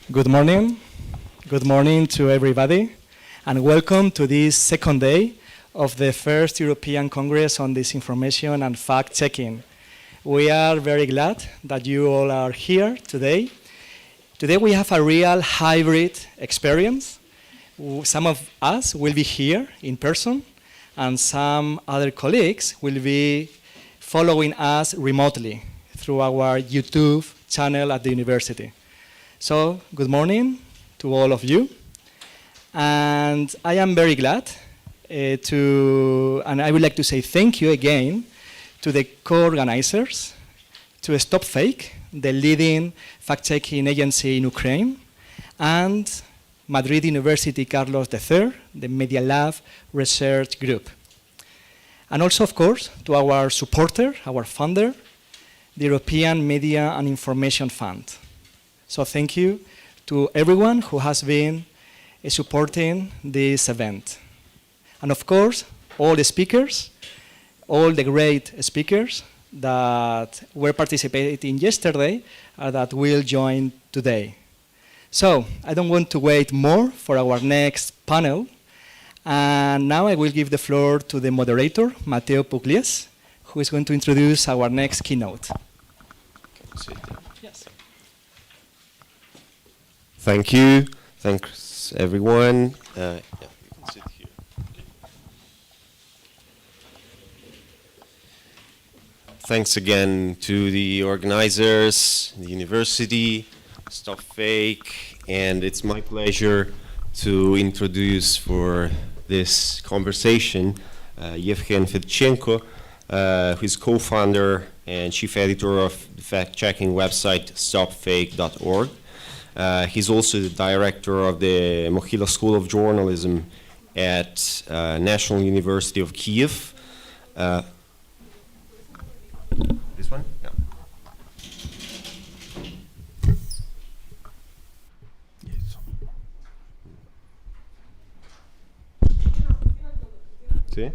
Good morning. Good morning to everybody, and welcome to this second day of the first European Congress on Disinformation and Fact-Checking. We are very glad that you all are here today. Today we have a real hybrid experience. Some of us will be here in person, and some other colleagues will be following us remotely through our YouTube channel at the university. So, good morning to all of you. And I am very glad and I would like to say thank you again to the co-organizers, to Stop Fake, the leading fact-checking agency in Ukraine, and Madrid University Carlos III, the Media Lab Research Group. And also, of course, to our supporter, our funder, the European Media and Information Fund. So thank you to everyone who has been supporting this event. And of course, all the speakers, all the great speakers that were participating yesterday that will join today. So I don't want to wait more for our next panel. And now I will give the floor to the moderator, Mateo Pugliese, who is going to introduce our next keynote. Yes. Thank you. Thanks, everyone. Yeah, you can sit here. Thanks again to the organizers, the university, Stop Fake, and it's my pleasure to introduce for this conversation Yevhen Fedchenko, who is co-founder and chief editor of the fact-checking website stopfake.org. He's also the director of the Mohyla School of Journalism at National University of Kyiv. This one? Yeah. See?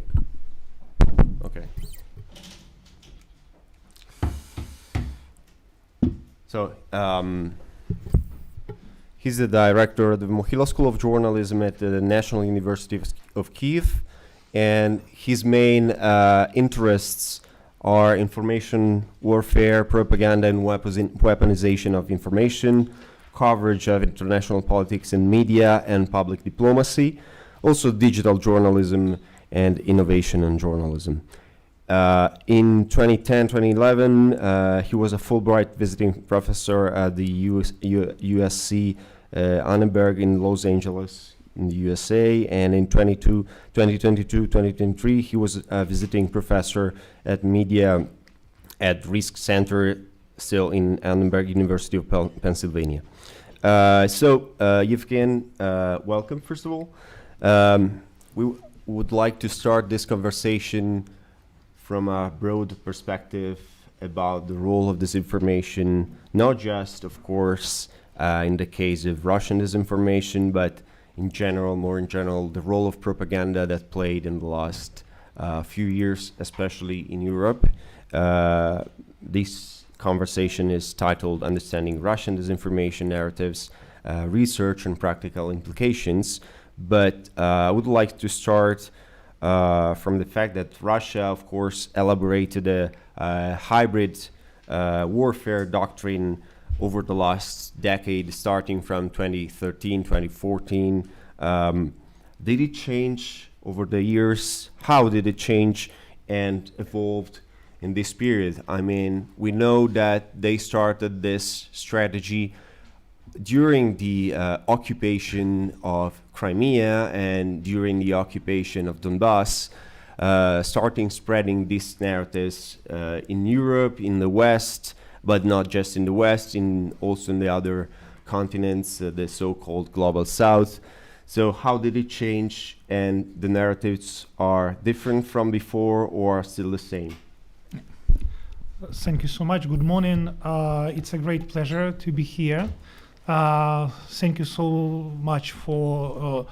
Okay. So, he's the director of the Mohyla School of Journalism at the National University of Kyiv, and his main interests are information warfare, propaganda and weaponization of information, coverage of international politics and media and public diplomacy, also digital journalism and innovation in journalism. In 2010-2011, he was a Fulbright visiting professor at the USC Annenberg in Los Angeles in the USA, and in 2022-2023, he was a visiting professor at Media at Risk Center, still in Annenberg University of Pennsylvania. Yevhen, welcome, first of all. We would like to start this conversation from a broad perspective about the role of disinformation, not just, of course, in the case of Russian disinformation, but in general, more in general, the role of propaganda that played in the last few years, especially in Europe. This conversation is titled Understanding Russian Disinformation Narratives, Research and Practical Implications. But I would like to start from the fact that Russia, of course, elaborated a hybrid warfare doctrine over the last decade, starting from 2013, 2014. Did it change over the years? How did it change and evolved in this period? I mean, we know that they started this strategy during the occupation of Crimea and during the occupation of Donbass, starting spreading these narratives in Europe, in the West, but not just in the West, also in the other continents, the so-called Global South. So how did it change, and the narratives are different from before or still the same? Thank you so much. Good morning. It's a great pleasure to be here. Thank you so much for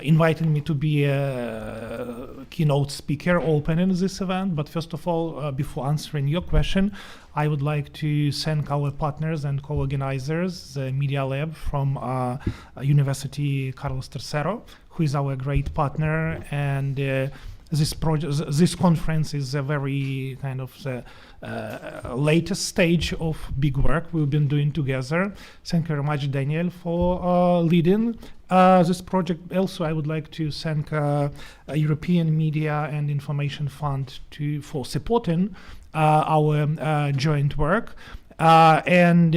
invited me to be a keynote speaker opening this event. But first of all, before answering your question, I would like to thank our partners and co-organizers, the Media Lab from University Carlos III, who is our great partner, and this conference is a very kind of the latest stage of big work we've been doing together. Thank you very much, Daniel, for leading this project. Also, I would like to thank European Media and Information Fund for supporting our joint work. And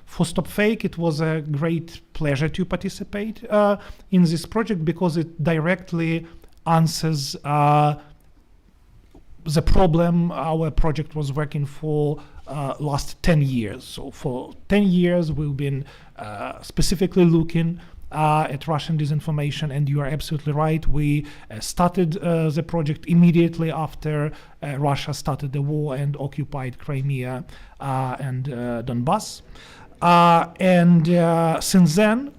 for Stop Fake, it was a great pleasure to participate in this project because it directly answers the problem our project was working for last 10 years. So for 10 years, we've been specifically looking at Russian disinformation, and you are absolutely right. We started the project immediately after Russia started the war and occupied Crimea and Donbass. And since then,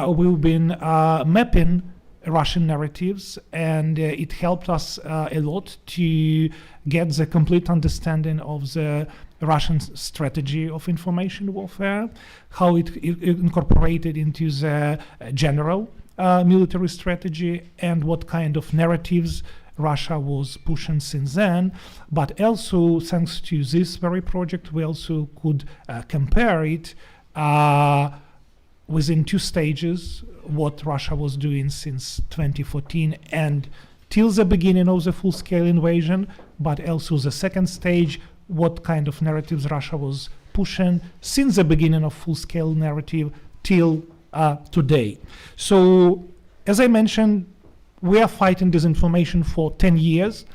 we've been mapping Russian narratives, and it helped us a lot to get the complete understanding of the Russian strategy of information warfare, how it incorporated into the general military strategy, and what kind of narratives Russia was pushing since then. But also, thanks to this very project, we also could compare it within two stages, what Russia was doing since 2014 and till the beginning of the full-scale invasion, but also the second stage, what kind of narratives Russia was pushing since the beginning of full-scale narrative till today. So, as I mentioned, we are fighting disinformation for 10 years,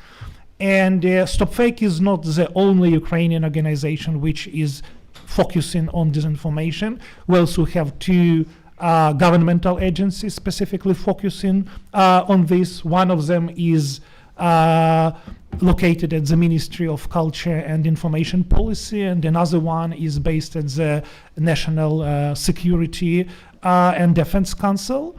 and Stop Fake is not the only Ukrainian organization which is focusing on disinformation. We also have two governmental agencies specifically focusing on this. One of them is located at the Ministry of Culture and Information Policy, and another one is based at the National Security and Defense Council.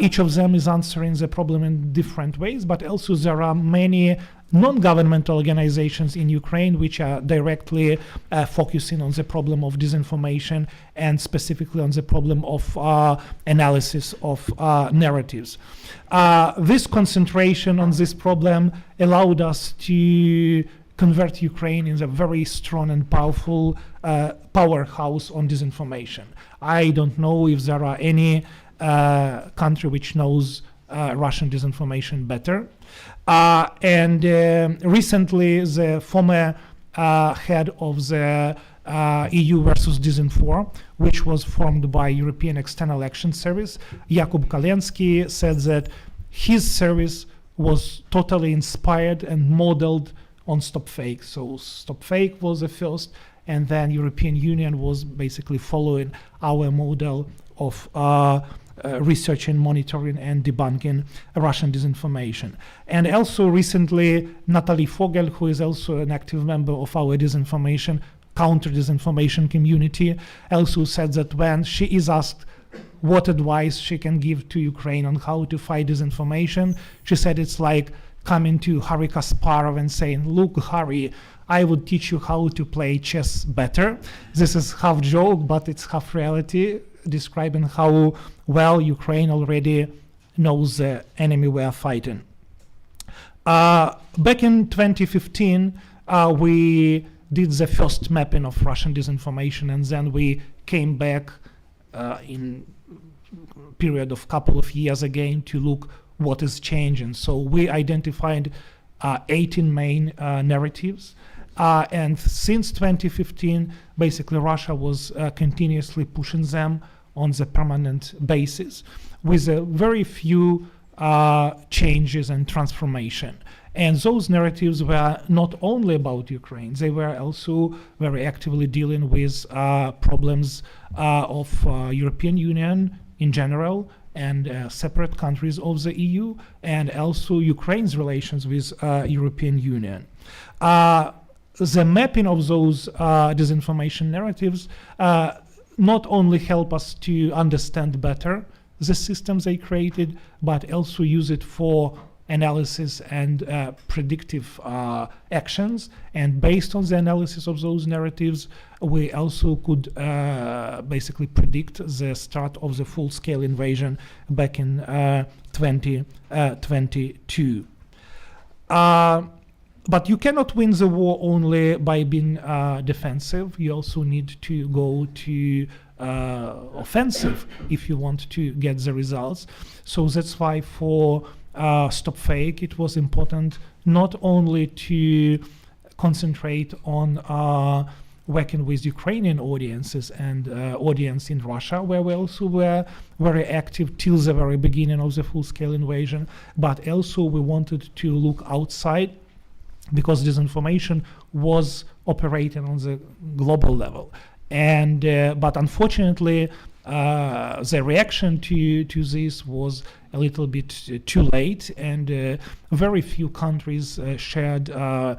Each of them is answering the problem in different ways, but also there are many non-governmental organizations in Ukraine which are directly focusing on the problem of disinformation and specifically on the problem of analysis of narratives. This concentration on this problem allowed us to convert Ukraine in a very strong and powerful powerhouse on disinformation. I don't know if there are any country which knows Russian disinformation better. And recently, the former head of the EU versus Disinform, which was formed by European External Action Service, Jakub Kalensky, said that his service was totally inspired and modeled on Stop Fake. So Stop Fake was the first, and then European Union was basically following our model of researching, monitoring, and debunking Russian disinformation. And also recently, Natalie Fogel, who is also an active member of our counter-disinformation community, also said that when she is asked what advice she can give to Ukraine on how to fight disinformation, she said it's like coming to Harry Kasparov and saying, "Look, Harry, I would teach you how to play chess better." This is half joke, but it's half reality, describing how well Ukraine already knows the enemy we are fighting. Back in 2015, we did the first mapping of Russian disinformation, and then we came back in period of couple of years again to look what is changing. So we identified 18 main narratives. And since 2015, basically Russia was continuously pushing them on the permanent basis with a very few changes and transformation. And those narratives were not only about Ukraine, they were also very actively dealing with problems of European Union in general and separate countries of the EU, and also Ukraine's relations with European Union. The mapping of those disinformation narratives not only help us to understand better the systems they created, but also use it for analysis and predictive actions. And based on the analysis of those narratives, we also could basically predict the start of the full-scale invasion back in 2022. But you cannot win the war only by being defensive. You also need to go to offensive if you want to get the results. So that's why for Stop Fake, it was important not only to concentrate on working with Ukrainian audiences and audience in Russia, where we also were very active till the very beginning of the full-scale invasion, but also we wanted to look outside, because disinformation was operating on the global level. And but unfortunately, the reaction to this was a little bit too late, and very few countries shared our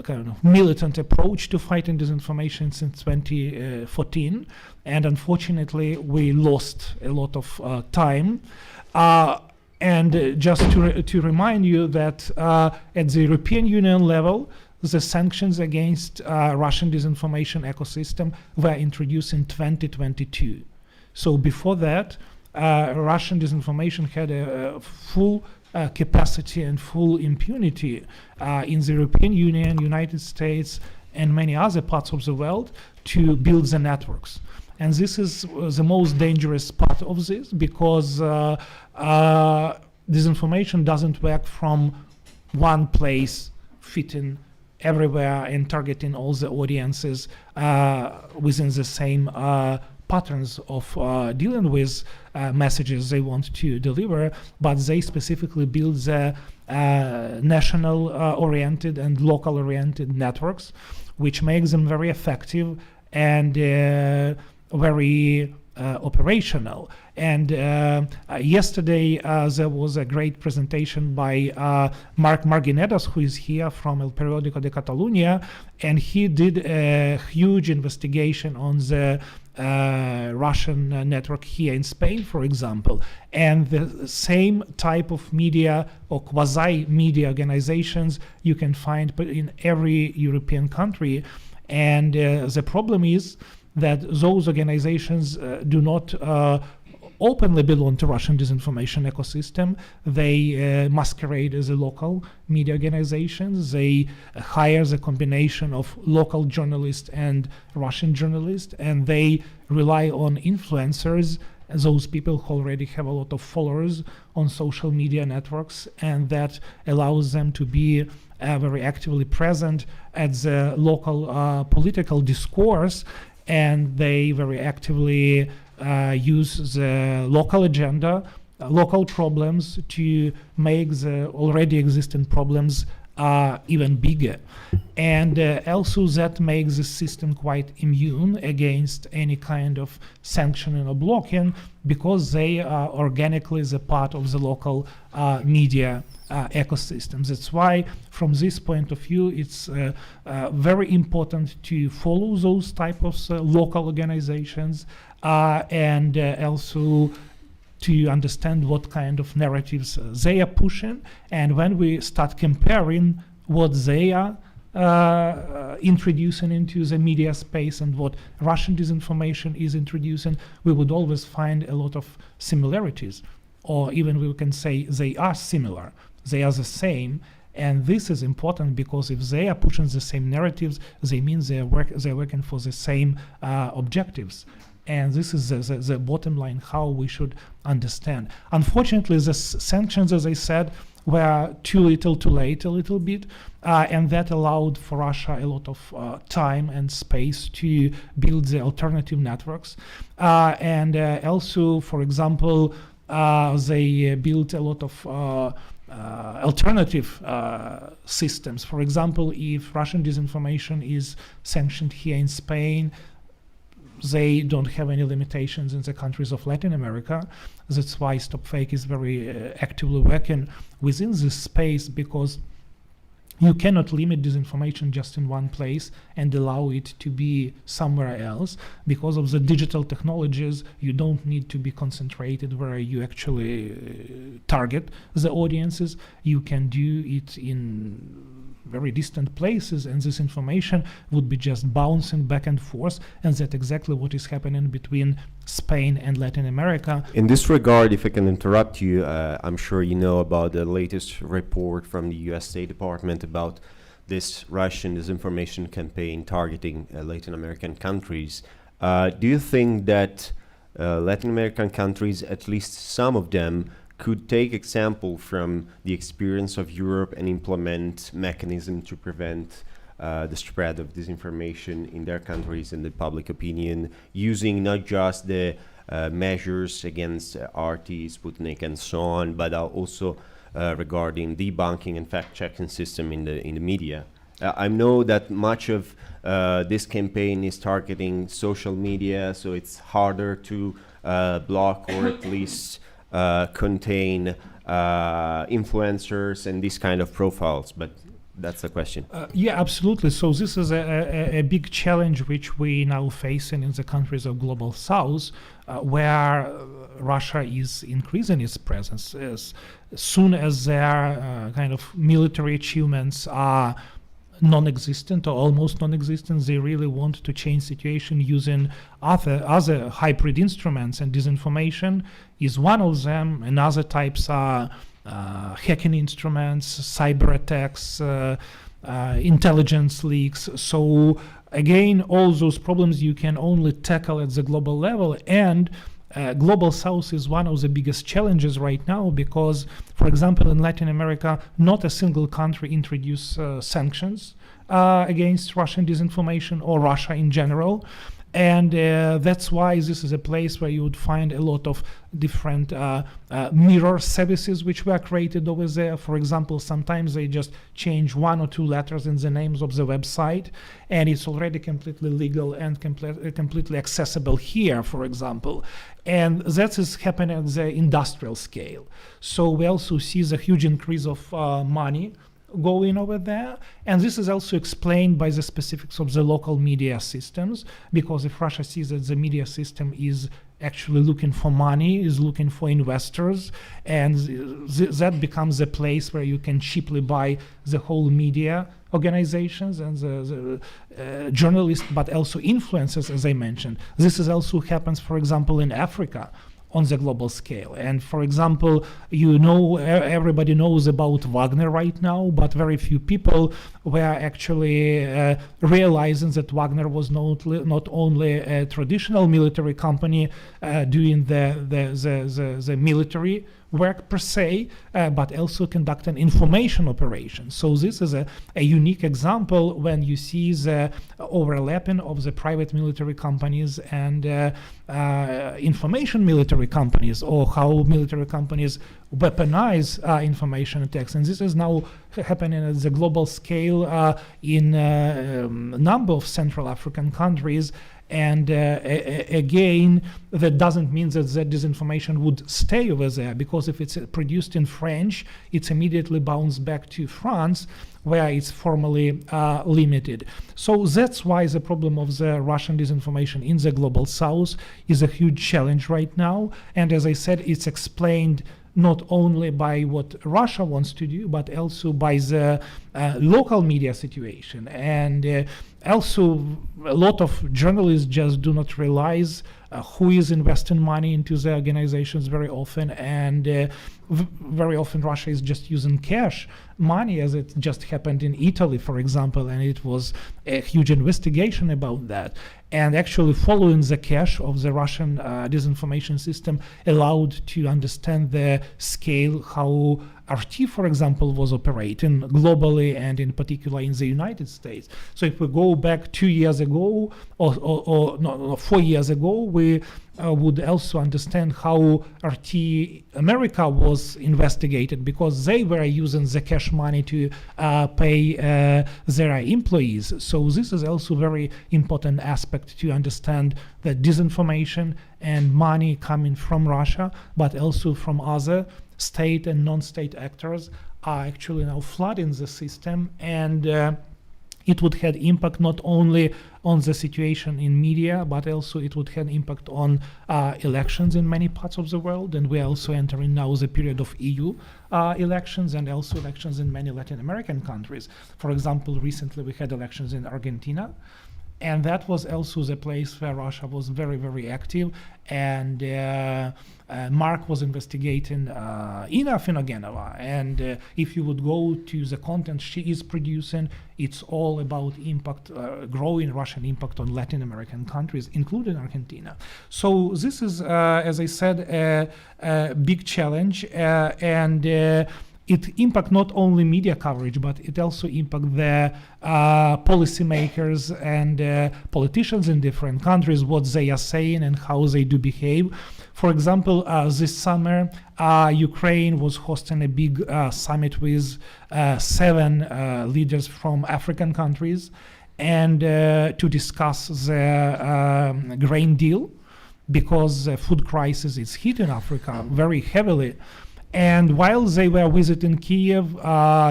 kind of militant approach to fighting disinformation since 2014. And unfortunately, we lost a lot of time. And just to remind you that at the European Union level, the sanctions against Russian disinformation ecosystem were introduced in 2022. So before that, Russian disinformation had a full capacity and full impunity in the European Union, United States, and many other parts of the world to build the networks. And this is the most dangerous part of this, because disinformation doesn't work from one place, fitting everywhere and targeting all the audiences within the same patterns of dealing with messages they want to deliver, but they specifically build the national-oriented and local-oriented networks, which makes them very effective and very operational. And yesterday there was a great presentation by Marc Marginedas, who is here from El Periódico de Catalunya, and he did a huge investigation on the Russian network here in Spain, for example. And the same type of media or quasi-media organizations you can find in every European country. And the problem is that those organizations do not openly belong to Russian disinformation ecosystem. They masquerade as a local media organizations. They hire the combination of local journalists and Russian journalists, and they rely on influencers, those people who already have a lot of followers on social media networks, and that allows them to be very actively present at the local political discourse, and they very actively use the local agenda, local problems to make the already existing problems even bigger. And also that makes the system quite immune against any kind of sanctioning or blocking, because they are organically the part of the local media ecosystems. That's why, from this point of view, it's very important to follow those type of local organizations and also to understand what kind of narratives they are pushing. And when we start comparing what they are introducing into the media space and what Russian disinformation is introducing, we would always find a lot of similarities, or even we can say they are similar, they are the same. And this is important, because if they are pushing the same narratives, they mean they're working for the same objectives. And this is the bottom line, how we should understand. Unfortunately, the sanctions, as I said, were too little, too late a little bit, and that allowed for Russia a lot of time and space to build the alternative networks. And also, for example, they built a lot of alternative systems. For example, if Russian disinformation is sanctioned here in Spain, they don't have any limitations in the countries of Latin America. That's why Stop Fake is very actively working within this space, because You cannot limit disinformation just in one place and allow it to be somewhere else. Because of the digital technologies, you don't need to be concentrated where you actually target the audiences. You can do it in very distant places, and this information would be just bouncing back and forth, and that's exactly what is happening between Spain and Latin America. In this regard, if I can interrupt you, I'm sure you know about the latest report from the US State Department about this Russian disinformation campaign targeting Latin American countries. Do you think that Latin American countries, at least some of them, could take example from the experience of Europe and implement mechanism to prevent the spread of disinformation in their countries and the public opinion, using not just the measures against RT, Sputnik, and so on, but also regarding debunking and fact-checking system in the media? I know that much of this campaign is targeting social media, so it's harder to block or at least contain influencers and these kind of profiles, but that's the question. Yeah, absolutely. So this is a big challenge which we now facing in the countries of Global South, where Russia is increasing its presence. As soon as their kind of military achievements are non-existent or almost non-existent, they really want to change situation using other hybrid instruments, and disinformation is one of them. And other types are hacking instruments, cyber attacks, intelligence leaks. So again, all those problems you can only tackle at the global level, and Global South is one of the biggest challenges right now because, for example, in Latin America, not a single country introduced sanctions against Russian disinformation or Russia in general. And that's why this is a place where you would find a lot of different mirror services which were created over there. For example, sometimes they just change one or two letters in the names of the website, and it's already completely legal and completely accessible here, for example. And that is happening at the industrial scale. So we also see the huge increase of money going over there, and this is also explained by the specifics of the local media systems, because if Russia sees that the media system is actually looking for money, is looking for investors, and that becomes a place where you can cheaply buy the whole media organizations and the journalists, but also influencers, as I mentioned. This is also happens, for example, in Africa, on the global scale. And for example, everybody knows about Wagner right now, but very few people were actually realizing that Wagner was not only a traditional military company doing the military work per se, but also conduct an information operation. So this is a unique example when you see the overlapping of the private military companies and information military companies, or how military companies weaponize information attacks. And this is now happening at the global scale in a number of Central African countries. And again, that doesn't mean that disinformation would stay over there, because if it's produced in French, it's immediately bounced back to France, where it's formally limited. So that's why the problem of the Russian disinformation in the Global South is a huge challenge right now. And as I said, it's explained not only by what Russia wants to do, but also by the local media situation. And also, a lot of journalists just do not realize who is investing money into the organizations very often. And very often Russia is just using cash money, as it just happened in Italy, for example, and it was a huge investigation about that. And actually following the cash of the Russian disinformation system allowed to understand the scale how RT, for example, was operating globally and in particular in the United States. So if we go back 2 years ago or 4 years ago, we would also understand how RT America was investigated, because they were using the cash money to pay their employees. So this is also very important aspect to understand that disinformation and money coming from Russia, but also from other state and non-state actors, are actually now flooding the system, and it would have impact not only on the situation in media, but also it would have impact on elections in many parts of the world. And we're also entering now the period of EU elections and also elections in many Latin American countries. For example, recently we had elections in Argentina. And that was also the place where Russia was very, very active. And Mark was investigating Ina Finogenova. And if you would go to the content she is producing, it's all about impact, growing Russian impact on Latin American countries, including Argentina. So this is, as I said, a big challenge. It impact not only media coverage, but it also impact the policymakers and politicians in different countries, what they are saying and how they do behave. For example, this summer, Ukraine was hosting a big summit with 7 leaders from African countries, and to discuss the grain deal, because the food crisis is hitting Africa very heavily. And while they were visiting Kiev,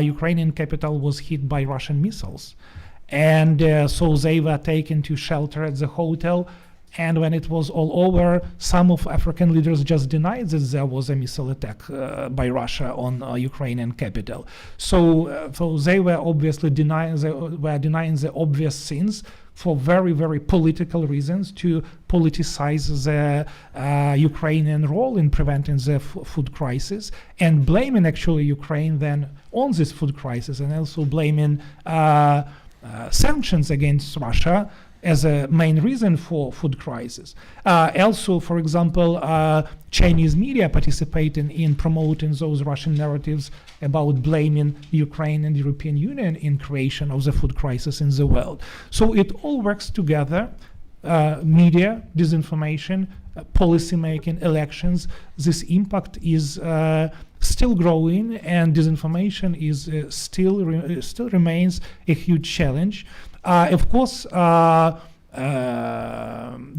Ukrainian capital was hit by Russian missiles. And so they were taken to shelter at the hotel. And when it was all over, some of African leaders just denied that there was a missile attack by Russia on Ukrainian capital. So they were obviously denying the obvious sins for very, very political reasons, to politicize the Ukrainian role in preventing the food crisis, and blaming actually Ukraine then on this food crisis, and also blaming sanctions against Russia as a main reason for food crisis. Also, for example, Chinese media participating in promoting those Russian narratives about blaming Ukraine and the European Union in creation of the food crisis in the world. So it all works together. Media, disinformation, policy making, elections. This impact is still growing, and disinformation is still remains a huge challenge. Of course,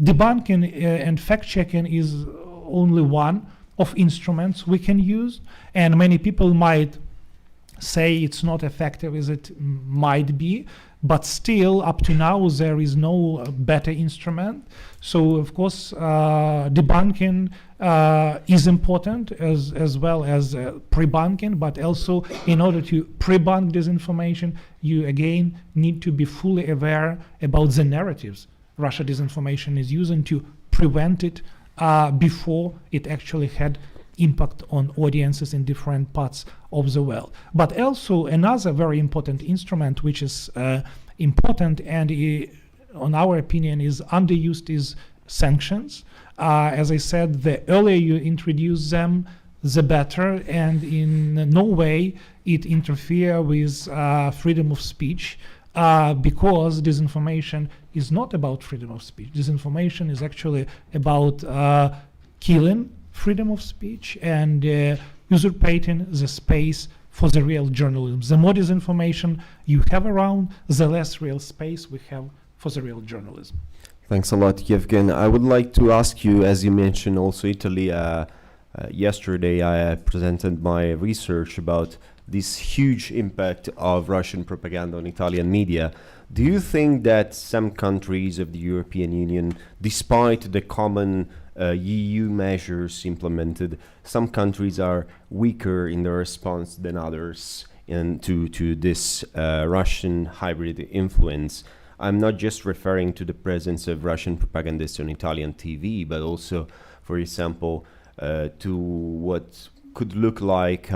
debunking and fact-checking is only one of instruments we can use, and many people might say it's not effective as it might be, but still, up to now, there is no better instrument. So, of course, debunking is important as well as pre-bunking, but also in order to pre-bunk disinformation, you again need to be fully aware about the narratives Russia disinformation is using to prevent it before it actually had impact on audiences in different parts of the world. But also another very important instrument, which is important and on our opinion is underused, is sanctions. As I said, the earlier you introduce them, the better, and in no way it interfere with freedom of speech, because disinformation is not about freedom of speech. Disinformation is actually about killing freedom of speech and usurpating the space for the real journalism. The more disinformation you have around, the less real space we have for the real journalism. Thanks a lot, Yevgen. I would like to ask you, as you mentioned also Italy, yesterday I presented my research about this huge impact of Russian propaganda on Italian media. Do you think that some countries of the European Union, despite the common EU measures implemented, some countries are weaker in their response than others to this Russian hybrid influence? I'm not just referring to the presence of Russian propagandists on Italian TV, but also, for example, to what could look like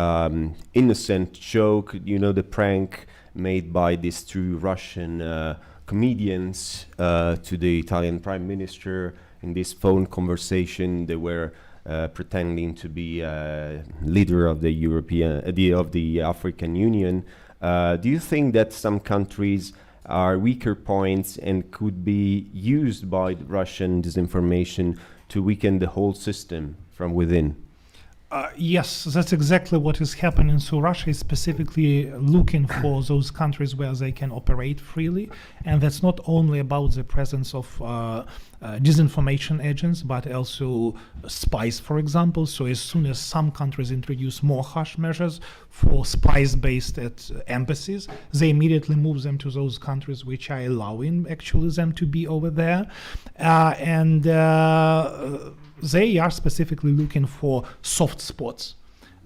innocent joke, the prank made by these 2 Russian comedians to the Italian Prime Minister. In this phone conversation, they were pretending to be leader of the African Union. Do you think that some countries are weaker points and could be used by Russian disinformation to weaken the whole system from within? Yes, that's exactly what is happening. So Russia is specifically looking for those countries where they can operate freely, and that's not only about the presence of disinformation agents, but also spies, for example. So as soon as some countries introduce more harsh measures for spies based at embassies, they immediately move them to those countries which are allowing actually them to be over there. They are specifically looking for soft spots,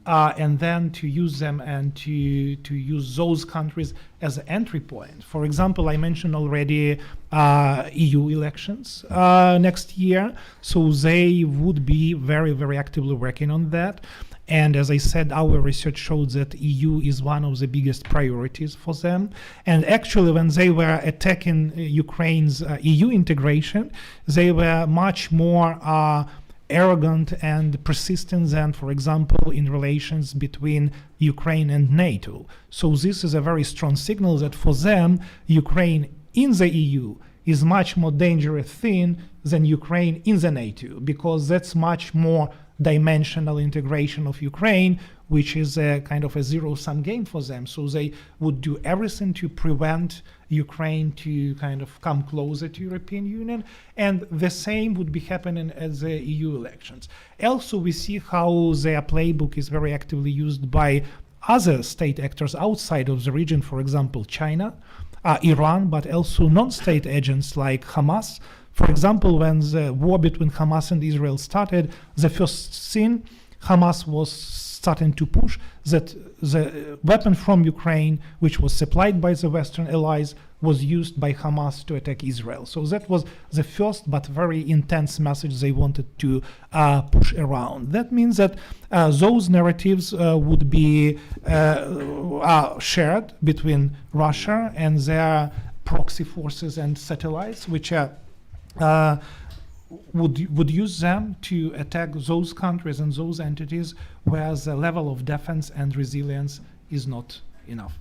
and then to use them and to use those countries as an entry point. For example, I mentioned already EU elections next year, so they would be very, very actively working on that. And as I said, our research showed that EU is one of the biggest priorities for them. And actually, when they were attacking Ukraine's EU integration, they were much more arrogant and persistent than, for example, in relations between Ukraine and NATO. So this is a very strong signal that for them, Ukraine in the EU is much more dangerous thing than Ukraine in the NATO, because that's much more dimensional integration of Ukraine, which is a kind of a zero-sum game for them. So they would do everything to prevent Ukraine to kind of come closer to European Union, and the same would be happening at the EU elections. Also, we see how their playbook is very actively used by other state actors outside of the region, for example, China, Iran, but also non-state agents like Hamas. For example, when the war between Hamas and Israel started, the first thing Hamas was starting to push that the weapon from Ukraine, which was supplied by the Western allies, was used by Hamas to attack Israel. So that was the first but very intense message they wanted to push around. That means that those narratives would be shared between Russia and their proxy forces and satellites, which are would use them to attack those countries and those entities where the level of defense and resilience is not enough.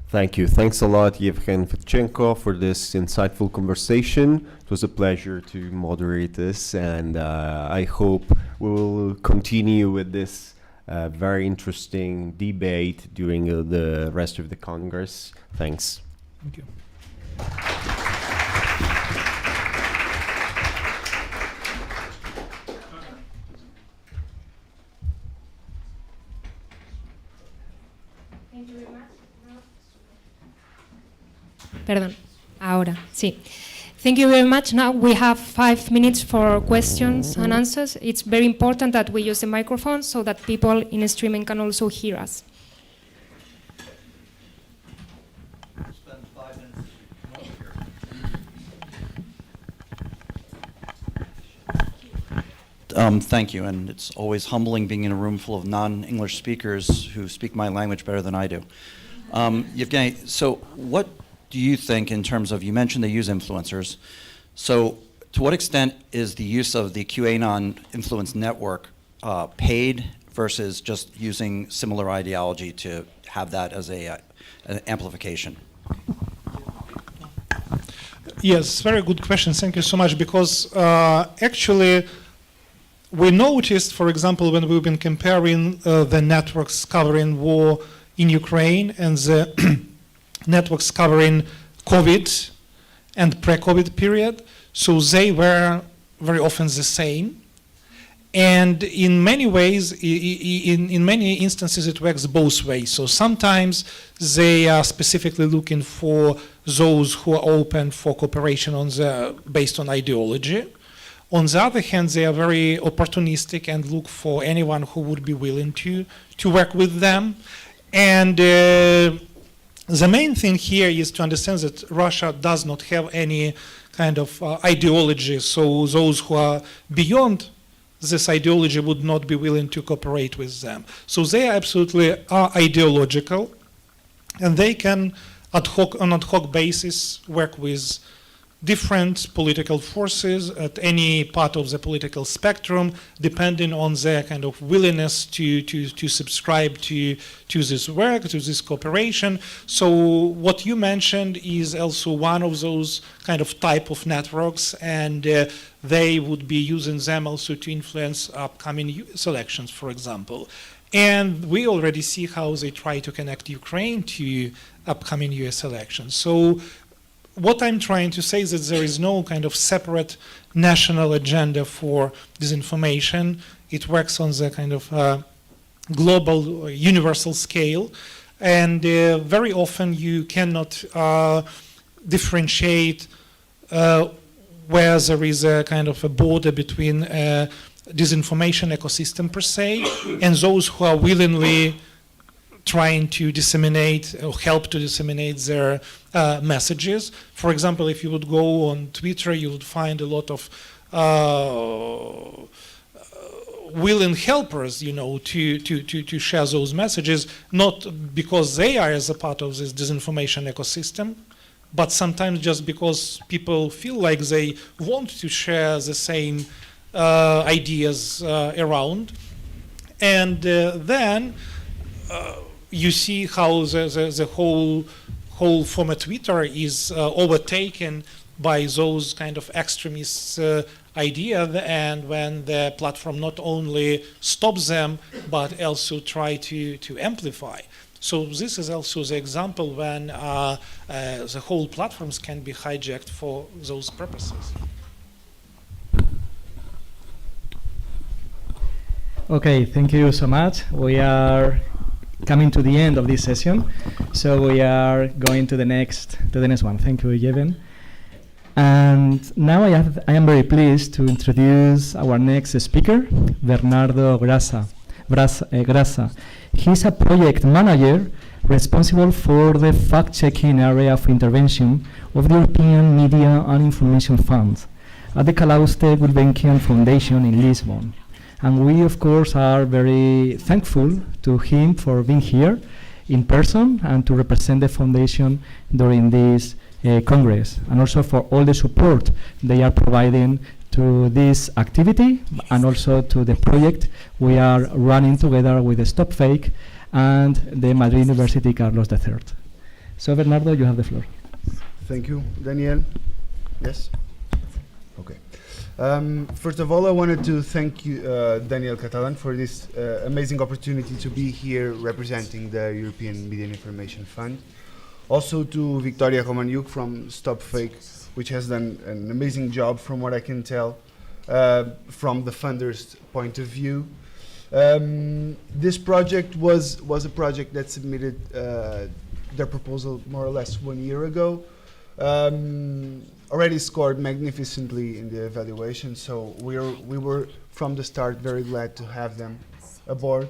Thank you. Thanks a lot, Yevhen Fedchenko, for this insightful conversation. It was a pleasure to moderate this, and I hope we will continue with this very interesting debate during the rest of the Congress. Thanks. Thank you. Perdón, ahora, sí. Thank you very much. Now we have 5 minutes for questions and answers. It's very important that we use the microphone so that people in streaming can also hear us. Thank you, and it's always humbling being in a room full of non-English speakers who speak my language better than I do. Yevgeny, so what do you think in terms of, you mentioned they use influencers, so to what extent is the use of the QAnon influence network paid versus just using similar ideology to have that as an amplification? Yes, very good question. Thank you so much, because actually we noticed, for example, when we've been comparing the networks covering war in Ukraine and the networks covering COVID and pre-COVID period, so they were very often the same. And in many ways, in many instances, it works both ways. So sometimes they are specifically looking for those who are open for cooperation based on ideology. On the other hand, they are very opportunistic and look for anyone who would be willing to work with them. And the main thing here is to understand that Russia does not have any kind of ideology, so those who are beyond this ideology would not be willing to cooperate with them. So they are absolutely ideological, and they can on ad hoc basis work with different political forces at any part of the political spectrum, depending on their kind of willingness to subscribe to this work, to this cooperation. So what you mentioned is also one of those kind of type of networks, and they would be using them also to influence upcoming US elections, for example. And we already see how they try to connect Ukraine to upcoming US elections. So what I'm trying to say is that there is no kind of separate national agenda for disinformation. It works on the kind of global, universal scale. And very often you cannot differentiate where there is a kind of a border between disinformation ecosystem per se and those who are willingly trying to disseminate or help to disseminate their messages. For example, if you would go on Twitter, you would find a lot of willing helpers, you know, to share those messages, not because they are as a part of this disinformation ecosystem, but sometimes just because people feel like they want to share the same ideas around. And then you see how the whole former Twitter is overtaken by those kind of extremist ideas, and when the platform not only stops them but also try to amplify. So this is also the example when the whole platforms can be hijacked for those purposes. Okay, thank you so much. We are coming to the end of this session, so we are going to the next one. Thank you, Yevhen. And now I am very pleased to introduce our next speaker, Bernardo Grassa. He's a project manager responsible for the fact-checking area of intervention of the European Media and Information Fund at the Calauste Gulbenkian Foundation in Lisbon. And we, of course, are very thankful to him for being here in person and to represent the foundation during this Congress, and also for all the support they are providing to this activity and also to the project we are running together with the Stop Fake and the Madrid University Carlos III. So, Bernardo, you have the floor. Thank you, Daniel. Yes? Okay. First of all, I wanted to thank you, Daniel Catalan, for this amazing opportunity to be here representing the European Media and Information Fund. Also to Victoria Romaniuk from Stop Fake, which has done an amazing job from what I can tell from the funders' point of view. This project was a project that submitted their proposal more or less 1 year ago. Already scored magnificently in the evaluation, so we were from the start very glad to have them aboard.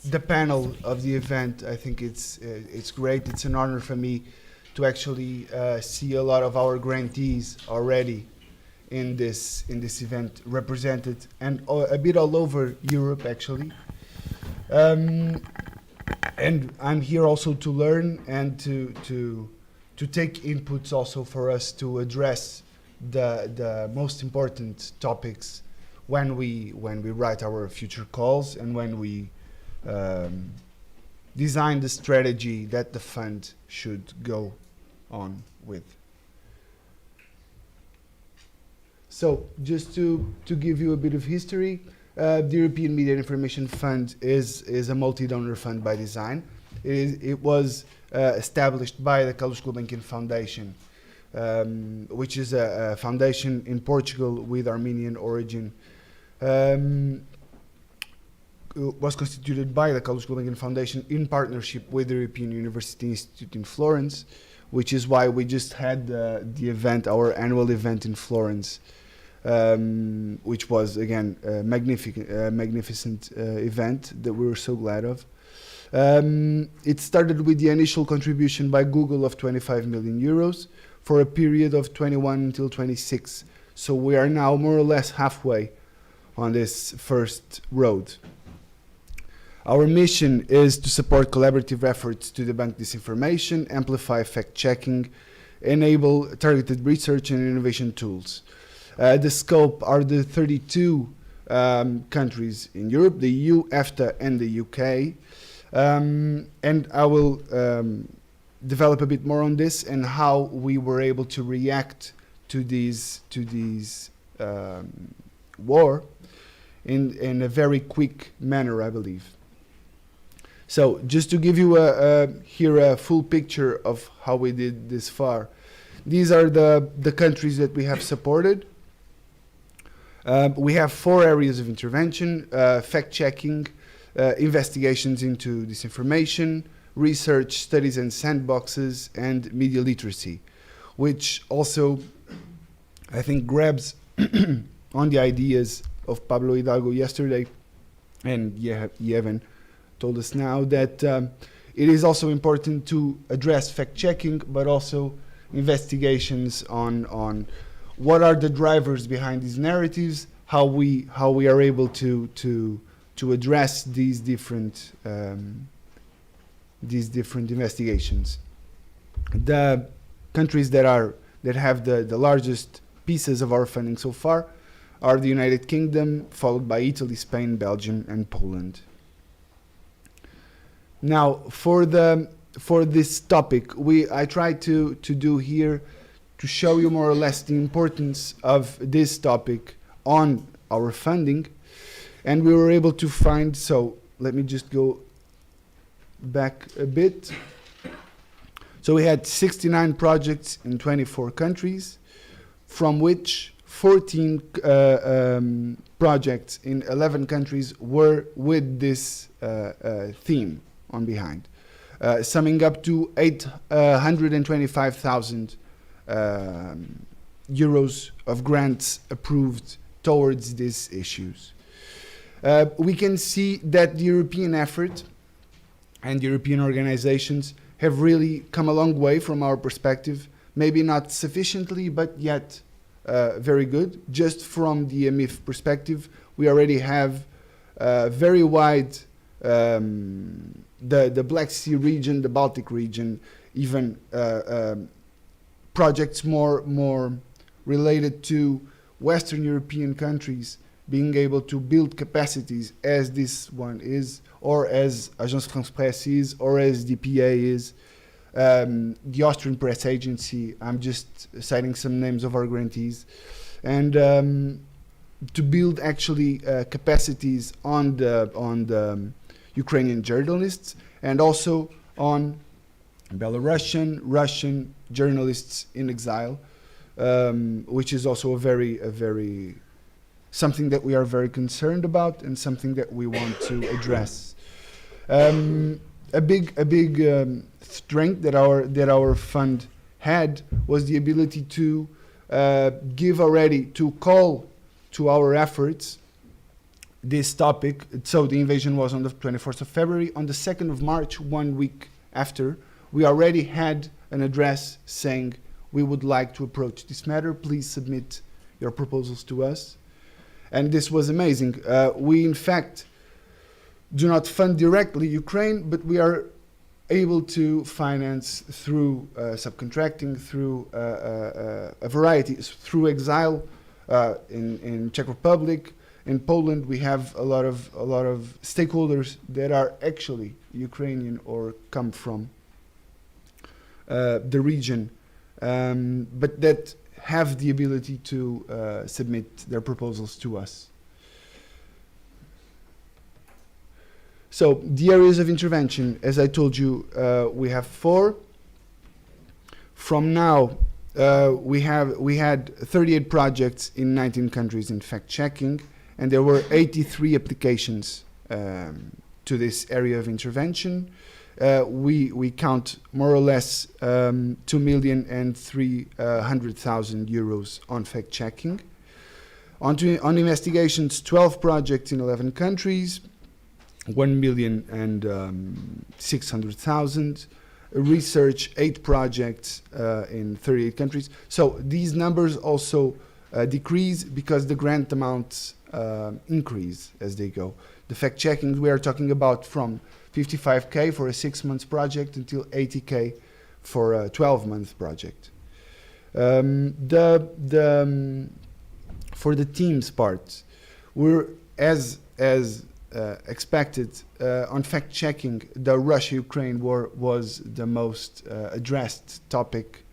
The panel of the event, I think it's great. It's an honor for me to actually see a lot of our grantees already in this event represented, and a bit all over Europe actually. And I'm here also to learn and to take inputs also for us to address the most important topics when we write our future calls and when we design the strategy that the fund should go on with. So just to give you a bit of history, the European Media and Information Fund is a multi-donor fund by design. It was established by the Carlos Gulbenkian Foundation, which is a foundation in Portugal with Armenian origin. Was constituted by the Carlos Gulbenkian Foundation in partnership with the European University Institute in Florence, which is why we just had the event, our annual event in Florence, which was again a magnificent event that we were so glad of. It started with the initial contribution by Google of 25 million euros for a period of 21 until 26. So we are now more or less halfway on this first road. Our mission is to support collaborative efforts to debunk disinformation, amplify fact-checking, enable targeted research and innovation tools. The scope are the 32 countries in Europe, the EU, EFTA, and the UK. And I will develop a bit more on this and how we were able to react to these war in a very quick manner, I believe. So just to give you here a full picture of how we did this far, these are the countries that we have supported. We have 4 areas of intervention: fact-checking, investigations into disinformation, research, studies and sandboxes, and media literacy, which also, I think, grabs on the ideas of Pablo Hidalgo yesterday, and Yevhen told us now that it is also important to address fact-checking, but also investigations on what are the drivers behind these narratives, how we are able to address these different investigations. The countries that have the largest pieces of our funding so far are the United Kingdom, followed by Italy, Spain, Belgium, and Poland. Now, for this topic, I tried to do here to show you more or less the importance of this topic on our funding, and we were able to find. So let me just go back a bit. So we had 69 projects in 24 countries, from which 14 projects in 11 countries were with this theme on behind, summing up to 825,000 euros of grants approved towards these issues. We can see that the European effort and European organizations have really come a long way from our perspective, maybe not sufficiently, but yet very good. Just from the EMIF perspective, we already have very wide, the Black Sea region, the Baltic region, even projects more related to Western European countries being able to build capacities, as this one is, or as Agence France Presse is, or as DPA is, the Austrian Press Agency. I'm just citing some names of our grantees, and to build actually capacities on the Ukrainian journalists, and also on Belarusian, Russian journalists in exile, which is also a very something that we are very concerned about and something that we want to address. A big strength that our fund had was the ability to call to our efforts this topic. So the invasion was on the 24th of February. On the 2nd of March, 1 week after, we already had an address saying, we would like to approach this matter. Please submit your proposals to us. And this was amazing. We, in fact, do not fund directly Ukraine, but we are able to finance through subcontracting, through a variety, through exile in Czech Republic. In Poland, we have a lot of stakeholders that are actually Ukrainian or come from the region, but that have the ability to submit their proposals to us. So the areas of intervention, as I told you, we have 4. From now, we had 38 projects in 19 countries in fact-checking, and there were 83 applications to this area of intervention. We count more or less 2,300,000 euros on fact-checking. On investigations, 12 projects in 11 countries, 1,600,000. Research, 8 projects in 38 countries. So these numbers also decrease because the grant amounts increase as they go. The fact-checking, we are talking about from 55K for a 6-month project until 80K for a 12-month project. For the teams part, we're as expected on fact checking. The Russia-Ukraine war was the most addressed topic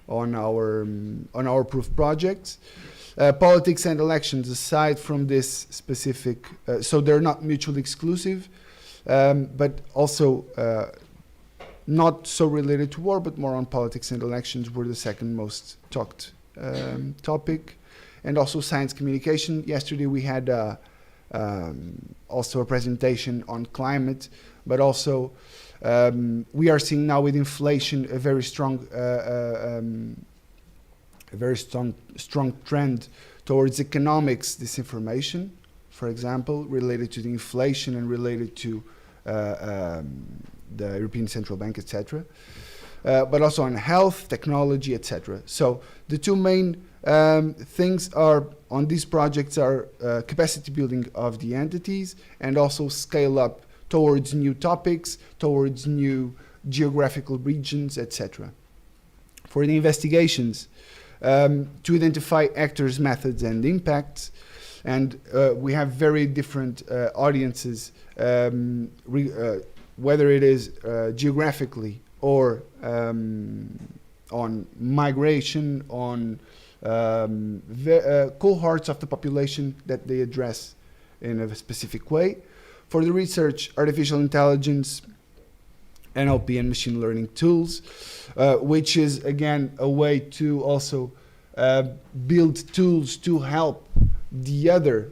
on our proof projects. Politics and elections, aside from this specific, so they're not mutually exclusive, but also not so related to war, but more on politics and elections were the second most talked topic. And also science communication. Yesterday we had also a presentation on climate, but also we are seeing now with inflation a very strong trend towards economics disinformation, for example, related to the inflation and related to the European Central Bank, etc. But also on health, technology, etc. So the two main things are on these projects are capacity building of the entities and also scale up towards new topics, towards new geographical regions, etc. For the investigations, to identify actors, methods, and impacts, and we have very different audiences, whether it is geographically or on migration, on cohorts of the population that they address in a specific way. For the research, artificial intelligence, NLP and machine learning tools, which is again a way to also build tools to help the other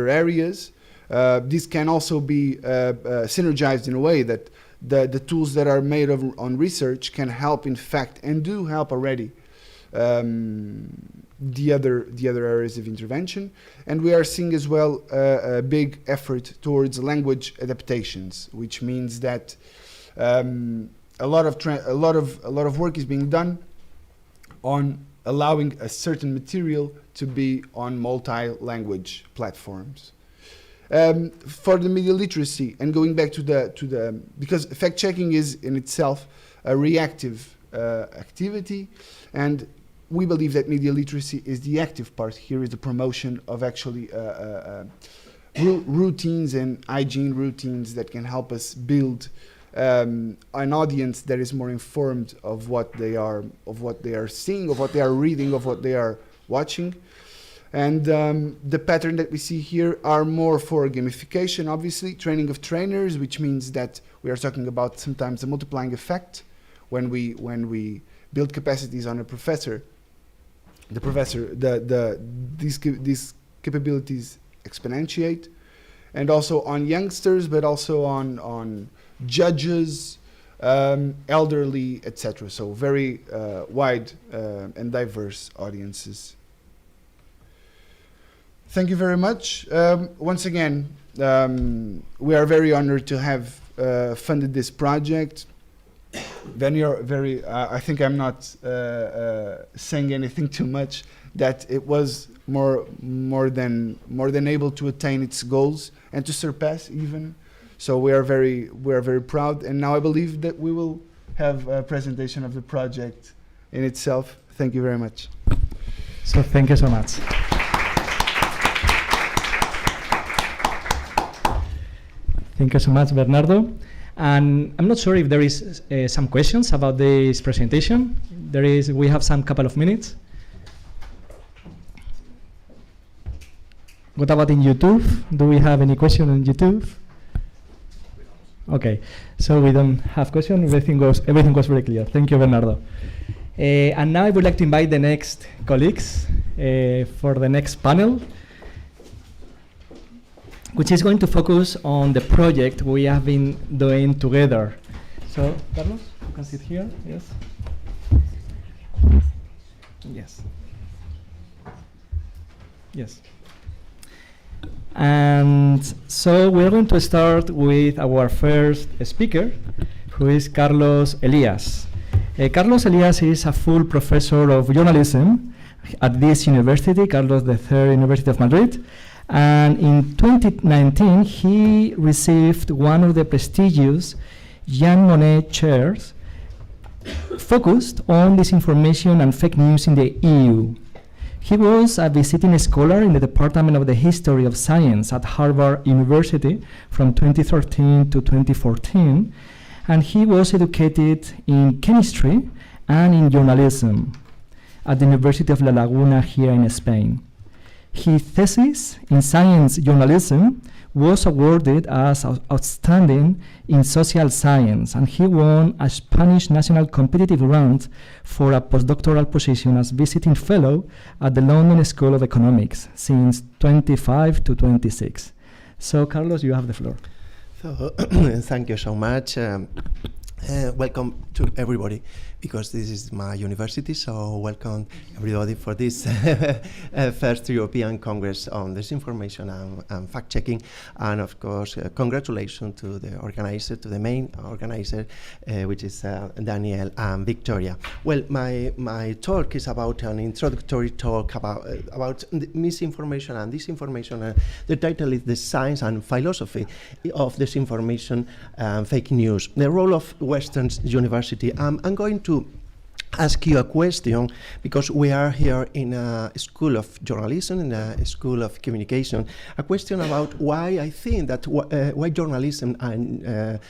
areas. This can also be synergized in a way that the tools that are made on research can help, in fact, and do help already the other areas of intervention. And we are seeing as well a big effort towards language adaptations, which means that a lot of work is being done on allowing a certain material to be on multi-language platforms. For the media literacy, and going back to the because fact checking is in itself a reactive activity, and we believe that media literacy is the active part. Here is the promotion of actually routines and hygiene routines that can help us build an audience that is more informed of what they are seeing, of what they are reading, of what they are watching. And the pattern that we see here are more for gamification, obviously, training of trainers, which means that we are talking about sometimes a multiplying effect when we build capacities on a professor. These capabilities exponentiate, and also on youngsters, but also on judges, elderly, etc. So very wide and diverse audiences. Thank you very much. Once again, we are very honored to have funded this project. I think I'm not saying anything too much. That it was more than able to attain its goals and to surpass even. So we are very proud. And now I believe that we will have a presentation of the project in itself. Thank you very much. So thank you so much. Thank you so much, Bernardo. And I'm not sure if there is some questions about this presentation. We have some couple of minutes. What about in YouTube? Do we have any question on YouTube? Okay, so we don't have question. Everything was very clear. Thank you, Bernardo. And now I would like to invite the next colleagues for the next panel, which is going to focus on the project we have been doing together. So, Carlos, you can sit here, yes? Yes. Yes. And so we're going to start with our first speaker, who is Carlos Elias. Carlos Elias is a full professor of journalism at this university, Carlos III University of Madrid. And in 2019, he received one of the prestigious Jean Monnet chairs focused on disinformation and fake news in the EU. He was a visiting scholar in the Department of the History of Science at Harvard University from 2013 to 2014, and he was educated in chemistry and in journalism at the University of La Laguna here in Spain. His thesis in science journalism was awarded as outstanding in social science, and he won a Spanish national competitive grant for a postdoctoral position as visiting fellow at the London School of Economics since 25 to 26. So, Carlos, you have the floor. So, thank you so much. Welcome to everybody, because this is my university, so welcome everybody for this first European Congress on disinformation and fact-checking, and of course congratulations to the organizer, to the main organizer, which is Daniel and Victoria. Well, my talk is about an introductory talk about misinformation and disinformation. The title is The Science and Philosophy of Disinformation and Fake News, the role of Western University. I'm going to ask you a question, because we are here in a school of journalism, in a school of communication, a question about why I think that why journalism and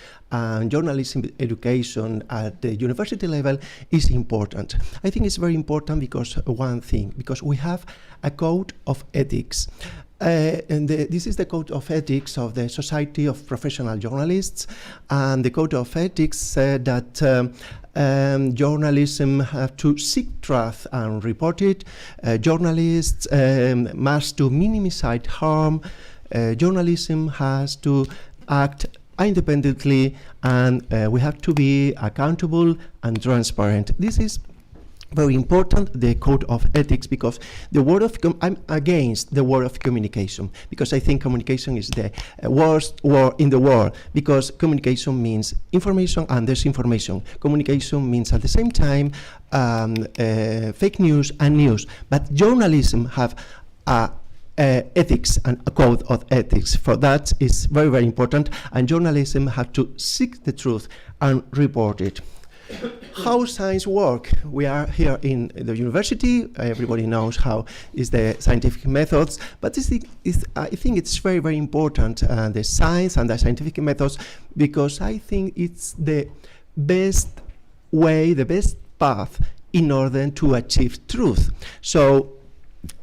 journalism education at the university level is important. I think it's very important because one thing, because we have a code of ethics. And this is the code of ethics of the Society of Professional Journalists, and the code of ethics said that journalism have to seek truth and report it. Journalists must to minimize harm. Journalism has to act independently, and we have to be accountable and transparent. This is very important, the code of ethics, because the word of I'm against the word of communication, because I think communication is the worst word in the world, because communication means information and disinformation. Communication means at the same time fake news and news, but journalism have ethics and a code of ethics. For that is very, very important, and journalism have to seek the truth and report it. How science work? We are here in the university. Everybody knows how is the scientific methods, but I think it's very, very important, the science and the scientific methods, because I think it's the best way, the best path in order to achieve truth. So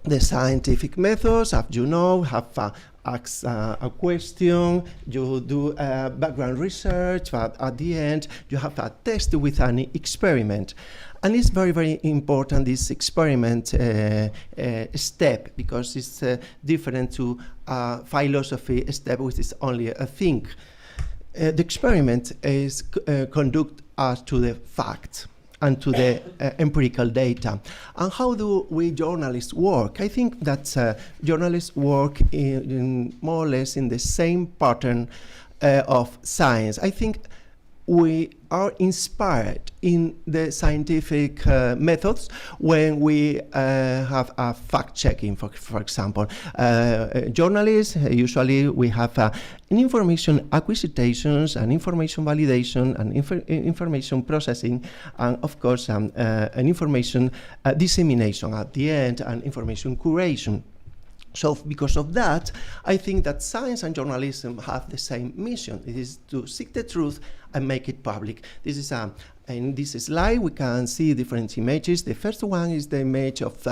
the scientific methods, as you know, have ask a question, you do background research, but at the end you have a test with an experiment. And it's very, very important, this experiment step, because it's different to philosophy step, which is only a thing. The experiment is conduct us to the facts and to the empirical data. And how do we journalists work? I think that journalists work in more or less in the same pattern of science. I think we are inspired in the scientific methods when we have a fact-checking, for example. Journalists, usually we have an information acquisitions and information validation and information processing, and of course an information dissemination at the end, and information curation. So because of that, I think that science and journalism have the same mission. It is to seek the truth and make it public. This is in this slide, we can see different images. The first one is the image of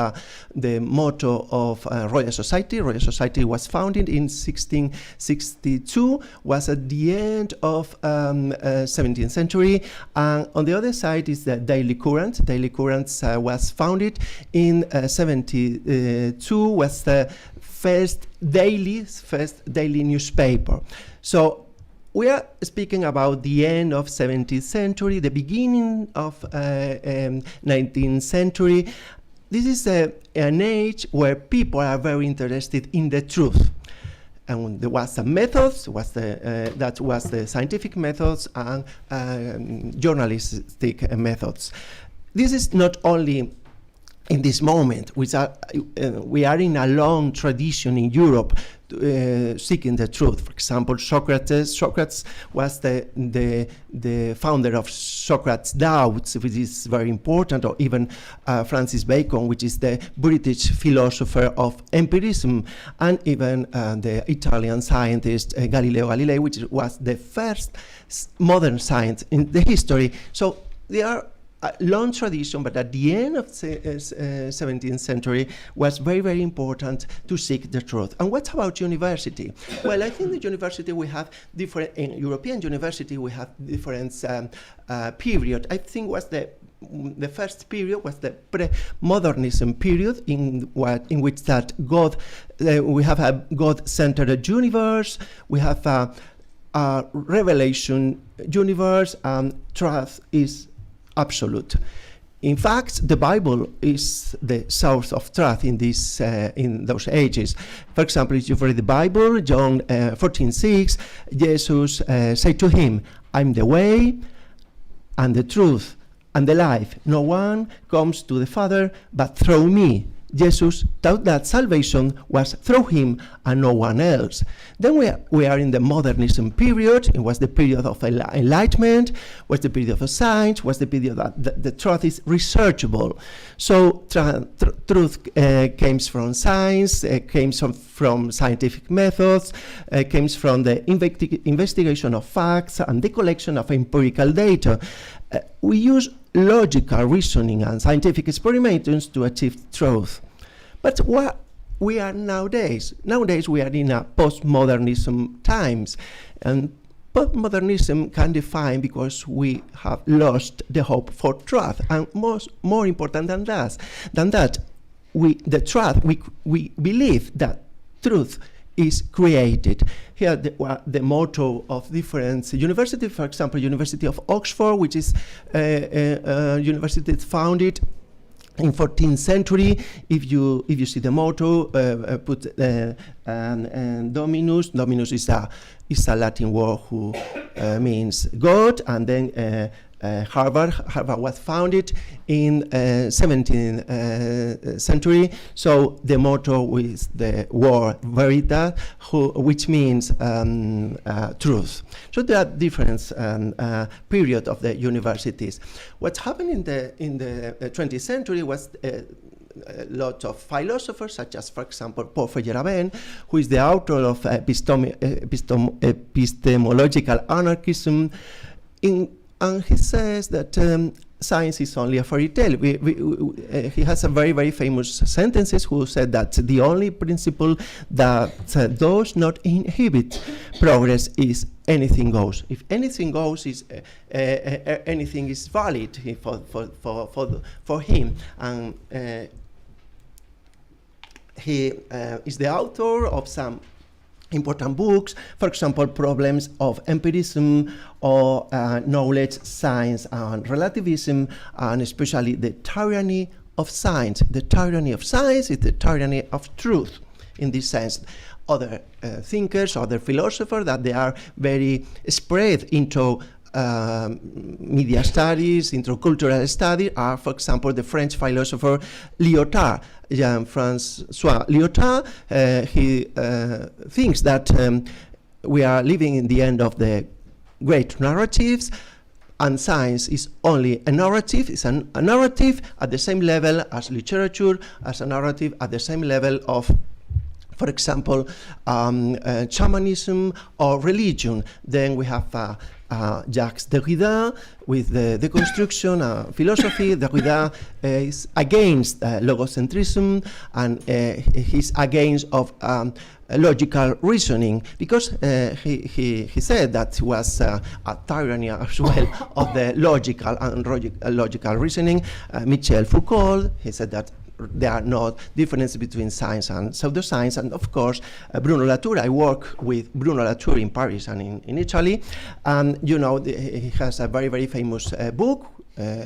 the motto of Royal Society. Royal Society was founded in 1662, was at the end of 17th century. And on the other side is the Daily Courant. Daily Courant was founded in 72, was the first daily newspaper. So we are speaking about the end of 17th century, the beginning of 19th century. This is an age where people are very interested in the truth. And there was some methods, that was the scientific methods and journalistic methods. This is not only in this moment, we are in a long tradition in Europe seeking the truth. For example, Socrates was the founder of Socrates' doubts, which is very important, or even Francis Bacon, which is the British philosopher of empirism, and even the Italian scientist Galileo Galilei, which was the first modern science in the history. So they are a long tradition, but at the end of the 17th century was very, very important to seek the truth. And what about university? Well, I think the university we have different, in European university we have different period. I think was the first period was the pre-modernism period in which that God, we have a God-centered universe, we have a revelation universe, and truth is absolute. In fact, the Bible is the source of truth in those ages. For example, if you've read the Bible, John 14:6, Jesus said to him, "I'm the way and the truth and the life. No one comes to the Father but through me." Jesus taught that salvation was through him and no one else. Then we are in the modernism period. It was the period of enlightenment, was the period of science, was the period that the truth is researchable. So truth came from science, came from scientific methods, came from the investigation of facts and the collection of empirical data. We use logical reasoning and scientific experiments to achieve truth. But what we are nowadays we are in a postmodernism times, and postmodernism can define because we have lost the hope for truth, and more important than that, we believe that truth is created. Here the motto of different universities, for example, University of Oxford, which is a university founded in 14th century. If you see the motto, put Dominus. Dominus is a Latin word who means God, and then Harvard was founded in 17th century. So the motto is the word veritas, which means truth. So there are different period of the universities. What happened in the 20th century was a lot of philosophers, such as, for example, Paul Feyerabend, who is the author of epistemological anarchism. And he says that science is only a fairy tale. He has a very, very famous sentences who said that the only principle that does not inhibit progress is anything goes. If anything goes, anything is valid for him. And he is the author of some important books, for example, Problems of Empirism, or Knowledge, Science and Relativism, and especially The Tyranny of Science. The tyranny of science is the tyranny of truth, in this sense. Other thinkers, other philosophers, that they are very spread into media studies, into cultural studies, are, for example, the French philosopher Lyotard, Jean-François Lyotard. He thinks that we are living in the end of the great narratives, and science is only a narrative. It's a narrative at the same level as literature, as a narrative at the same level of, for example, shamanism or religion. Then we have Jacques Derrida with the deconstruction philosophy. Derrida is against logocentrism, and he's against of logical reasoning, because he said that he was a tyranny as well of the logical and logical reasoning. Michel Foucault, he said that there are no difference between science and pseudoscience. And of course, Bruno Latour. I work with Bruno Latour in Paris and in Italy. And he has a very, very famous book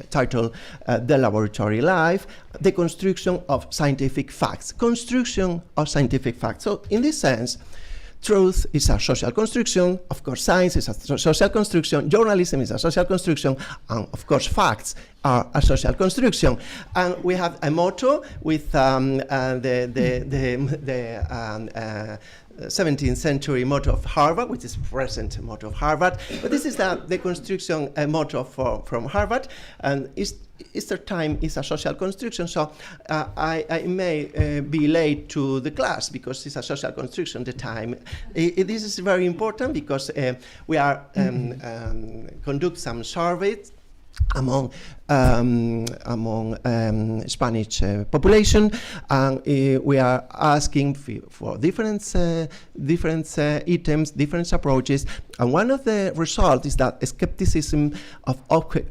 titled The Laboratory Life, The Construction of Scientific Facts. Construction of scientific facts. So in this sense, truth is a social construction, of course science is a social construction, journalism is a social construction, and of course facts are a social construction. And we have a motto with the 17th century motto of Harvard, which is present motto of Harvard, but this is the construction motto from Harvard, and Easter time is a social construction, so I may be late to the class because it's a social construction, the time. This is very important because we are conduct some surveys among Spanish population, and we are asking for different items, different approaches, and one of the results is that skepticism of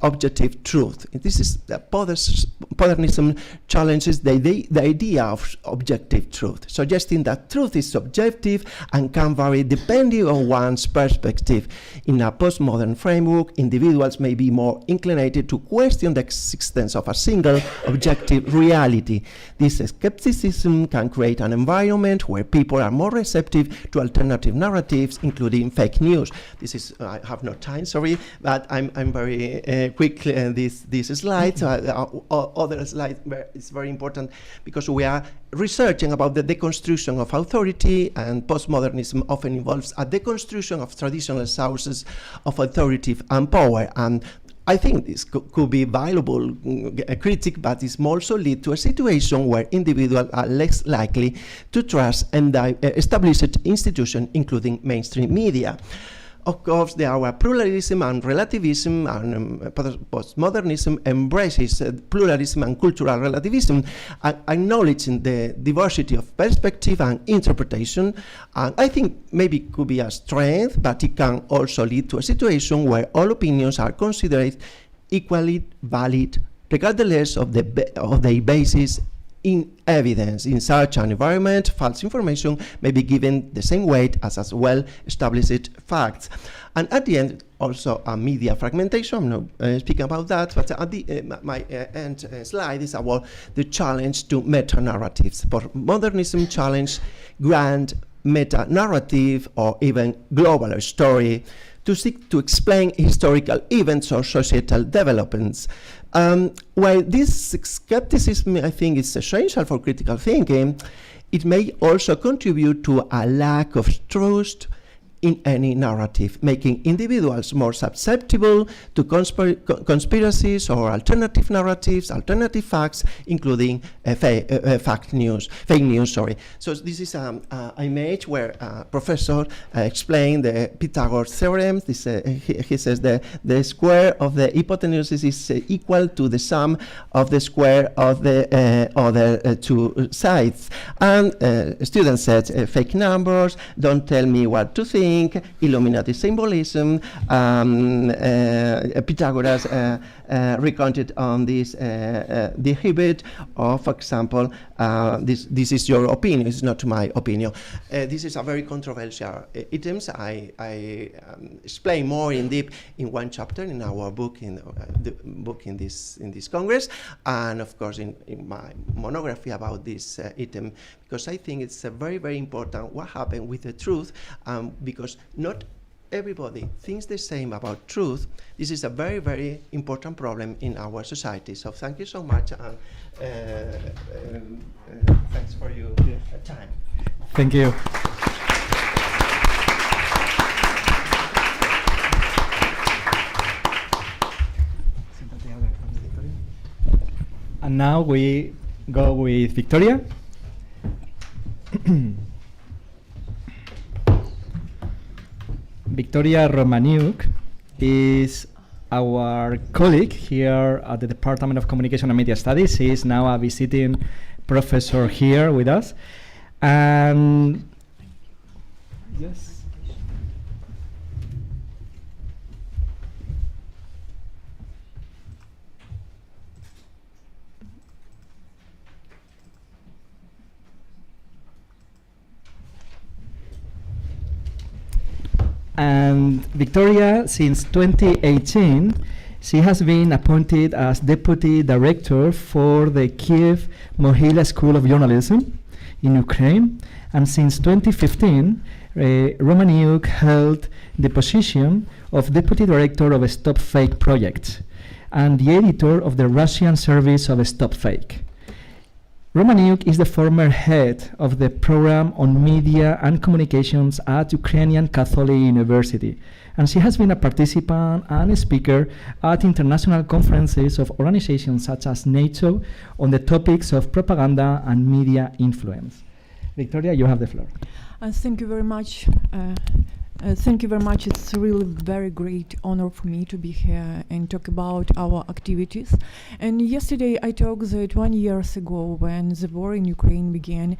objective truth. This is the postmodernism challenges the idea of objective truth, suggesting that truth is subjective and can vary depending on one's perspective. In a postmodern framework, individuals may be more inclined to question the existence of a single objective reality. This skepticism can create an environment where people are more receptive to alternative narratives, including fake news. This is, I have no time, sorry, but I'm very quick this slide. Other slide is very important because we are researching about the deconstruction of authority, and postmodernism often involves a deconstruction of traditional sources of authority and power. And I think this could be valuable critique, but it may also lead to a situation where individuals are less likely to trust and established institutions, including mainstream media. Of course, there are pluralism and relativism, and postmodernism embraces pluralism and cultural relativism, acknowledging the diversity of perspective and interpretation. And I think maybe it could be a strength, but it can also lead to a situation where all opinions are considered equally valid, regardless of their basis in evidence. In such an environment, false information may be given the same weight as well-established facts. And at the end, also a media fragmentation. I'm not speaking about that, but at the my end slide is about the challenge to meta-narratives. Postmodernism challenge grand meta-narrative or even global story to seek to explain historical events or societal developments. While this skepticism, I think, is essential for critical thinking, it may also contribute to a lack of trust in any narrative, making individuals more susceptible to conspiracies or alternative narratives, alternative facts, including fake news. So this is an image where a professor explained the Pythagoras theorem. This, he says the square of the hypotenuse is equal to the sum of the square of the other two sides. And students said fake numbers, don't tell me what to think, Illuminati symbolism. Pythagoras recounted on this the habit of, for example, this is your opinion, it's not my opinion. This is a very controversial items. I explain more in deep in one chapter in our book, in the book in this Congress, and of course in my monography about this item, because I think it's very, very important what happened with the truth, because not everybody thinks the same about truth. This is a very, very important problem in our society. So thank you so much, and thanks for your time. Thank you. And now we go with Victoria. Victoria Romaniuk is our colleague here at the Department of Communication and Media Studies. She is now a visiting professor here with us. And yes. And Victoria, since 2018, she has been appointed as Deputy Director for the Kiev Mohila School of Journalism in Ukraine, and since 2015, Romaniuk held the position of Deputy Director of Stop Fake Project and the editor of the Russian service of Stop Fake. Romaniuk is the former head of the program on media and communications at Ukrainian Catholic University, and she has been a participant and a speaker at international conferences of organizations such as NATO on the topics of propaganda and media influence. Victoria, you have the floor. Thank you very much. Thank you very much. It's really very great honor for me to be here and talk about our activities. And yesterday I talked that 1 year ago, when the war in Ukraine began,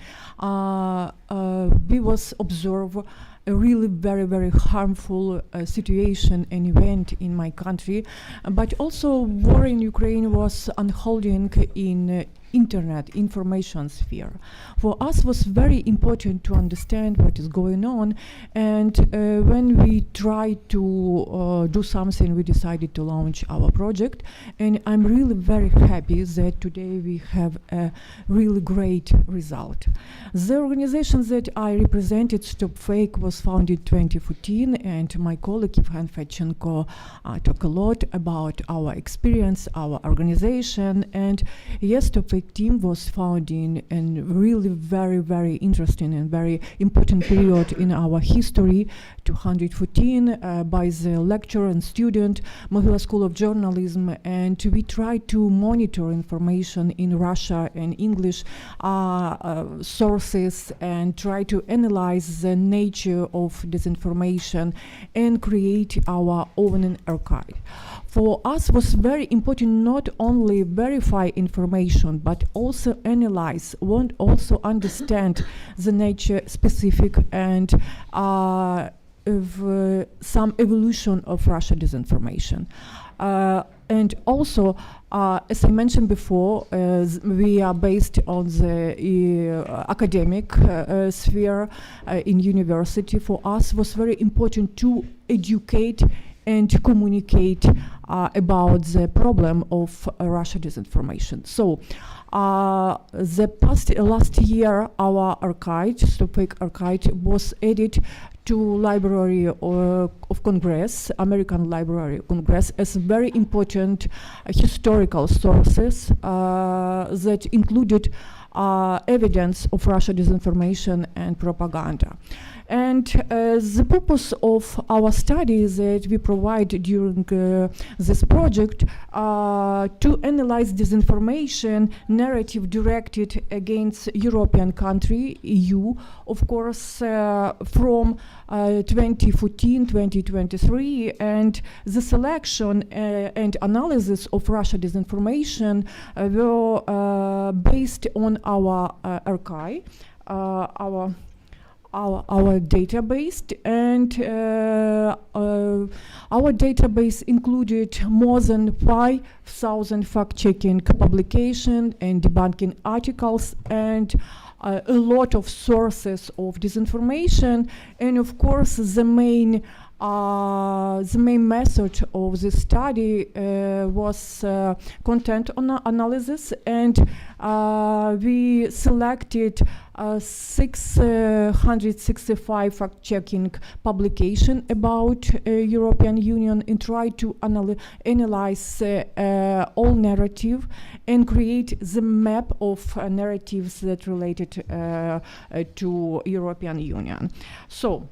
we was observe a really very, very harmful situation and event in my country. But also war in Ukraine was unfolding in internet information sphere. For us was very important to understand what is going on, and when we tried to do something, we decided to launch our project, and I'm really very happy that today we have a really great result. The organization that I represented, Stop Fake, was founded 2014, and my colleague Evgen Fedchenko talked a lot about our experience, our organization, and yes, Stop Fake team was founded in a really very, very interesting and very important period in our history, 214, by the lecturer and student, Mohila School of Journalism, and we tried to monitor information in Russia and English sources and try to analyze the nature of disinformation and create our own archive. For us was very important not only verify information, but also analyze, want also understand the nature specific and of some evolution of Russia disinformation. And also, as I mentioned before, we are based on the academic sphere in university. For us was very important to educate and to communicate about the problem of Russia disinformation. So, last year, our archive, Stop Fake archive, was added to Library of Congress, American Library of Congress, as very important historical sources that included evidence of Russia disinformation and propaganda. And the purpose of our study is that we provide during this project to analyze disinformation narrative directed against European country, EU, of course, from 2014-2023, and the selection and analysis of Russia disinformation were based on our archive, our database, and our database included more than 5,000 fact-checking publications and debunking articles and a lot of sources of disinformation. And of course, the main method of this study was content analysis, and we selected 665 fact-checking publication about European Union and tried to analyze all narrative and create the map of narratives that related to European Union. So.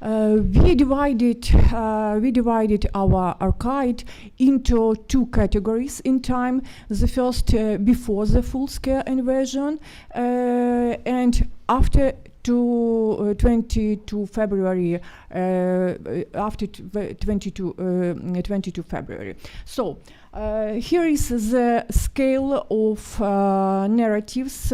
We divided our archive into two categories in time. The first before the full-scale invasion, and after 22 February, after 22 February. So here is the scale of narratives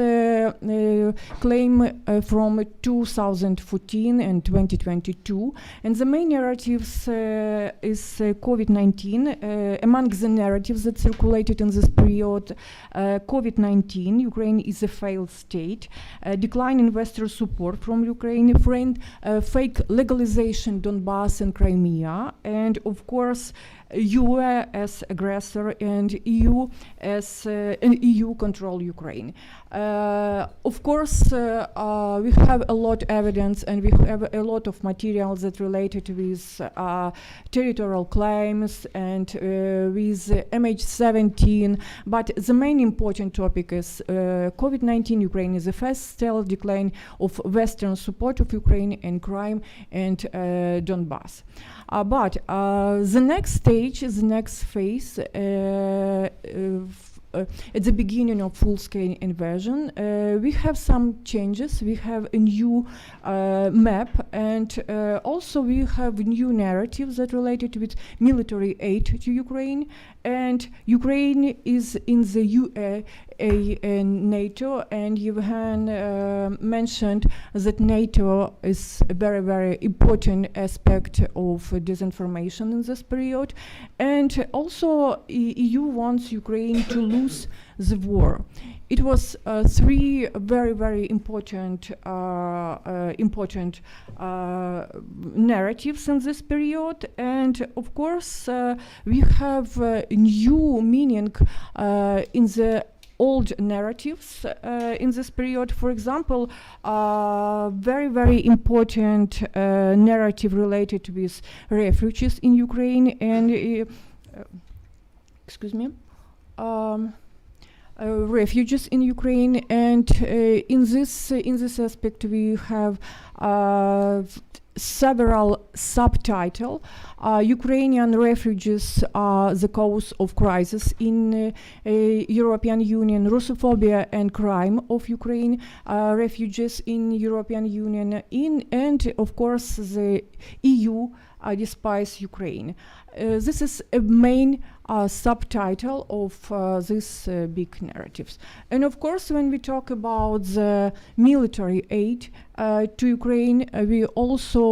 claim from 2014 and 2022, and the main narratives is COVID-19. Among the narratives that circulated in this period, COVID-19, Ukraine is a failed state, decline investor support from Ukraine, fake legalization Donbass and Crimea, and of course US as aggressor and EU as EU control Ukraine. Of course, we have a lot of evidence and we have a lot of materials that related with territorial claims and with MH17, but the main important topic is COVID-19 Ukraine is the first stealth decline of Western support of Ukraine and crime and Donbass. But the next stage, the next phase, at the beginning of full-scale invasion, we have some changes. We have a new map, and also we have new narratives that related with military aid to Ukraine. And Ukraine is in the UA and NATO, and Yevhen mentioned that NATO is a very, very important aspect of disinformation in this period. And also EU wants Ukraine to lose the war. It was three very, very important narratives in this period, and of course we have new meaning in the old narratives in this period. For example, very, very important narrative related with refugees in Ukraine and refugees in Ukraine, and in this aspect we have several subtitles. Ukrainian refugees are the cause of crisis in European Union, Russophobia and crime of Ukraine, refugees in European Union, and of course the EU despise Ukraine. This is a main subtitle of these big narratives. And of course, when we talk about the military aid to Ukraine, we also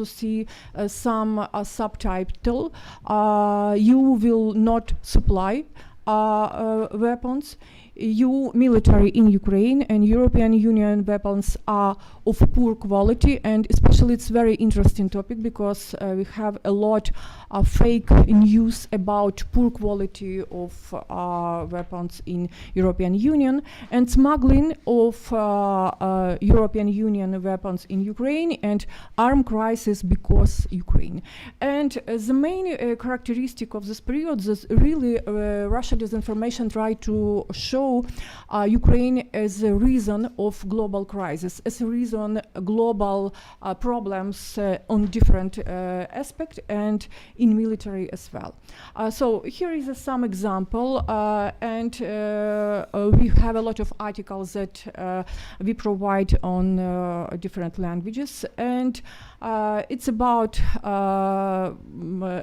see some subtitle. You will not supply weapons. EU military in Ukraine and European Union weapons are of poor quality, and especially it's very interesting topic because we have a lot of fake news about poor quality of weapons in European Union and smuggling of European Union weapons in Ukraine and armed crisis because Ukraine. And the main characteristic of this period is really Russia disinformation tried to show Ukraine as a reason of global crisis, as a reason global problems on different aspects and in military as well. So here is some example, and we have a lot of articles that we provide on different languages, and it's about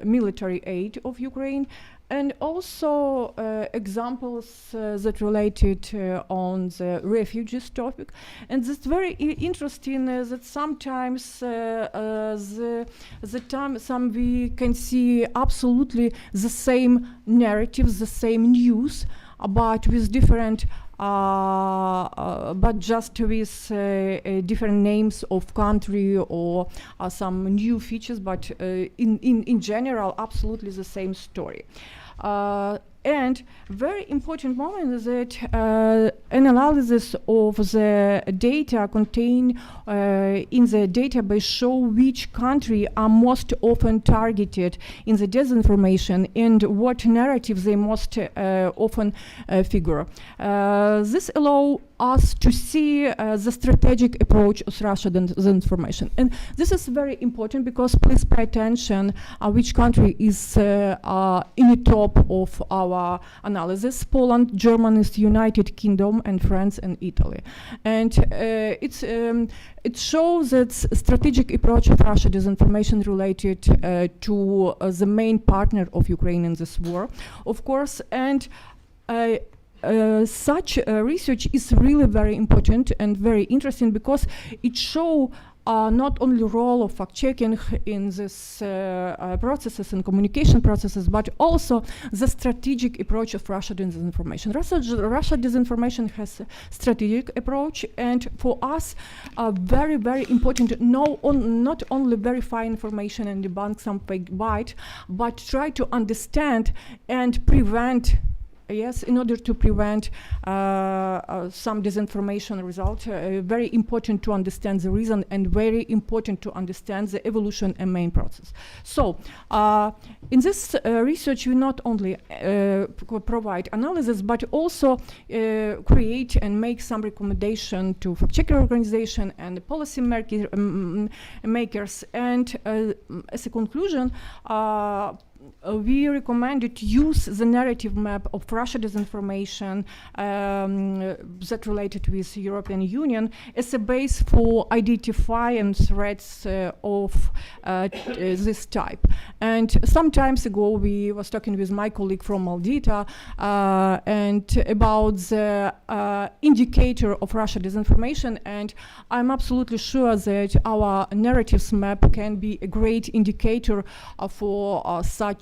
military aid of Ukraine. And also examples that related on the refugees topic. And it's very interesting that sometimes some we can see absolutely the same narratives, the same news, but with different but just with different names of country or some new features, but in general, absolutely the same story. And very important moment is that analysis of the data contained in the database show which country are most often targeted in the disinformation and what narratives they most often figure. This allows us to see the strategic approach of Russian disinformation. And this is very important because please pay attention which country is in the top of our analysis: Poland, Germany, United Kingdom, and France and Italy. And it shows that strategic approach of Russia disinformation related to the main partner of Ukraine in this war, of course, and such research is really very important and very interesting because it shows not only role of fact-checking in this processes and communication processes, but also the strategic approach of Russia disinformation. Russia disinformation has a strategic approach, and for us, very, very important to know not only verify information and debunk some fake byte, but try to understand and prevent. Yes, in order to prevent some disinformation result, very important to understand the reason and very important to understand the evolution and main process. So, in this research, we not only provide analysis, but also create and make some recommendation to fact-checking organization and the policy makers. And as a conclusion, we recommended use the narrative map of Russia disinformation that related with European Union as a base for identifying threats of this type. And some time ago, we was talking with my colleague from Maldita and about the indicator of Russia disinformation, and I'm absolutely sure that our narratives map can be a great indicator for such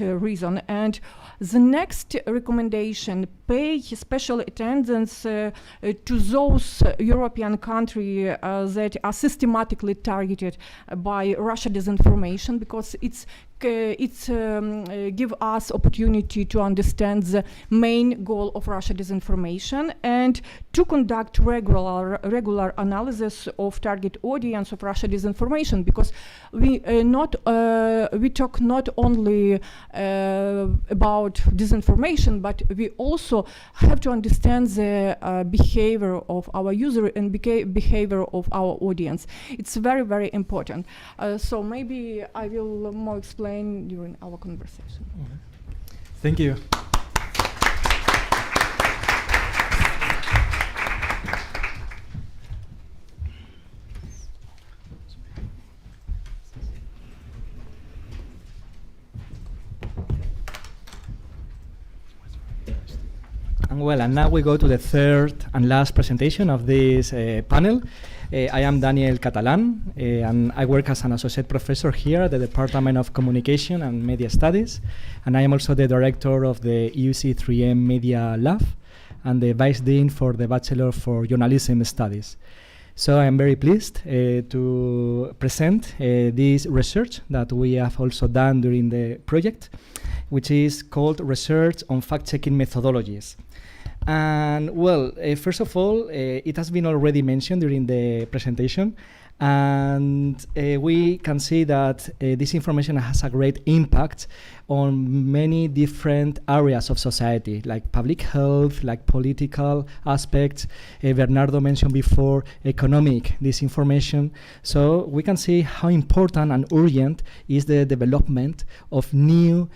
reason. And the next recommendation: pay special attention to those European countries that are systematically targeted by Russia disinformation, because it's give us opportunity to understand the main goal of Russia disinformation and to conduct regular analysis of target audience of Russia disinformation, because we talk not only about disinformation, but we also have to understand the behavior of our user and behavior of our audience. It's very, very important. So maybe I will more explain during our conversation. Thank you. And now we go to the third and last presentation of this panel. I am Daniel Catalan, and I work as an associate professor here at the Department of Communication and Media Studies, and I am also the director of the EUC 3M Media Lab and the Vice Dean for the Bachelor for Journalism Studies. So I am very pleased to present this research that we have also done during the project, which is called Research on Fact-Checking Methodologies. And well, first of all, it has been already mentioned during the presentation, and we can see that this information has a great impact on many different areas of society, like public health, like political aspects. Bernardo mentioned before economic disinformation. So we can see how important and urgent is the development of new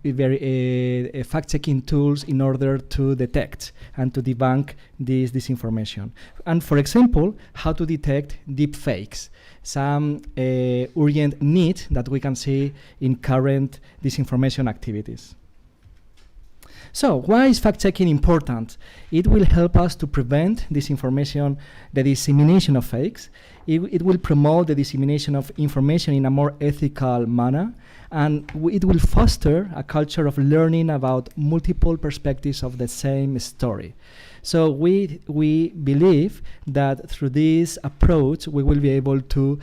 fact-checking tools in order to detect and to debunk this disinformation. And for example, how to detect deep fakes, some urgent need that we can see in current disinformation activities. So why is fact-checking important? It will help us to prevent disinformation, the dissemination of fakes. It will promote the dissemination of information in a more ethical manner, and it will foster a culture of learning about multiple perspectives of the same story. So we believe that through this approach, we will be able to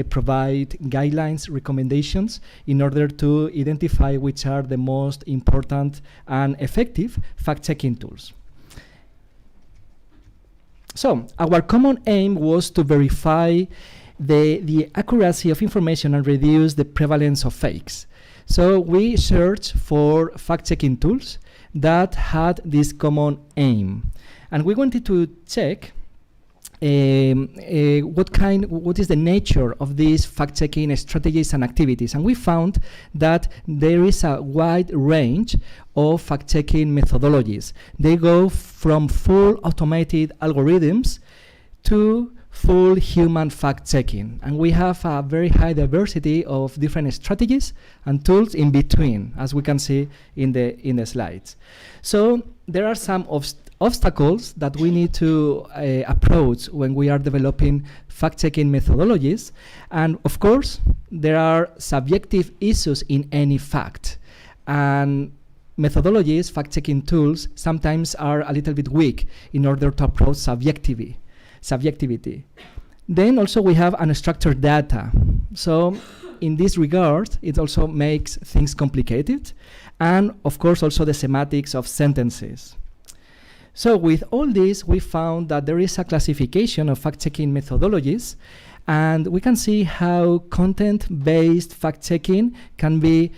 provide guidelines, recommendations, in order to identify which are the most important and effective fact-checking tools. So our common aim was to verify the accuracy of information and reduce the prevalence of fakes. So we searched for fact-checking tools that had this common aim. And we wanted to check what is the nature of these fact-checking strategies and activities. And we found that there is a wide range of fact-checking methodologies. They go from full automated algorithms to full human fact-checking. And we have a very high diversity of different strategies and tools in between, as we can see in the slides. So there are some obstacles that we need to approach when we are developing fact-checking methodologies. And of course, there are subjective issues in any fact. And methodologies, fact-checking tools, sometimes are a little bit weak in order to approach subjectivity. Then also we have unstructured data. So in this regard, it also makes things complicated. And of course, also the semantics of sentences. So with all this, we found that there is a classification of fact-checking methodologies, and we can see how content-based fact-checking can be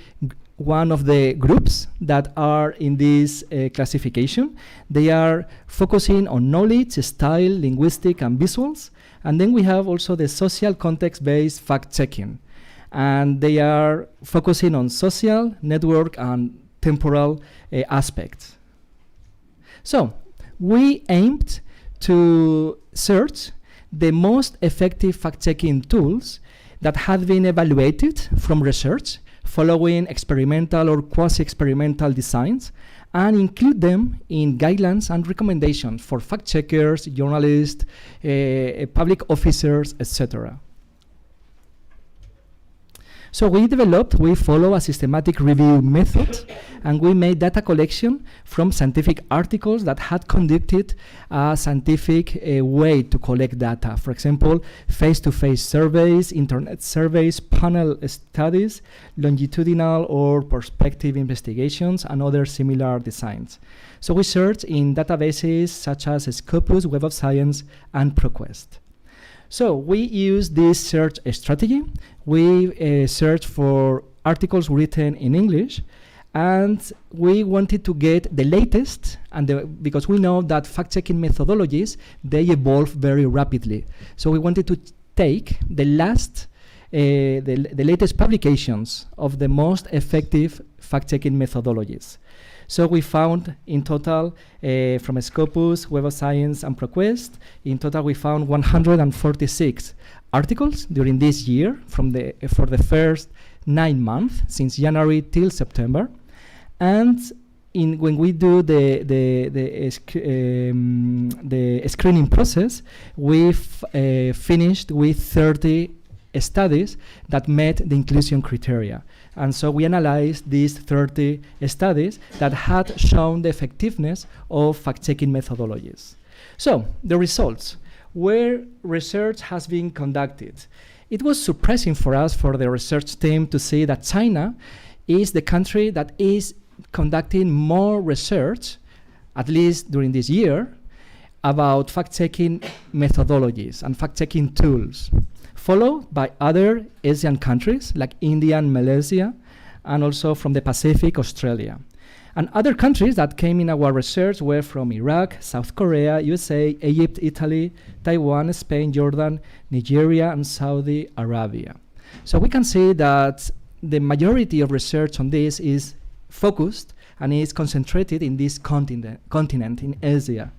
one of the groups that are in this classification. They are focusing on knowledge, style, linguistic, and visuals. And then we have also the social context-based fact-checking. And they are focusing on social, network, and temporal aspects. So we aimed to search the most effective fact-checking tools that had been evaluated from research following experimental or quasi-experimental designs, and include them in guidelines and recommendations for fact-checkers, journalists, public officers, etc. So we follow a systematic review method, and we made data collection from scientific articles that had conducted a scientific way to collect data. For example, face-to-face surveys, internet surveys, panel studies, longitudinal or perspective investigations, and other similar designs. So we searched in databases such as Scopus, Web of Science, and ProQuest. So we use this search strategy. We search for articles written in English, and we wanted to get the latest, and because we know that fact-checking methodologies, they evolve very rapidly. So we wanted to take the latest publications of the most effective fact-checking methodologies. So we found in total, from Scopus, Web of Science, and ProQuest, in total we found 146 articles during this year for the first 9 months, since January till September. And when we do the screening process, we've finished with 30 studies that met the inclusion criteria. And so we analyzed these 30 studies that had shown the effectiveness of fact-checking methodologies. So the results, where research has been conducted. It was surprising for us, for the research team, to see that China is the country that is conducting more research, at least during this year, about fact-checking methodologies and fact-checking tools, followed by other Asian countries like India and Malaysia, and also from the Pacific, Australia. And other countries that came in our research were from Iraq, South Korea, USA, Egypt, Italy, Taiwan, Spain, Jordan, Nigeria, and Saudi Arabia. So we can see that the majority of research on this is focused and is concentrated in this continent in Asia.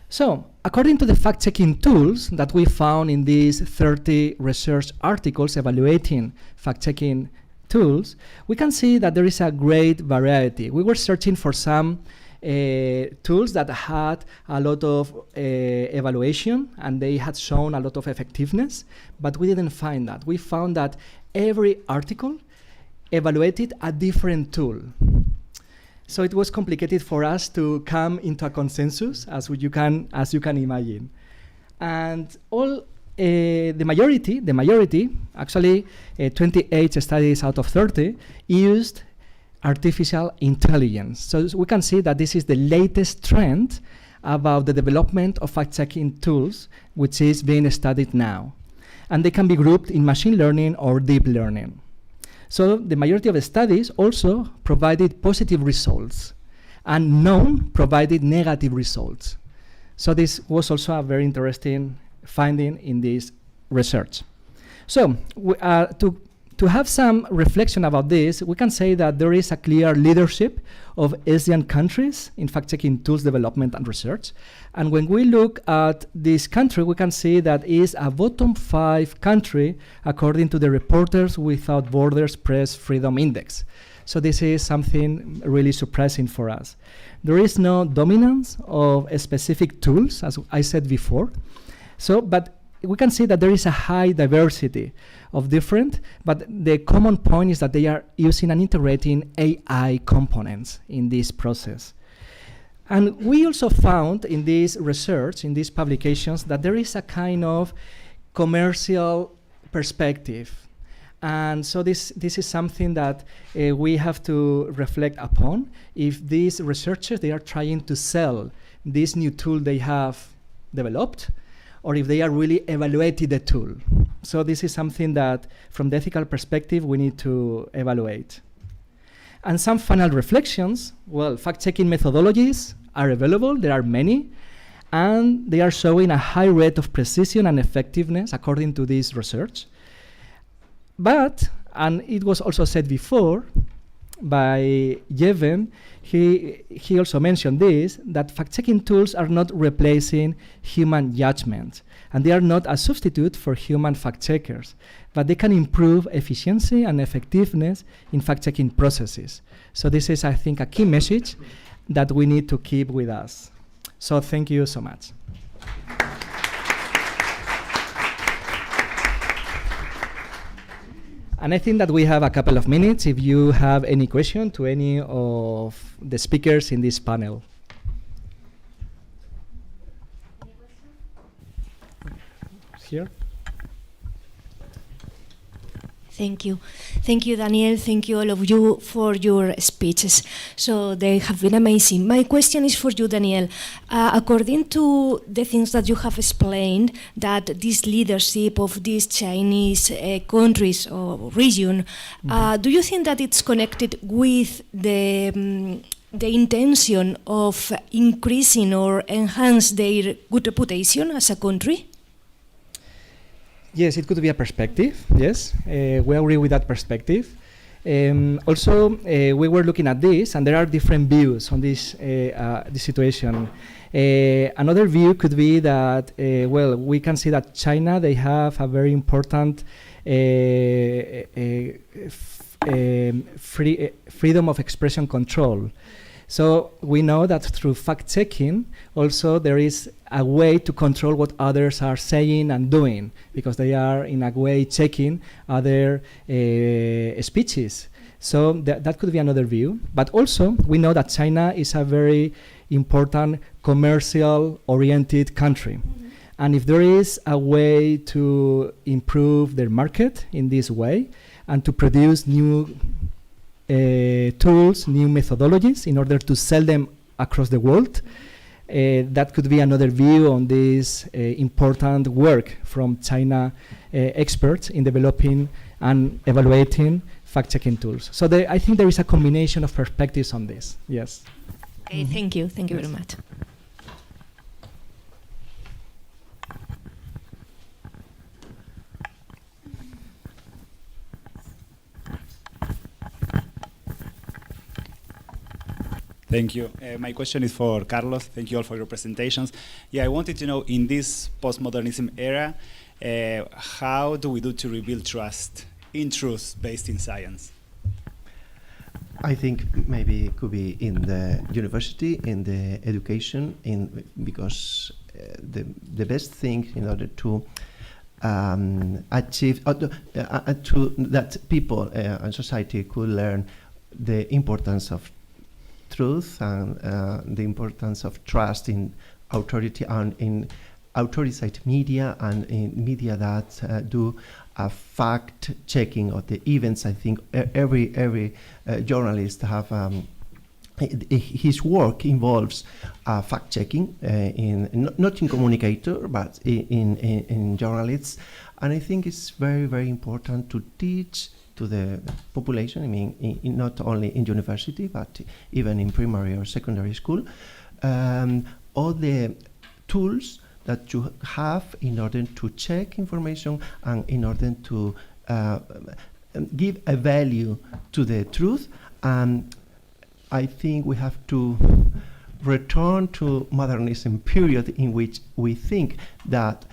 So, according to the fact-checking tools that we found in these 30 research articles evaluating fact-checking tools, we can see that there is a great variety. We were searching for some tools that had a lot of evaluation, and they had shown a lot of effectiveness, but we didn't find that. We found that every article evaluated a different tool. So it was complicated for us to come into a consensus, as you can imagine. And the majority, actually 28 studies out of 30, used artificial intelligence. So we can see that this is the latest trend about the development of fact-checking tools, which is being studied now. And they can be grouped in machine learning or deep learning. So the majority of the studies also provided positive results, and none provided negative results. So this was also a very interesting finding in this research. So to have some reflection about this, we can say that there is a clear leadership of Asian countries in fact-checking tools development and research. And when we look at this country, we can see that it is a bottom 5 country according to the Reporters Without Borders Press Freedom Index. So this is something really surprising for us. There is no dominance of specific tools, as I said before. So, but we can see that there is a high diversity of different, but the common point is that they are using and integrating AI components in this process. And we also found in this research, in these publications, that there is a kind of commercial perspective. And so this is something that we have to reflect upon. If these researchers, they are trying to sell this new tool they have developed, or if they are really evaluating the tool. So this is something that, from the ethical perspective, we need to evaluate. And some final reflections. Well, fact-checking methodologies are available. There are many. And they are showing a high rate of precision and effectiveness, according to this research. But, and it was also said before by Jeven, he also mentioned this, that fact-checking tools are not replacing human judgment, and they are not a substitute for human fact-checkers, but they can improve efficiency and effectiveness in fact-checking processes. So this is, I think, a key message that we need to keep with us. So thank you so much. And I think that we have a couple of minutes if you have any question to any of the speakers in this panel. Here. Thank you. Thank you, Daniel. Thank you, all of you, for your speeches. So they have been amazing. My question is for you, Daniel. According to the things that you have explained, that this leadership of these Chinese countries or region, do you think that it's connected with the intention of increasing or enhance their good reputation as a country? Yes, it could be a perspective, yes. We agree with that perspective. Also, we were looking at this, and there are different views on this situation. Another view could be that, well, we can see that China, they have a very important freedom of expression control. So we know that through fact-checking, also there is a way to control what others are saying and doing, because they are in a way checking other speeches. So that could be another view. But also we know that China is a very important commercial-oriented country. And if there is a way to improve their market in this way and to produce new tools, new methodologies in order to sell them across the world, that could be another view on this important work from China experts in developing and evaluating fact-checking tools. So I think there is a combination of perspectives on this, yes. Okay, thank you. Thank you very much. Thank you. My question is for Carlos. Thank you all for your presentations. Yeah, I wanted to know, in this postmodernism era, how do we do to rebuild trust in truth based in science? I think maybe it could be in the university, in the education, because the best thing in order to achieve, that people and society could learn the importance of truth and the importance of trust in authority and in authorized media and in media that do a fact checking of the events. I think every journalist have his work involves fact checking not in communicator but in journalists, and I think it's very important to teach to the population, I mean, not only in university, but even in primary or secondary school, all the tools that you have in order to check information and in order to give a value to the truth. I think we have to return to modernism period in which we think that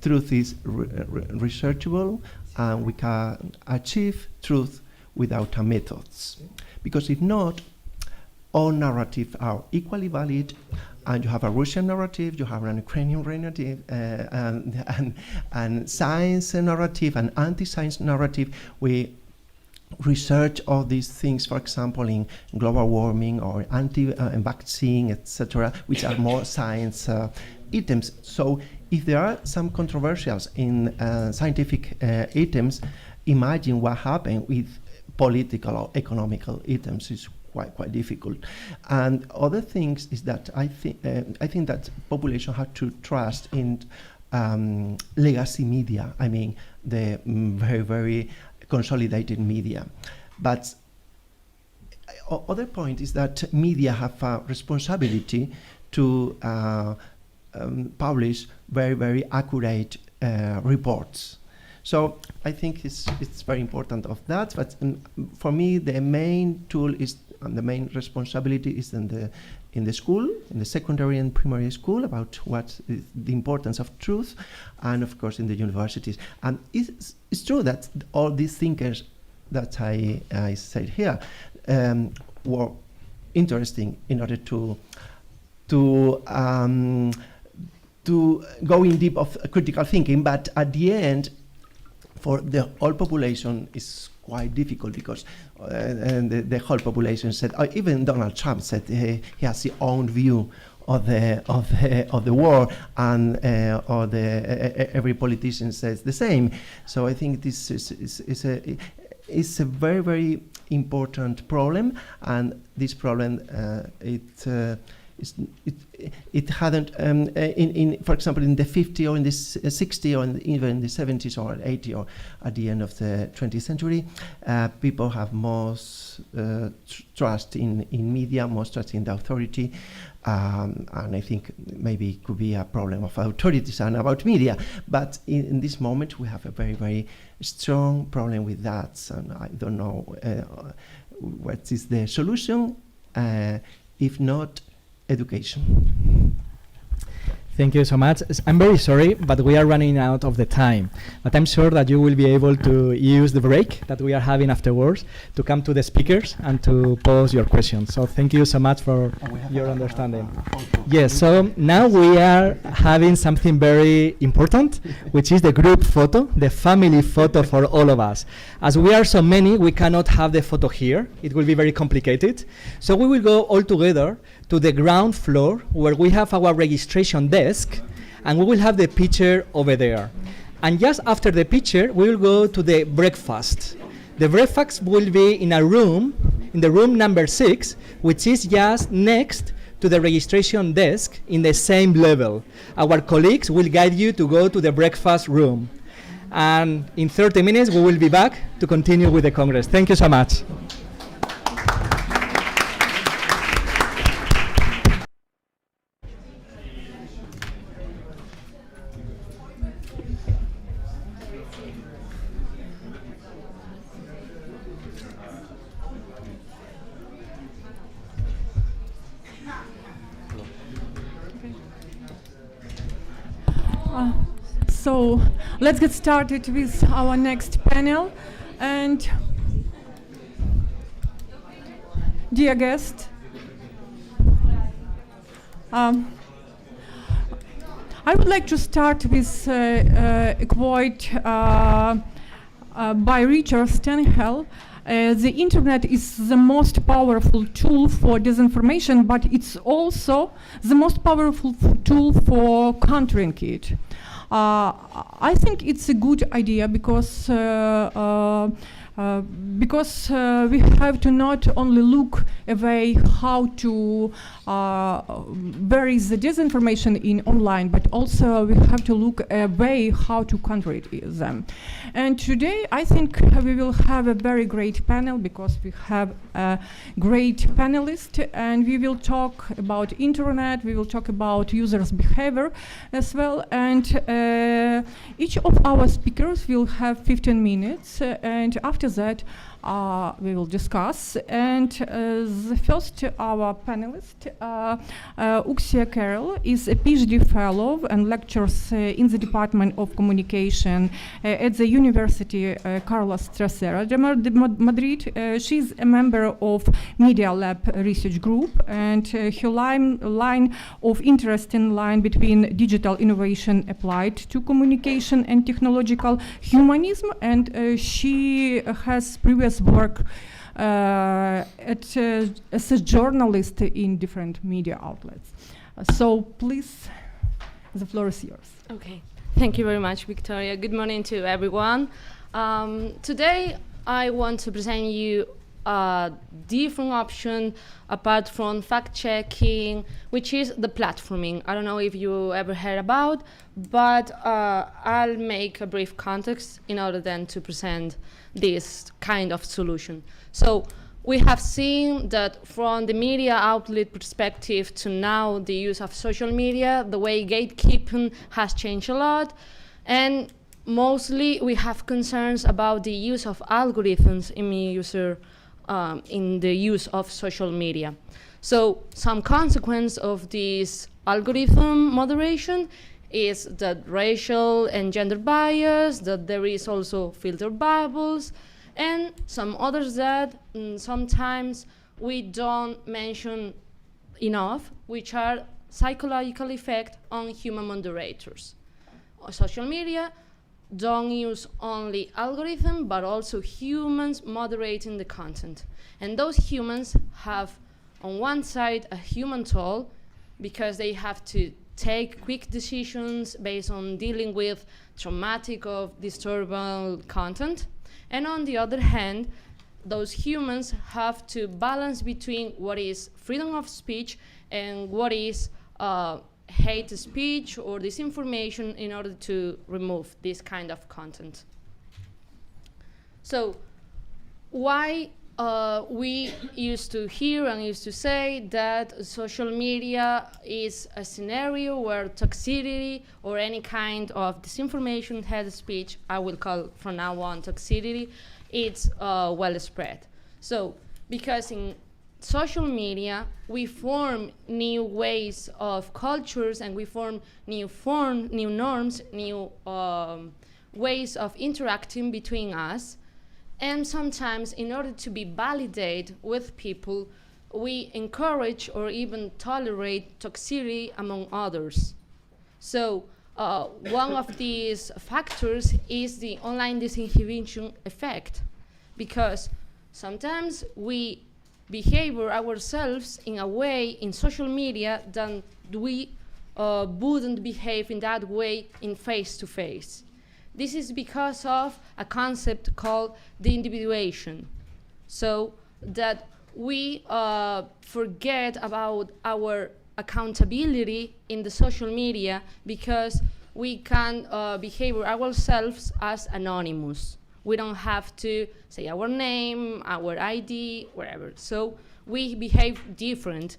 truth is researchable, and we can achieve truth without methods. Because if not, all narratives are equally valid, and you have a Russian narrative, you have an Ukrainian narrative, and science narrative, and anti-science narrative. We research all these things, for example, in global warming or anti-vaccine, etc., which are more science items. So if there are some controversials in scientific items, imagine what happened with political or economical items. Is quite difficult. And other things is that I think that population have to trust in legacy media. I mean, the very consolidated media. But other point is that media have a responsibility to publish very accurate reports. So I think it's very important of that. But for me, the main tool is, and the main responsibility is in the school, in the secondary and primary school, about what is the importance of truth, and of course in the universities. And it's true that all these thinkers that I said here were interesting in order to go in deep of critical thinking, but at the end, for the whole population is quite difficult, because the whole population said, even Donald Trump said he has his own view of the war, and every politician says the same. So I think this is a very important problem, and this problem it hadn't for example, in the 50s or in the 60s or even in the 70s or 80s or at the end of the 20th century, people have most trust in media, most trust in the authority, and I think maybe it could be a problem of authorities and about media. But in this moment, we have a very strong problem with that, and I don't know what is the solution, if not education. Thank you so much. I'm very sorry, but we are running out of the time. But I'm sure that you will be able to use the break that we are having afterwards to come to the speakers and to pose your questions. So thank you so much for your understanding. Yes, so now we are having something very important, which is the group photo, the family photo for all of us. As we are so many, we cannot have the photo here. It will be very complicated. So we will go all together to the ground floor, where we have our registration desk, and we will have the picture over there. And just after the picture, we will go to the breakfast. The breakfast will be in a room, in the room number 6, which is just next to the registration desk in the same level. Our colleagues will guide you to go to the breakfast room. And in 30 minutes, we will be back to continue with the Congress. Thank you so much. So let's get started with our next panel. And dear guest, I would like to start with a quote by Richard Steinhell. The internet is the most powerful tool for disinformation, but it's also the most powerful tool for countering it. I think it's a good idea because we have to not only look away how to bury the disinformation in online, but also we have to look away how to counter them. And today I think we will have a very great panel, because we have a great panelist, and we will talk about internet, we will talk about users' behavior as well, and each of our speakers will have 15 minutes, and after that we will discuss. And the first, our panelist, Uxia Carroll, is a PhD fellow and lectures in the Department of Communication at the University Carlos III de Madrid. She's a member of Media Lab Research Group, and her line of interest in line between digital innovation applied to communication and technological humanism, and she has previous work as a journalist in different media outlets. So please, the floor is yours. Okay, thank you very much, Victoria. Good morning to everyone. Today I want to present you a different option apart from fact-checking, which is the platforming. I don't know if you ever heard about, but I'll make a brief context in order then to present this kind of solution. So we have seen that from the media outlet perspective to now the use of social media, the way gatekeeping has changed a lot, and mostly we have concerns about the use of algorithms in the use of social media. So some consequence of this algorithm moderation is that racial and gender bias, that there is also filter bubbles, and some others that sometimes we don't mention enough, which are psychological effect on human moderators. Social media don't use only algorithm, but also humans moderating the content. And those humans have, on one side, a human toll, because they have to take quick decisions based on dealing with traumatic or disturbing content. And on the other hand, those humans have to balance between what is freedom of speech and what is hate speech or disinformation in order to remove this kind of content. So why we used to hear and used to say that social media is a scenario where toxicity or any kind of disinformation, hate speech, I will call from now on toxicity, it's well spread. So because in social media, we form new ways of cultures, and we form new norms, new ways of interacting between us. And sometimes, in order to be validated with people, we encourage or even tolerate toxicity among others. So one of these factors is the online disinhibition effect, because sometimes we behave ourselves in a way in social media that we wouldn't behave in that way in face-to-face. This is because of a concept called the individuation. So that we forget about our accountability in the social media because we can behave ourselves as anonymous. We don't have to say our name, our ID, wherever. So we behave different.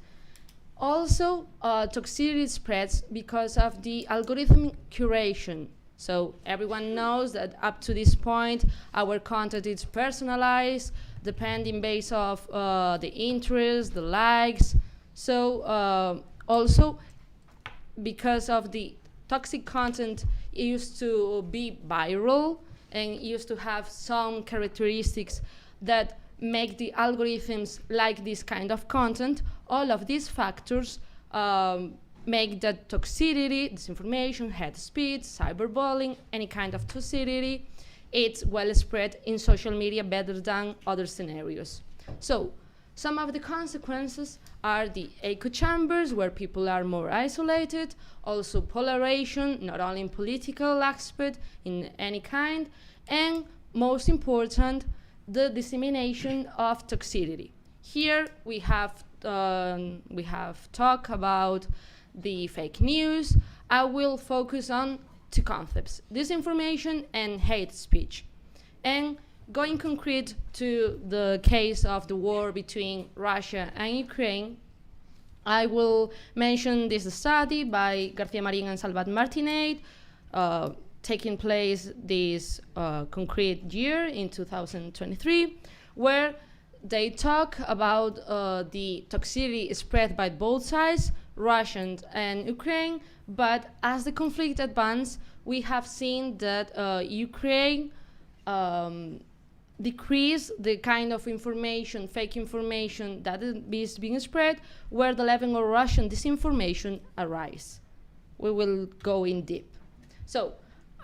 Also, toxicity spreads because of the algorithmic curation. So everyone knows that up to this point, our content is personalized, depending based off the interest, the likes. So also, because of the toxic content, it used to be viral, and used to have some characteristics that make the algorithms like this kind of content. All of these factors make that toxicity, disinformation, hate speech, cyberbullying, any kind of toxicity, it's well spread in social media better than other scenarios. So some of the consequences are the echo chambers, where people are more isolated, also polarization, not only in political aspect, in any kind, and most important, the dissemination of toxicity. Here we have talked about the fake news. I will focus on two concepts: disinformation and hate speech. And going concrete to the case of the war between Russia and Ukraine, I will mention this study by García Marín and Salvat Martinet, taking place this concrete year in 2023, where they talk about the toxicity spread by both sides, Russia and Ukraine, but as the conflict advanced, we have seen that Ukraine decrease the kind of information, fake information that is being spread, where the level of Russian disinformation arise. We will go in deep. So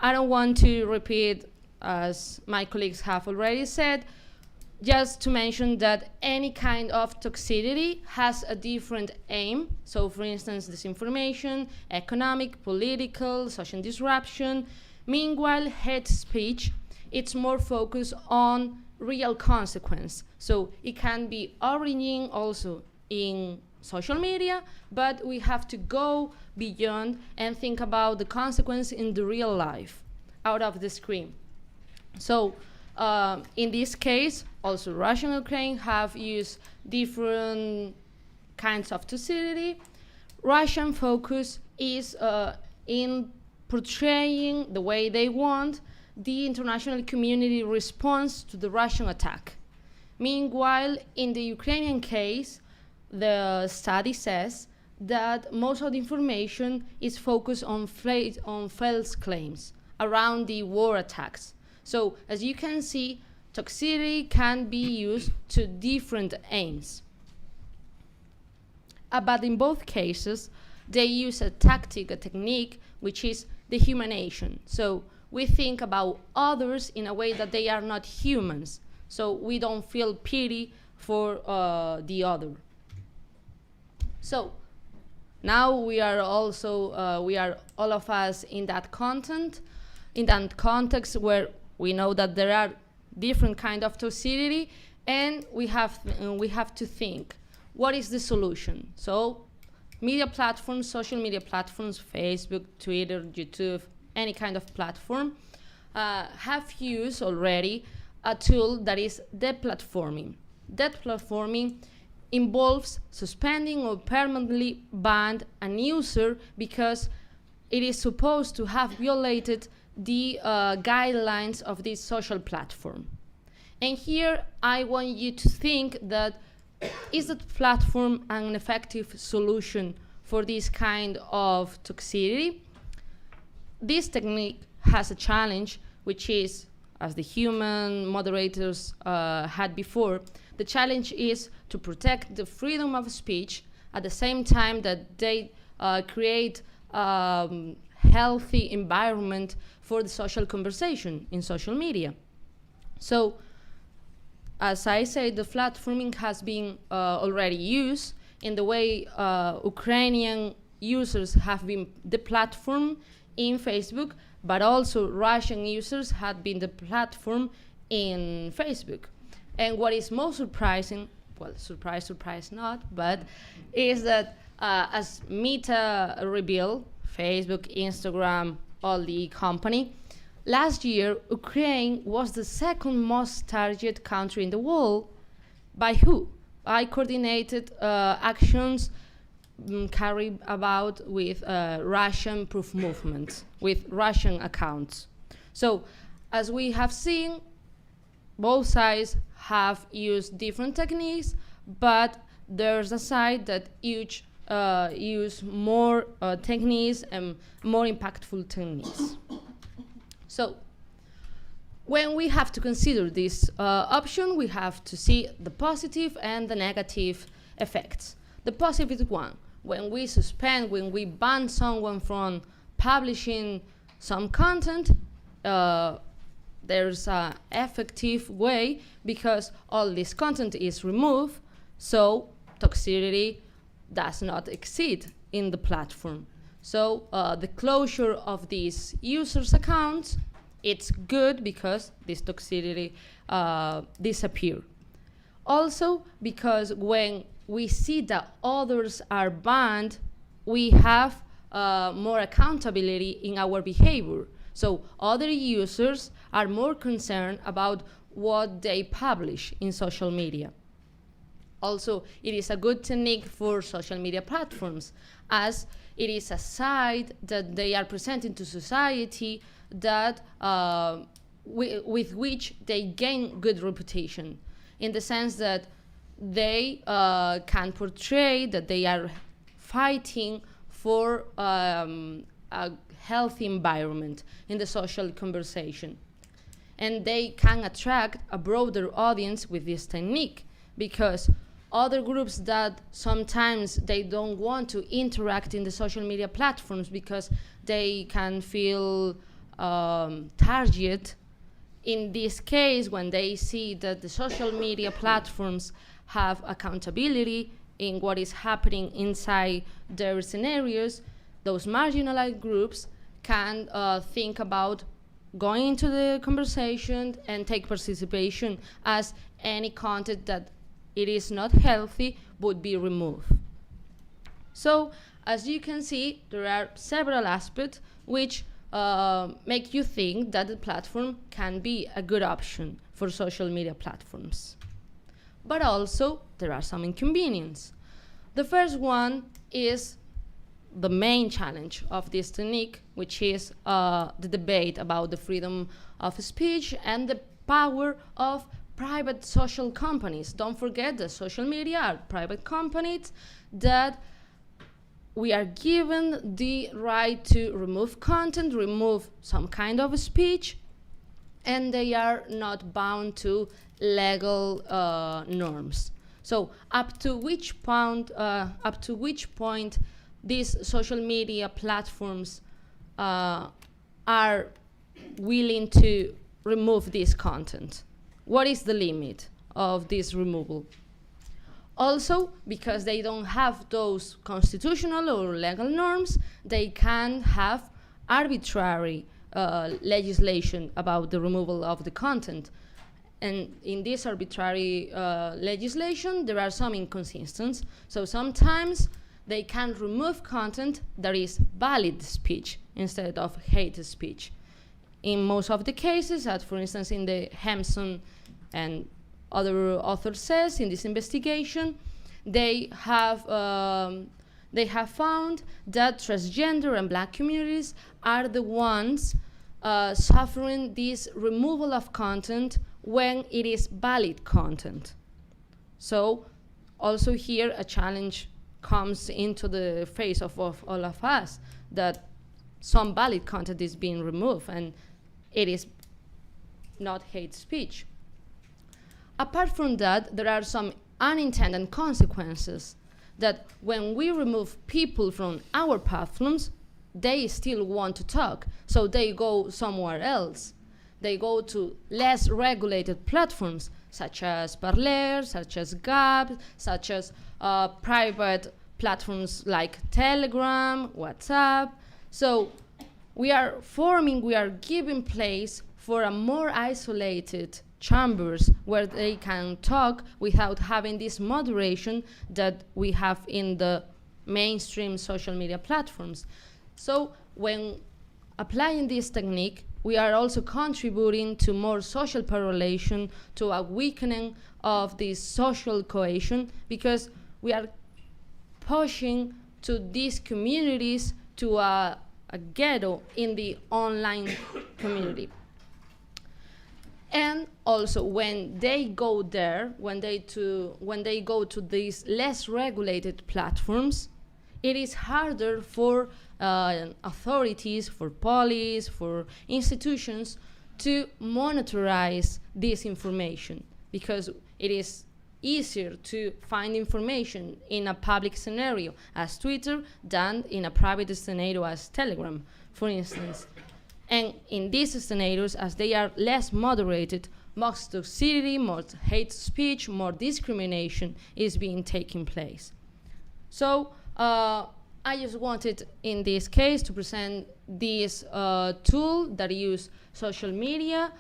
I don't want to repeat, as my colleagues have already said, just to mention that any kind of toxicity has a different aim. So for instance, disinformation, economic, political, social disruption. Meanwhile, hate speech, it's more focused on real consequence. So it can be originating also in social media, but we have to go beyond and think about the consequence in the real life, out of the screen. So in this case, also Russia and Ukraine have used different kinds of toxicity. Russian focus is in portraying the way they want the international community response to the Russian attack. Meanwhile, in the Ukrainian case, the study says that most of the information is focused on false claims around the war attacks. So as you can see, toxicity can be used to different aims. But in both cases, they use a tactic, a technique, which is dehumanization. So we think about others in a way that they are not humans. So we don't feel pity for the other. So now we are also, we are all of us in that context where we know that there are different kind of toxicity, and we have to think, what is the solution? So media platforms, social media platforms, Facebook, Twitter, YouTube, any kind of platform, have used already a tool that is deplatforming. Deplatforming involves suspending or permanently banned an user because it is supposed to have violated the guidelines of this social platform. And here I want you to think that, is the platform an effective solution for this kind of toxicity? This technique has a challenge, which is, as the human moderators had before, the challenge is to protect the freedom of speech at the same time that they create healthy environment for the social conversation in social media. So, as I said, the platforming has been already used in the way Ukrainian users have been deplatformed in Facebook, but also Russian users had been deplatformed in Facebook. And what is most surprising, well, surprise not, but is that as Meta revealed, Facebook, Instagram, all the company, last year, Ukraine was the second most targeted country in the world. By who? By coordinated actions carried about with Russian proof movements, with Russian accounts. So, as we have seen, both sides have used different techniques, but there's a side that each use more techniques and more impactful techniques. So, when we have to consider this option, we have to see the positive and the negative effects. The positive one, when we suspend, when we ban someone from publishing some content, there's an effective way because all this content is removed, so toxicity does not exist in the platform. So the closure of these users' accounts, it's good because this toxicity disappears. Also because when we see that others are banned, we have more accountability in our behavior. So other users are more concerned about what they publish in social media. Also, it is a good technique for social media platforms, as it is a side that they are presenting to society that with which they gain good reputation. in the sense that they can portray that they are fighting for a healthy environment in the social conversation. And they can attract a broader audience with this technique, because other groups that sometimes they don't want to interact in the social media platforms because they can feel targeted. In this case, when they see that the social media platforms have accountability in what is happening inside their scenarios, those marginalized groups can think about going into the conversation and take participation, as any content that it is not healthy would be removed. So, as you can see, there are several aspects which make you think that the platform can be a good option for social media platforms. But also, there are some inconveniences. The first one is the main challenge of this technique, which is the debate about the freedom of speech and the power of private social companies. Don't forget that social media are private companies that we are given the right to remove content, remove some kind of speech, and they are not bound to legal norms. So up to which point these social media platforms are willing to remove this content? What is the limit of this removal? Also, because they don't have those constitutional or legal norms, they can have arbitrary legislation about the removal of the content. And in this arbitrary legislation, there are some inconsistencies. So sometimes they can remove content that is valid speech instead of hate speech. In most of the cases, as for instance in the Hampson and other authors says in this investigation, they have found that transgender and black communities are the ones suffering this removal of content when it is valid content. So also here a challenge comes into the face of all of us, that some valid content is being removed and it is not hate speech. Apart from that, there are some unintended consequences, that when we remove people from our platforms, they still want to talk, so they go somewhere else. They go to less regulated platforms, such as Parler, such as Gab, such as private platforms like Telegram, WhatsApp. So we are giving place for a more isolated chambers where they can talk without having this moderation that we have in the mainstream social media platforms. So when applying this technique, we are also contributing to more social polarization, to a weakening of this social cohesion, because we are pushing to these communities to a ghetto in the online community. And also, when they go there, when they go to these less regulated platforms, it is harder for authorities, for police, for institutions to monitorize this information, because it is easier to find information in a public scenario as Twitter than in a private scenario as Telegram, for instance. And in these scenarios, as they are less moderated, more toxicity, more hate speech, more discrimination is being taking place. So I just wanted, in this case, to present this tool that use social media.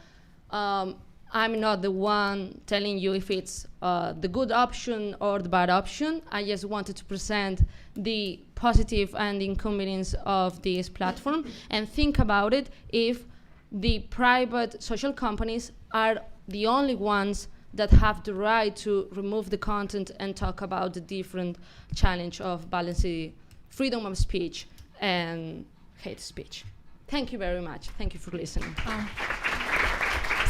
I'm not the one telling you if it's the good option or the bad option. I just wanted to present the positive and inconvenience of this platform and think about it if the private social companies are the only ones that have the right to remove the content and talk about the different challenge of balancing freedom of speech and hate speech. Thank you very much. Thank you for listening.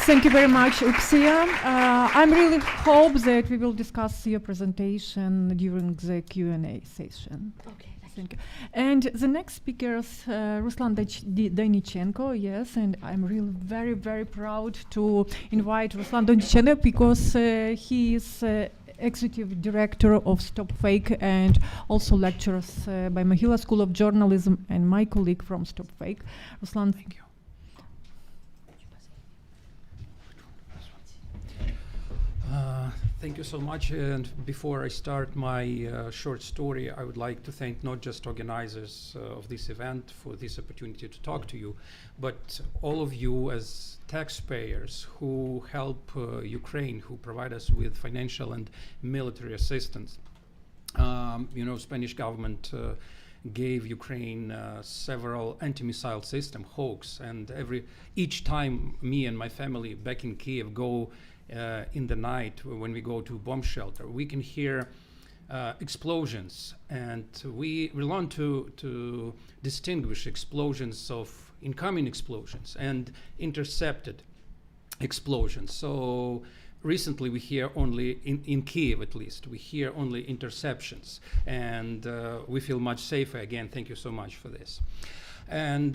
Thank you very much, Uxia. I really hope that we will discuss your presentation during the Q&A session. Okay. Thank you. And the next speaker is Ruslan Dainichenko, yes, and I'm really very, very proud to invite Ruslan Dainichenko because he is Executive Director of Stop Fake and also lectures by Mahila School of Journalism and my colleague from Stop Fake. Ruslan, thank you. Thank you so much. And before I start my short story, I would like to thank not just organizers of this event for this opportunity to talk to you, but all of you as taxpayers who help Ukraine, who provide us with financial and military assistance. You know, Spanish government gave Ukraine several anti-missile system hoax, and each time me and my family back in Kiev go in the night when we go to bomb shelter, we can hear explosions, and we learn to distinguish explosions of incoming explosions and intercepted explosions. So recently we hear only, in Kiev at least, we hear only interceptions, and we feel much safer. Again, thank you so much for this. And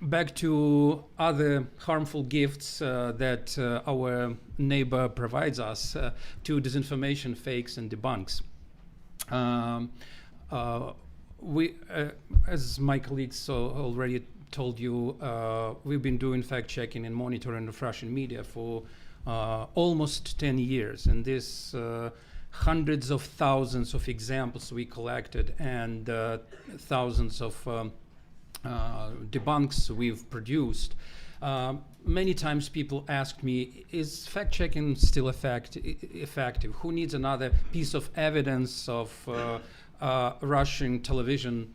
back to other harmful gifts that our neighbor provides us to disinformation, fakes, and debunks. We, as my colleagues already told you, we've been doing fact-checking and monitoring of Russian media for almost 10 years. And this hundreds of thousands of examples we collected and thousands of debunks we've produced. Many times people ask me, is fact-checking still effective? Who needs another piece of evidence of Russian television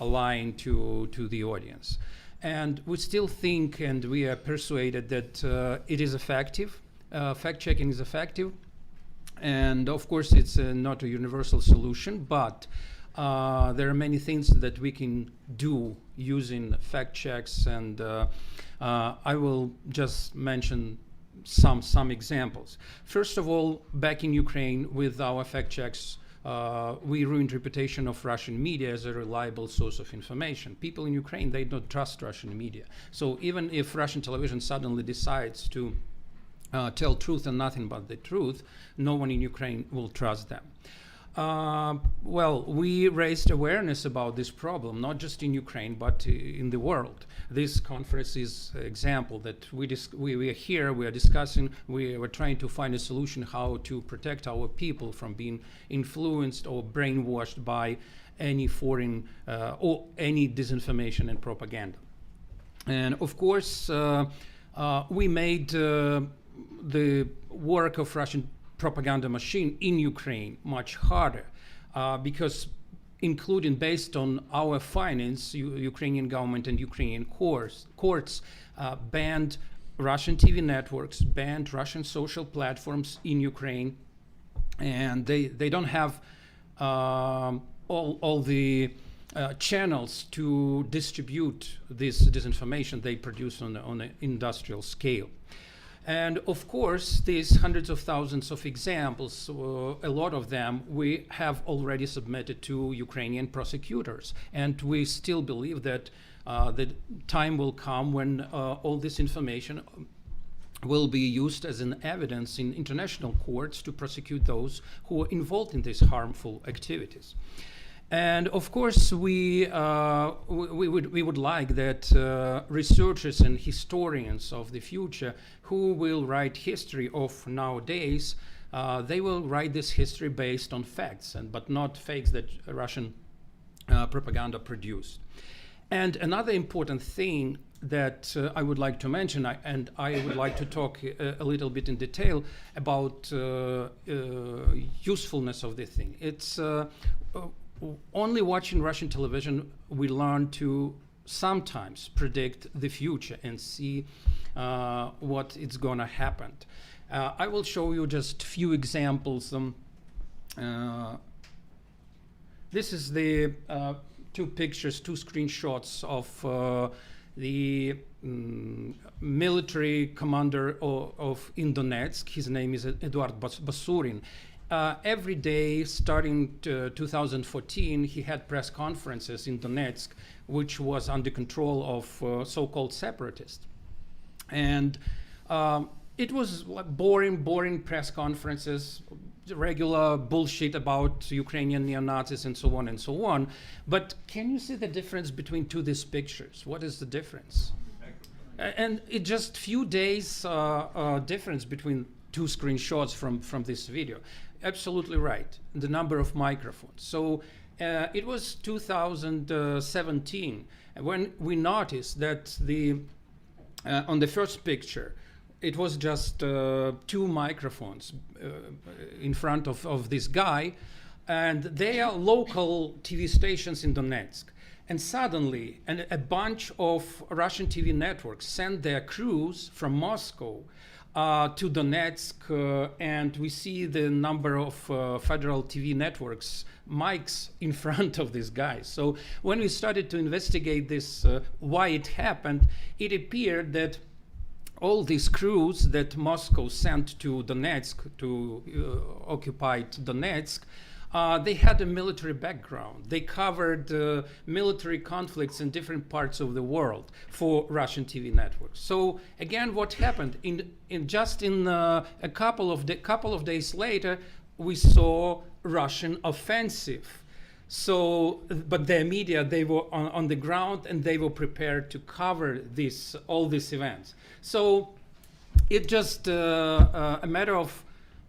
lying to the audience? And we still think, and we are persuaded that it is effective. Fact-checking is effective. And of course, it's not a universal solution, but there are many things that we can do using fact checks, and I will just mention some examples. First of all, back in Ukraine with our fact checks, we ruined reputation of Russian media as a reliable source of information. People in Ukraine, they don't trust Russian media. So even if Russian television suddenly decides to tell truth and nothing but the truth, no one in Ukraine will trust them. Well, we raised awareness about this problem, not just in Ukraine, but in the world. This conference is an example that we are here, we are discussing, we are trying to find a solution how to protect our people from being influenced or brainwashed by any foreign or any disinformation and propaganda. And of course, we made the work of Russian propaganda machine in Ukraine much harder because including based on our findings, Ukrainian government and Ukrainian courts banned Russian TV networks, banned Russian social platforms in Ukraine, and they don't have all the channels to distribute this disinformation they produce on an industrial scale. And of course, these hundreds of thousands of examples, a lot of them we have already submitted to Ukrainian prosecutors. And we still believe that the time will come when all this information will be used as an evidence in international courts to prosecute those who are involved in these harmful activities. And of course, we would like that researchers and historians of the future who will write history of nowadays, they will write this history based on facts, but not fakes that Russian propaganda produced. And another important thing that I would like to mention, and I would like to talk a little bit in detail about usefulness of this thing. It's only watching Russian television, we learn to sometimes predict the future and see what is going to happen. I will show you just a few examples. This is the two pictures, two screenshots of the military commander of in Donetsk. His name is Eduard Basurin. Every day, starting 2014, he had press conferences in Donetsk, which was under control of so-called separatists. And it was like boring press conferences, regular bullshit about Ukrainian neo-Nazis and so on and so on. But can you see the difference between these pictures? What is the difference? And it just few days difference between two screenshots from this video. Absolutely right. The number of microphones. So it was 2017 when we noticed that on the first picture, it was just 2 microphones in front of this guy, and they are local TV stations in Donetsk. And suddenly, a bunch of Russian TV networks sent their crews from Moscow to Donetsk, and we see the number of federal TV networks mics in front of these guys. So when we started to investigate this, why it happened, it appeared that all these crews that Moscow sent to Donetsk, to occupied Donetsk, they had a military background. They covered military conflicts in different parts of the world for Russian TV networks. So again, what happened in a couple of days later, we saw Russian offensive. So, but their media, they were on the ground and they were prepared to cover all these events. So it's just a matter of,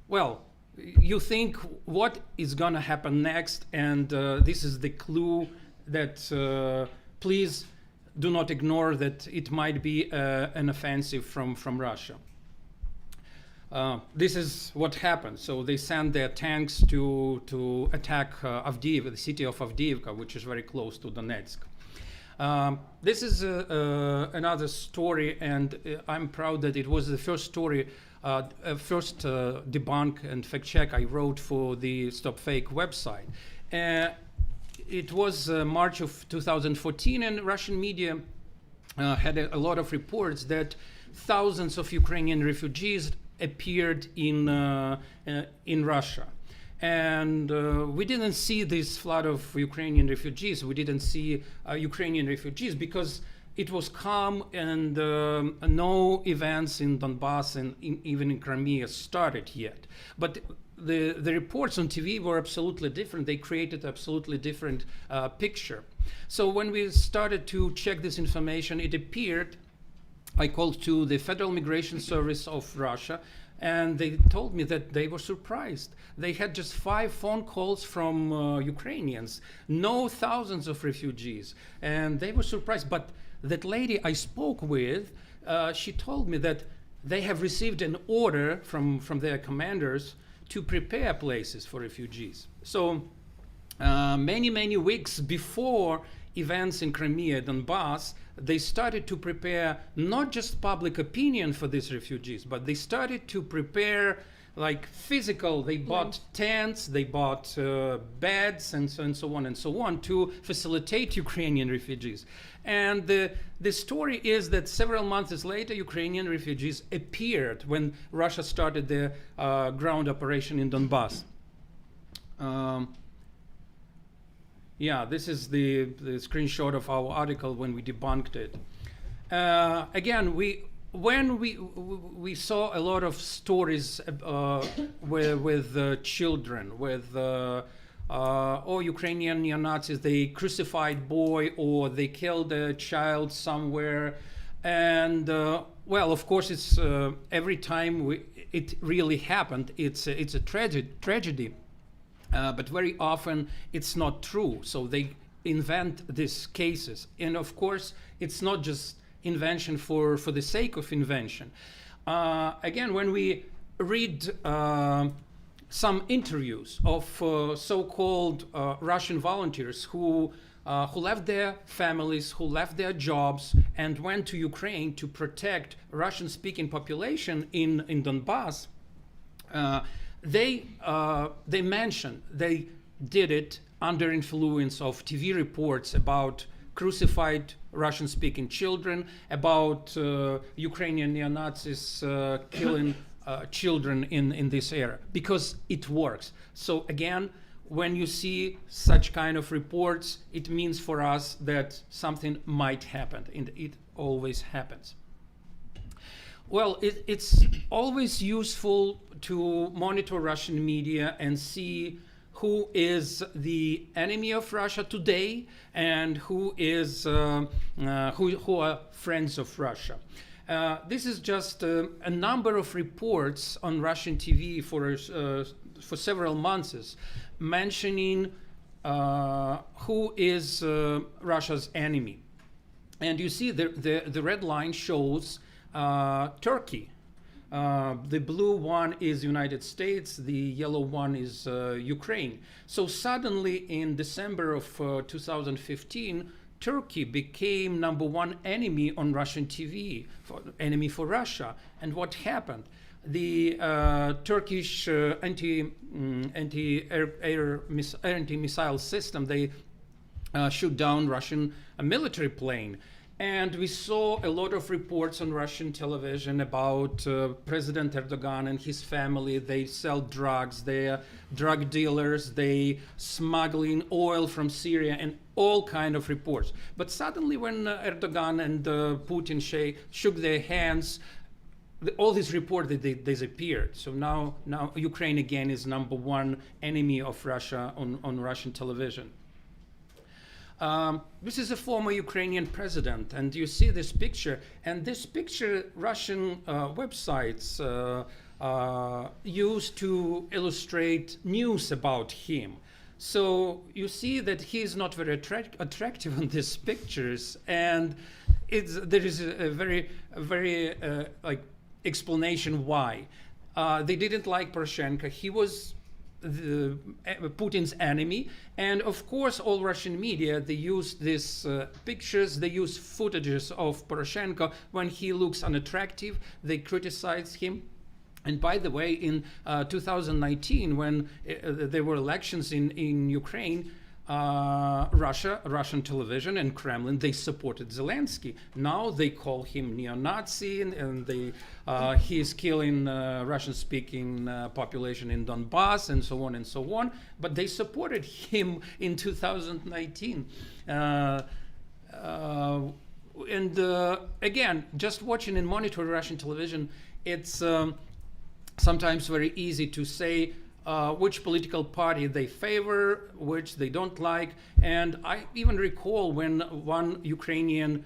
well, you think what is going to happen next, and this is the clue that please do not ignore that it might be an offensive from Russia. This is what happened. So they sent their tanks to attack Avdiivka, the city of Avdiivka, which is very close to Donetsk. This is another story, and I'm proud that it was the first story, first debunk and fact check I wrote for the Stop Fake website. It was March of 2014, and Russian media had a lot of reports that thousands of Ukrainian refugees appeared in Russia. And we didn't see this flood of Ukrainian refugees. We didn't see Ukrainian refugees because it was calm, and no events in Donbass and even in Crimea started yet. But the reports on TV were absolutely different. They created absolutely different picture. So when we started to check this information, it appeared, I called to the Federal Migration Service of Russia, and they told me that they were surprised. They had just 5 phone calls from Ukrainians, no thousands of refugees, and they were surprised. But that lady I spoke with, she told me that they have received an order from their commanders to prepare places for refugees. So many weeks before events in Crimea, Donbass, they started to prepare not just public opinion for these refugees, but they started to prepare like physical. They bought tents, they bought beds, and so on to facilitate Ukrainian refugees. And the story is that several months later, Ukrainian refugees appeared when Russia started their ground operation in Donbass. Yeah, this is the screenshot of our article when we debunked it. Again, when we saw a lot of stories with children, with Ukrainian neo-Nazis, they crucified boy or they killed a child somewhere, and well, of course, it's every time it really happened, it's a tragedy. But very often it's not true. So they invent these cases. And of course, it's not just invention for the sake of invention. Again, when we read some interviews of so-called Russian volunteers who left their families, who left their jobs, and went to Ukraine to protect Russian-speaking population in Donbass, they mentioned they did it under influence of TV reports about crucified Russian-speaking children, about Ukrainian neo-Nazis killing children in this era, because it works. So again, when you see such kind of reports, it means for us that something might happen, and it always happens. Well, it's always useful to monitor Russian media and see who is the enemy of Russia today and who is who are friends of Russia. This is just a number of reports on Russian TV for several months, mentioning who is Russia's enemy. And you see the red line shows Turkey. The blue one is United States, the yellow one is Ukraine. So suddenly in December of 2015, Turkey became ‑1 enemy on Russian TV, enemy for Russia. And what happened? The Turkish anti-missile system, they shoot down Russian military plane. And we saw a lot of reports on Russian television about President Erdogan and his family. They sell drugs, they're drug dealers, they smuggling oil from Syria, and all kind of reports. But suddenly when Erdogan and Putin shook their hands, all these reports, they disappeared. So now Ukraine again is #1 enemy of Russia on Russian television. This is a former Ukrainian president, and you see this picture. And this picture, Russian websites used to illustrate news about him. So you see that he is not very attractive in these pictures, and there is a very explanation why. They didn't like Poroshenko. He was Putin's enemy, and of course all Russian media, they use these pictures, they use footages of Poroshenko when he looks unattractive, they criticize him. And by the way, in 2019, when there were elections in Ukraine, Russian television and Kremlin, they supported Zelensky. Now they call him neo-Nazi, and he is killing Russian-speaking population in Donbass, and so on and so on. But they supported him in 2019. Again, just watching and monitoring Russian television, it's sometimes very easy to say which political party they favor, which they don't like. And I even recall when one Ukrainian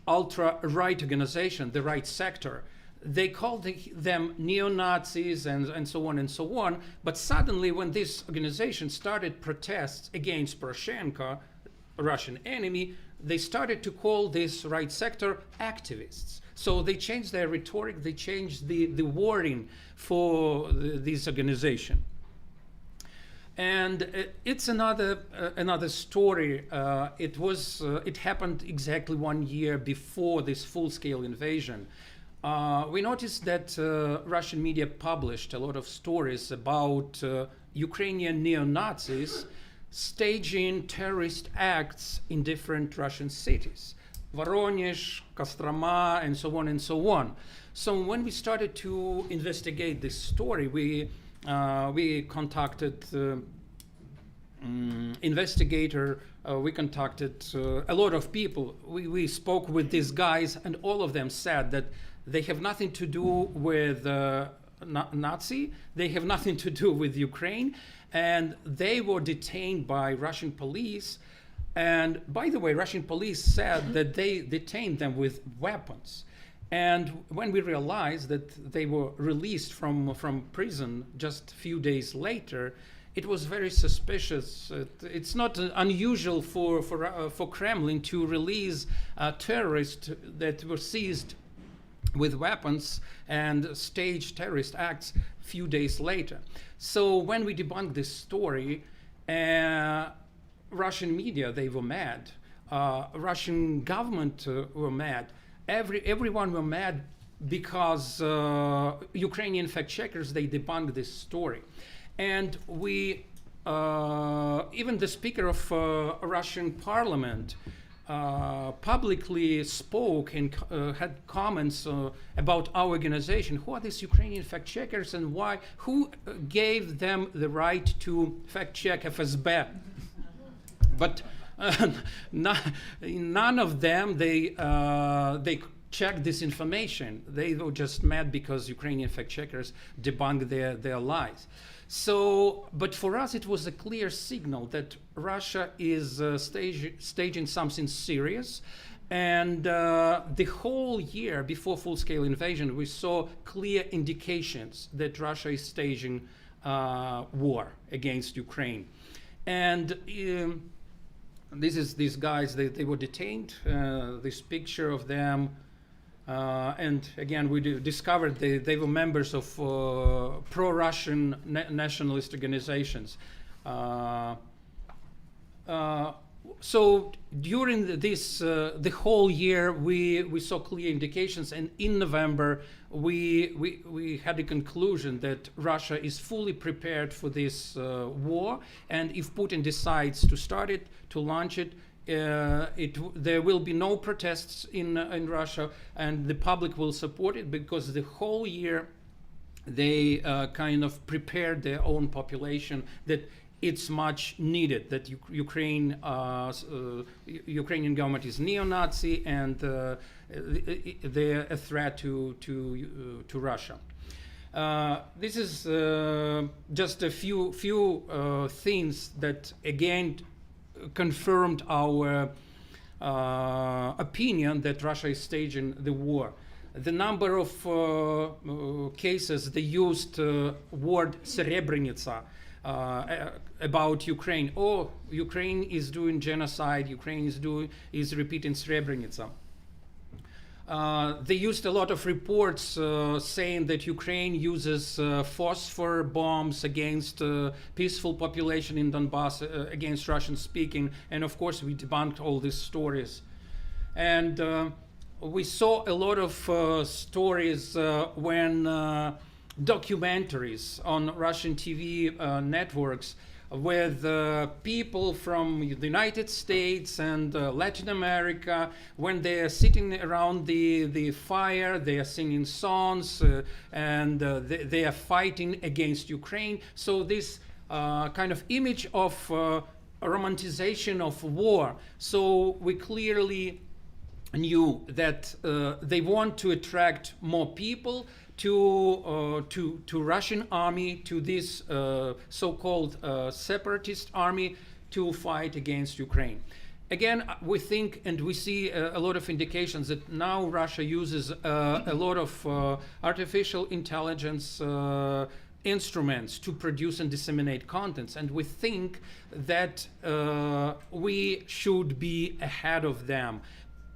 ultra-right organization, the Right Sector, they called them neo-Nazis and so on and so on. But suddenly when this organization started protests against Poroshenko, a Russian enemy, they started to call this Right Sector activists. So they changed their rhetoric, they changed the wording for this organization. And it's another story. It happened exactly 1 year before this full-scale invasion. We noticed that Russian media published a lot of stories about Ukrainian neo-Nazis staging terrorist acts in different Russian cities. Voronezh, Kostroma, and so on and so on. So when we started to investigate this story, we contacted investigator, we contacted a lot of people. We spoke with these guys, and all of them said that they have nothing to do with Nazi, they have nothing to do with Ukraine, and they were detained by Russian police. And by the way, Russian police said that they detained them with weapons. And when we realized that they were released from prison just a few days later, it was very suspicious. It's not unusual for Kremlin to release terrorists that were seized with weapons and stage terrorist acts a few days later. So when we debunked this story, Russian media, they were mad. Russian government were mad. Everyone were mad because Ukrainian fact checkers, they debunked this story. And we, even the speaker of Russian parliament, publicly spoke and had comments about our organization. Who are these Ukrainian fact checkers and why? Who gave them the right to fact check FSB? But none of them they checked this information. They were just mad because Ukrainian fact checkers debunked their lies. So, but for us, it was a clear signal that Russia is staging something serious. And the whole year before full-scale invasion, we saw clear indications that Russia is staging war against Ukraine. And these guys, they were detained. This picture of them. And again, we discovered they were members of pro-Russian nationalist organizations. So during the whole year, we saw clear indications, and in November, we had a conclusion that Russia is fully prepared for this war, and if Putin decides to start it, to launch it, there will be no protests in Russia, and the public will support it, because the whole year they kind of prepared their own population that it's much needed, that Ukrainian government is neo-Nazi and they're a threat to Russia. This is just a few things that again confirmed our opinion that Russia is staging the war. The number of cases they used word Srebrenica about Ukraine. Oh, Ukraine is doing genocide. Ukraine is repeating Srebrenica. They used a lot of reports saying that Ukraine uses phosphor bombs against peaceful population in Donbass, against Russian speaking, and of course we debunked all these stories. And we saw a lot of stories when documentaries on Russian TV networks with people from the United States and Latin America, when they are sitting around the fire, they are singing songs, and they are fighting against Ukraine. So this kind of image of romanticization of war. So we clearly knew that they want to attract more people to Russian army, to this so-called separatist army, to fight against Ukraine. Again, we think and we see a lot of indications that now Russia uses a lot of artificial intelligence instruments to produce and disseminate contents, and we think that we should be ahead of them,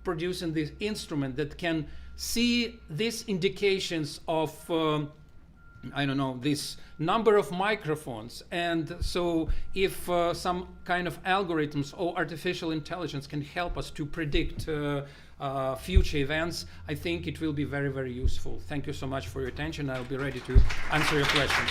producing this instrument that can see these indications of I don't know, this number of microphones. And so if some kind of algorithms or artificial intelligence can help us to predict future events, I think it will be very, very useful. Thank you so much for your attention. I'll be ready to answer your questions.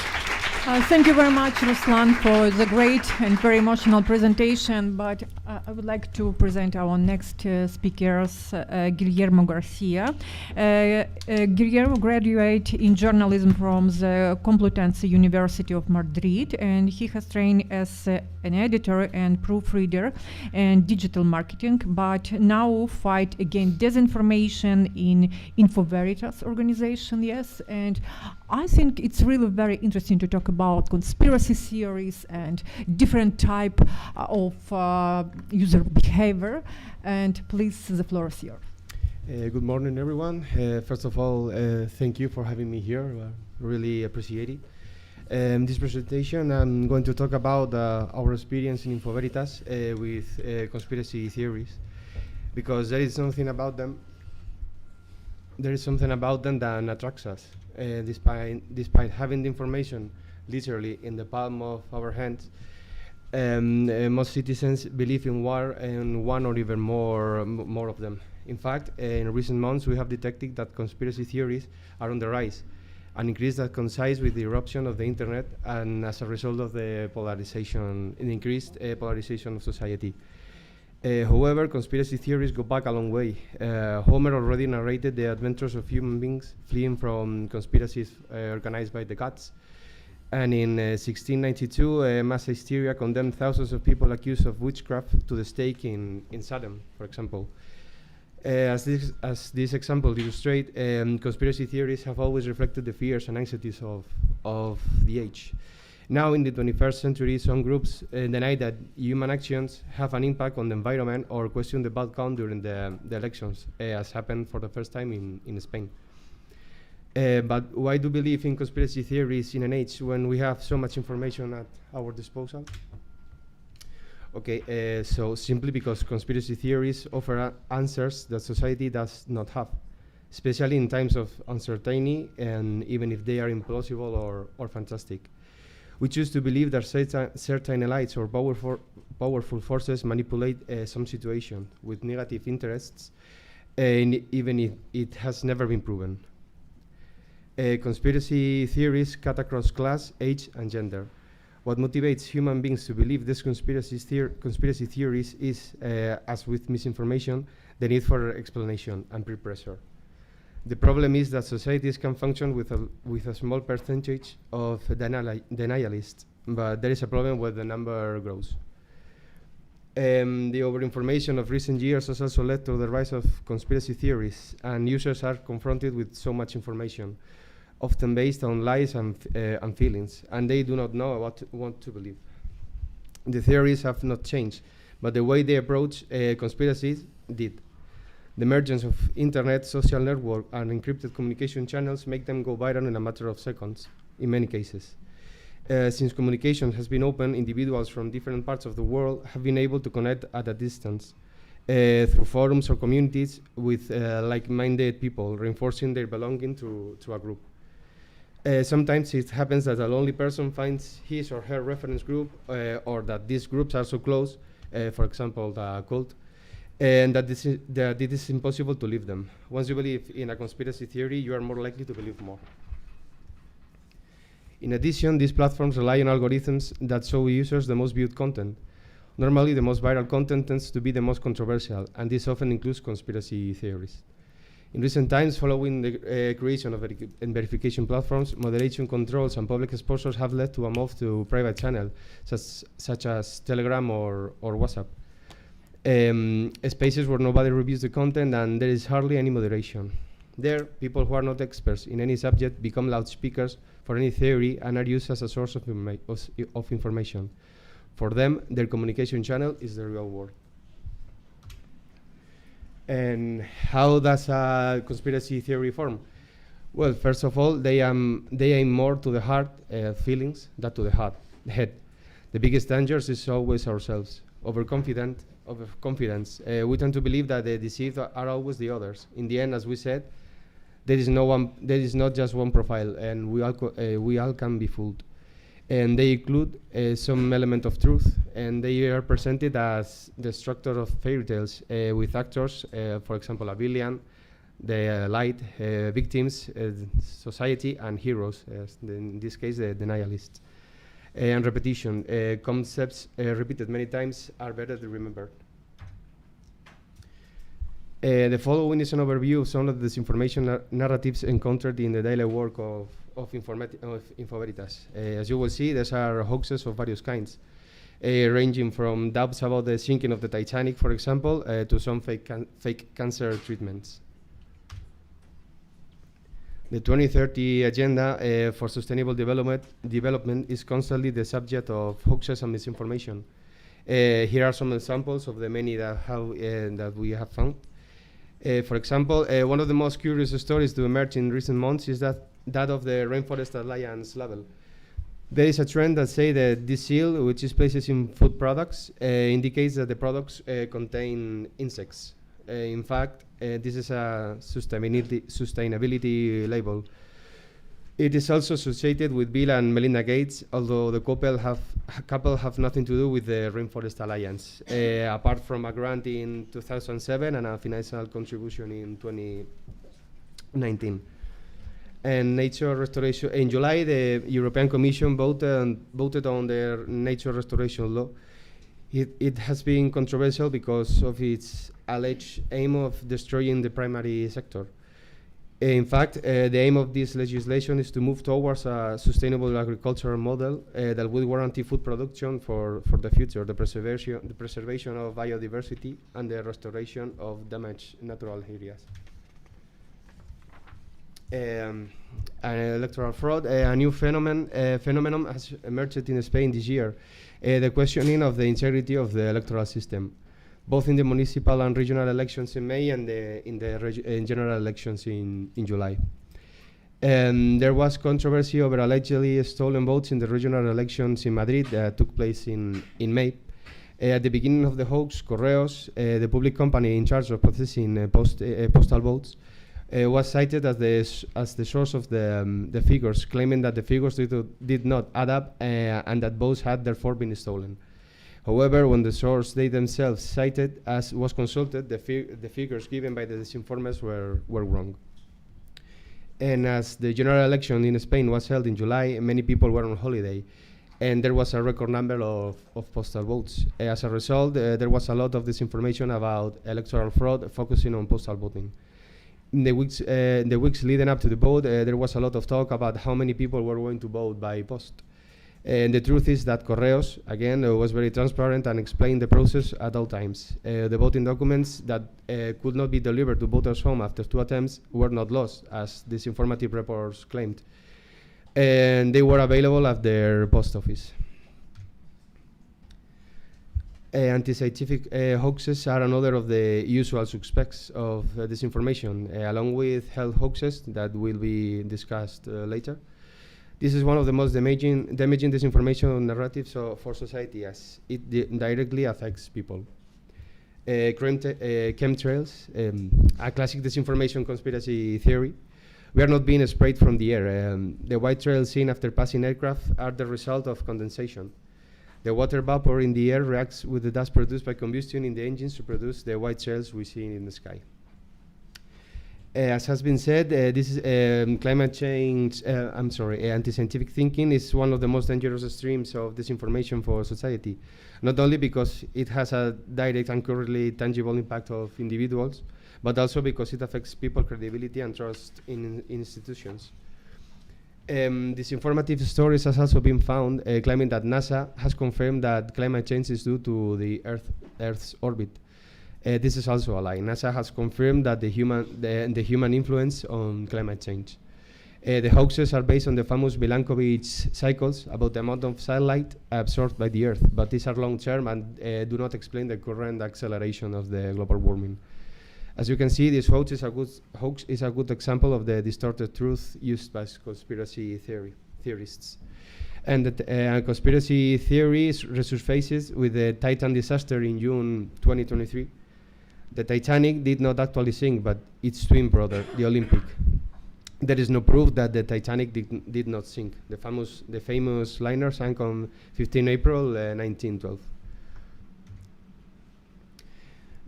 Thank you very much, Ruslan, for the great and very emotional presentation. But I would like to present our next speakers, Guillermo Garcia. Guillermo graduated in journalism from the Complutense University of Madrid, and he has trained as an editor and proofreader and digital marketing, but now fight against disinformation in InfoVeritas organization, yes. And I think it's really very interesting to talk about conspiracy theories and different type of user behavior. And please, the floor is yours. Good morning, everyone. First of all, thank you for having me here. Really appreciate it. This presentation, I'm going to talk about our experience in InfoVeritas with conspiracy theories, because there is something about them. There is something about them that attracts us, despite having the information literally in the palm of our hands. Most citizens believe in war, and one or even more of them. In fact, in recent months, we have detected that conspiracy theories are on the rise, an increase that coincides with the eruption of the internet, and as a result of the increased polarization of society. However, conspiracy theories go back a long way. Homer already narrated the adventures of human beings fleeing from conspiracies organized by the gods. And in 1692, mass hysteria condemned thousands of people accused of witchcraft to the stake in Sodom, for example. As this example illustrates, conspiracy theories have always reflected the fears and anxieties of the age. Now, in the 21st century, some groups deny that human actions have an impact on the environment or question the outcome during the elections, as happened for the first time in Spain. But why do we believe in conspiracy theories in an age when we have so much information at our disposal? Okay, so simply because conspiracy theories offer answers that society does not have, especially in times of uncertainty, and even if they are implausible or fantastic. We choose to believe that certain elites or powerful forces manipulate some situation with negative interests, even if it has never been proven. Conspiracy theories cut across class, age, and gender. What motivates human beings to believe these conspiracy theories is, as with misinformation, the need for explanation and peer pressure. The problem is that societies can function with a small percentage of denialists, but there is a problem when the number grows. The overinformation of recent years has also led to the rise of conspiracy theories, and users are confronted with so much information, often based on lies and feelings, and they do not know what to believe. The theories have not changed, but the way they approach conspiracies did. The emergence of internet, social network, and encrypted communication channels make them go viral in a matter of seconds, in many cases. Since communication has been open, individuals from different parts of the world have been able to connect at a distance through forums or communities with like-minded people, reinforcing their belonging to a group. Sometimes it happens that a lonely person finds his or her reference group, or that these groups are so close, for example, the cult, and that it is impossible to leave them. Once you believe in a conspiracy theory, you are more likely to believe more. In addition, these platforms rely on algorithms that show users the most viewed content. Normally, the most viral content tends to be the most controversial, and this often includes conspiracy theories. In recent times, following the creation of verification platforms, moderation controls and public exposures have led to a move to private channels, such as Telegram or WhatsApp. Spaces where nobody reviews the content and there is hardly any moderation. There, people who are not experts in any subject become loudspeakers for any theory and are used as a source of information. For them, their communication channel is the real world. And how does a conspiracy theory form? Well, first of all, they aim more to the heart feelings than to the head. The biggest danger is always ourselves. Overconfidence. We tend to believe that the deceived are always the others. In the end, as we said, there is not just one profile, and we all can be fooled. And they include some element of truth, and they are presented as the structure of fairy tales with actors, for example, a villain, the light, victims, society, and heroes, in this case, the denialists. And repetition, concepts repeated many times are better to remember. The following is an overview of some of the disinformation narratives encountered in the daily work of Infoveritas. As you will see, these are hoaxes of various kinds, ranging from doubts about the sinking of the Titanic, for example, to some fake cancer treatments. The 2030 Agenda for Sustainable Development is constantly the subject of hoaxes and misinformation. Here are some examples of the many that we have found. For example, one of the most curious stories to emerge in recent months is that of the Rainforest Alliance label. There is a trend that says that this seal, which is placed in food products, indicates that the products contain insects. In fact, this is a sustainability label. It is also associated with Bill and Melinda Gates, although the couple have nothing to do with the Rainforest Alliance, apart from a grant in 2007 and a financial contribution in 2019. And nature restoration. In July, the European Commission voted on their nature restoration law. It has been controversial because of its alleged aim of destroying the primary sector. In fact, the aim of this legislation is to move towards a sustainable agricultural model that will guarantee food production for the future, the preservation of biodiversity, and the restoration of damaged natural areas. An electoral fraud, a new phenomenon has emerged in Spain this year, the questioning of the integrity of the electoral system, both in the municipal and regional elections in May and in general elections in July. There was controversy over allegedly stolen votes in the regional elections in Madrid that took place in May. At the beginning of the hoax, Correos, the public company in charge of processing postal votes, was cited as the source of the figures, claiming that the figures did not add up and that votes had therefore been stolen. However, when the source they themselves cited as was consulted, the figures given by the disinformers were wrong. And as the general election in Spain was held in July, many people were on holiday, and there was a record number of postal votes. As a result, there was a lot of disinformation about electoral fraud focusing on postal voting. In the weeks leading up to the vote, there was a lot of talk about how many people were going to vote by post. And the truth is that Correos, again, was very transparent and explained the process at all times. The voting documents that could not be delivered to voters' home after 2 attempts were not lost, as disinformative reports claimed. And they were available at their post office. Anti-scientific hoaxes are another of the usual suspects of disinformation, along with health hoaxes that will be discussed later. This is one of the most damaging disinformation narratives for society, as it directly affects people. Chemtrails, a classic disinformation conspiracy theory. We are not being sprayed from the air. The white trails seen after passing aircraft are the result of condensation. The water vapor in the air reacts with the dust produced by combustion in the engines to produce the white trails we see in the sky. As has been said, this is climate change, anti-scientific thinking is one of the most dangerous streams of disinformation for society, not only because it has a direct and currently tangible impact of individuals, but also because it affects people's credibility and trust in institutions. Disinformative stories has also been found claiming that NASA has confirmed that climate change is due to the Earth's orbit. This is also a lie. NASA has confirmed that the human influence on climate change. The hoaxes are based on the famous Milankovitch cycles about the amount of sunlight absorbed by the Earth, but these are long-term and do not explain the current acceleration of the global warming. As you can see, this hoax is a good example of the distorted truth used by conspiracy theorists. And the conspiracy theories resurfaces with the Titan disaster in June 2023. The Titanic did not actually sink, but its twin brother, the Olympic. There is no proof that the Titanic did not sink. The famous liner sank on 15 April 1912.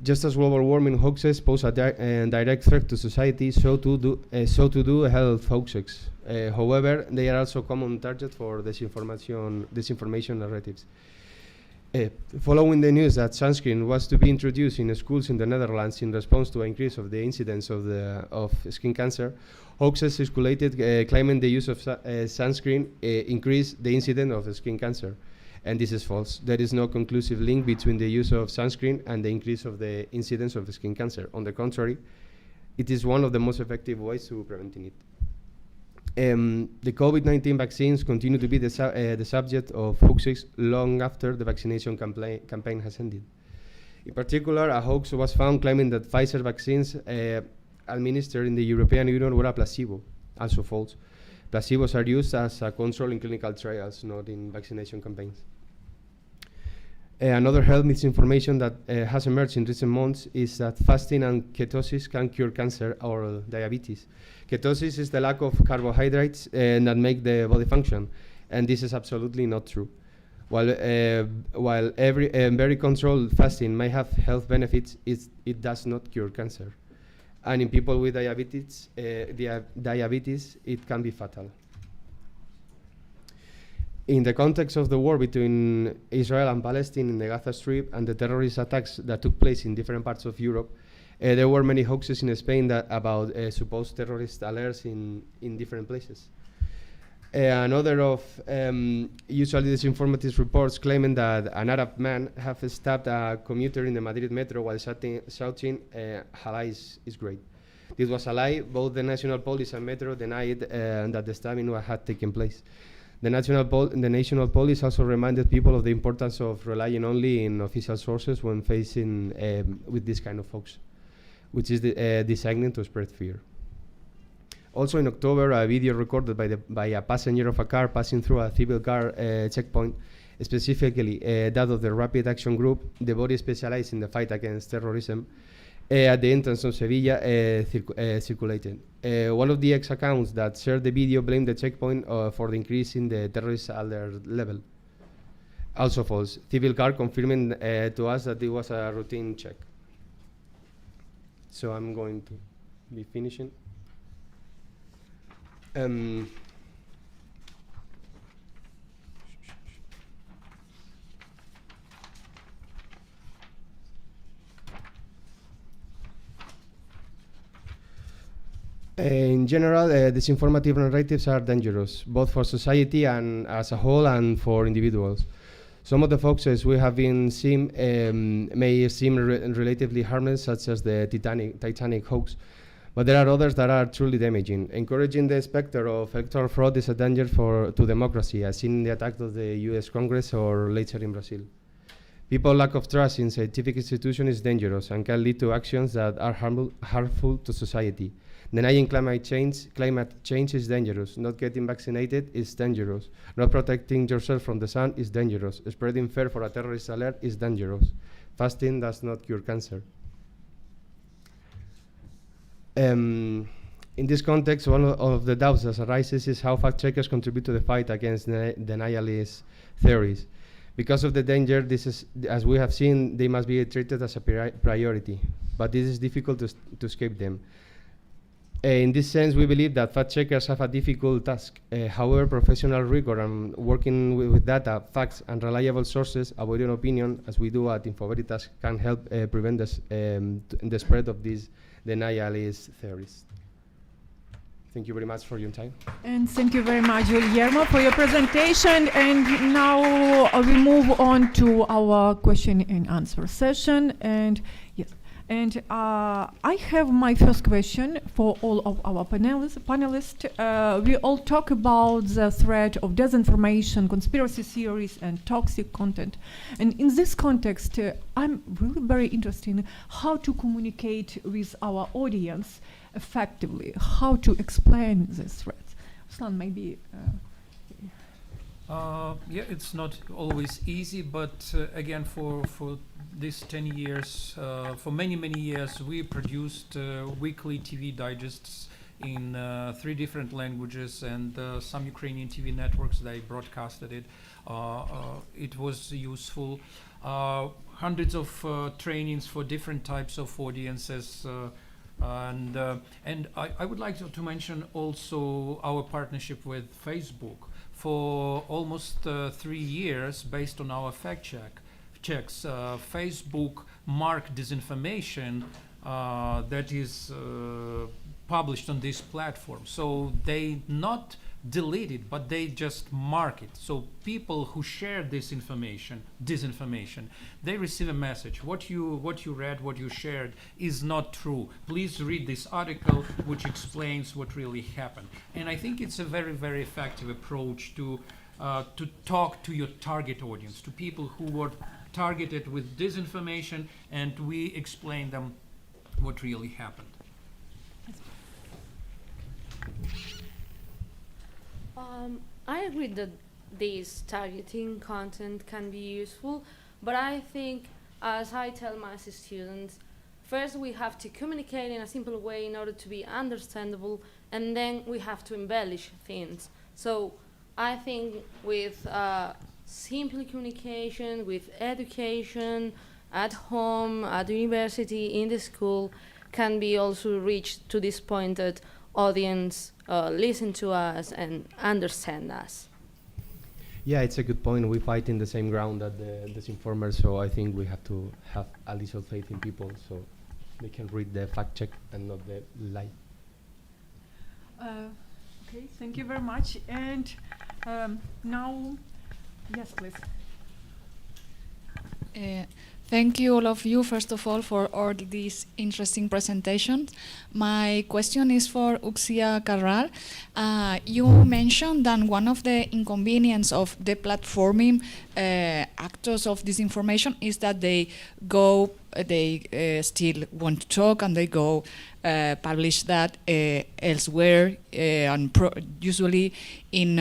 Just as global warming hoaxes pose a direct threat to society, so to do health hoaxes. However, they are also common target for disinformation narratives. Following the news that sunscreen was to be introduced in schools in the Netherlands in response to an increase of the incidence of skin cancer, hoaxes circulated claiming the use of sunscreen increased the incidence of skin cancer. And this is false. There is no conclusive link between the use of sunscreen and the increase of the incidence of skin cancer. On the contrary, it is one of the most effective ways to preventing it. The COVID-19 vaccines continue to be the subject of hoaxes long after the vaccination campaign has ended. In particular, a hoax was found claiming that Pfizer vaccines administered in the European Union were a placebo, also false. Placebos are used as a control in clinical trials, not in vaccination campaigns. Another health misinformation that has emerged in recent months is that fasting and ketosis can cure cancer or diabetes. Ketosis is the lack of carbohydrates that make the body function, and this is absolutely not true. While every very controlled fasting may have health benefits, it does not cure cancer. And in people with diabetes, it can be fatal. In the context of the war between Israel and Palestine in the Gaza Strip and the terrorist attacks that took place in different parts of Europe, there were many hoaxes in Spain about supposed terrorist alerts in different places. Another of usually disinformative reports claiming that an Arab man have stabbed a commuter in the Madrid metro while shouting Allah is great. This was a lie. Both the national police and metro denied that the stabbing had taken place. The national police also reminded people of the importance of relying only on official sources when facing with this kind of hoax, which is designed to spread fear. Also in October, a video recorded by a passenger of a car passing through a civil car checkpoint, specifically that of the Rapid Action Group, the body specialized in the fight against terrorism, at the entrance of Sevilla circulated. One of the ex-accounts that shared the video blamed the checkpoint for the increase in the terrorist alert level. Also false. Civil car confirming to us that it was a routine check. So I'm going to be finishing. In general, disinformative narratives are dangerous, both for society and as a whole and for individuals. Some of the hoaxes we have been seeing may seem relatively harmless, such as the Titanic hoax, but there are others that are truly damaging. Encouraging the specter of electoral fraud is a danger to democracy, as seen in the attack of the US Congress or later in Brazil. People's lack of trust in scientific institutions is dangerous and can lead to actions that are harmful to society. Denying climate change is dangerous. Not getting vaccinated is dangerous. Not protecting yourself from the sun is dangerous. Spreading fear for a terrorist alert is dangerous. Fasting does not cure cancer. In this context, one of the doubts that arises is how fact-checkers contribute to the fight against denialist theories. Because of the danger, as we have seen, they must be treated as a priority, but this is difficult to escape them. In this sense, we believe that fact-checkers have a difficult task. However, professional rigor and working with data, facts, and reliable sources, avoiding opinion, as we do at InfoVeritas, can help prevent the spread of these denialist theories. Thank you very much for your time. And thank you very much, Guillermo, for your presentation. And now we move on to our question and answer session. And yes. And I have my first question for all of our panelists. We all talk about the threat of disinformation, conspiracy theories, and toxic content. And in this context, I'm really very interested in how to communicate with our audience effectively, how to explain this threat. Ruslan, maybe. Yeah, it's not always easy, but again, for these 10 years, for many years, we produced weekly TV digests in 3 different languages, and some Ukrainian TV networks, they broadcasted it. It was useful. Hundreds of trainings for different types of audiences. And I would like to mention also our partnership with Facebook. For almost 3 years, based on our fact checks, Facebook marked disinformation that is published on this platform. So they not delete it, but they just mark it. So people who share this disinformation, they receive a message. What you read, what you shared is not true. Please read this article which explains what really happened. And I think it's a very effective approach to talk to your target audience, to people who were targeted with disinformation, and we explain them what really happened. I agree that this targeting content can be useful, but I think, as I tell my students, first we have to communicate in a simple way in order to be understandable, and then we have to embellish things. So I think with simple communication, with education, at home, at university, in the school, can be also reached to this point that audience listen to us and understand us. Yeah, it's a good point. We fight in the same ground that the disinformers, so I think we have to have a little faith in people so they can read the fact check and not the lie. Okay, thank you very much. And now, yes, please. Thank you, all of you, first of all, for all these interesting presentations. My question is for Uxia Carral. You mentioned that one of the inconveniences of deplatforming actors of disinformation is that they still want to talk and they go publish that elsewhere, and usually in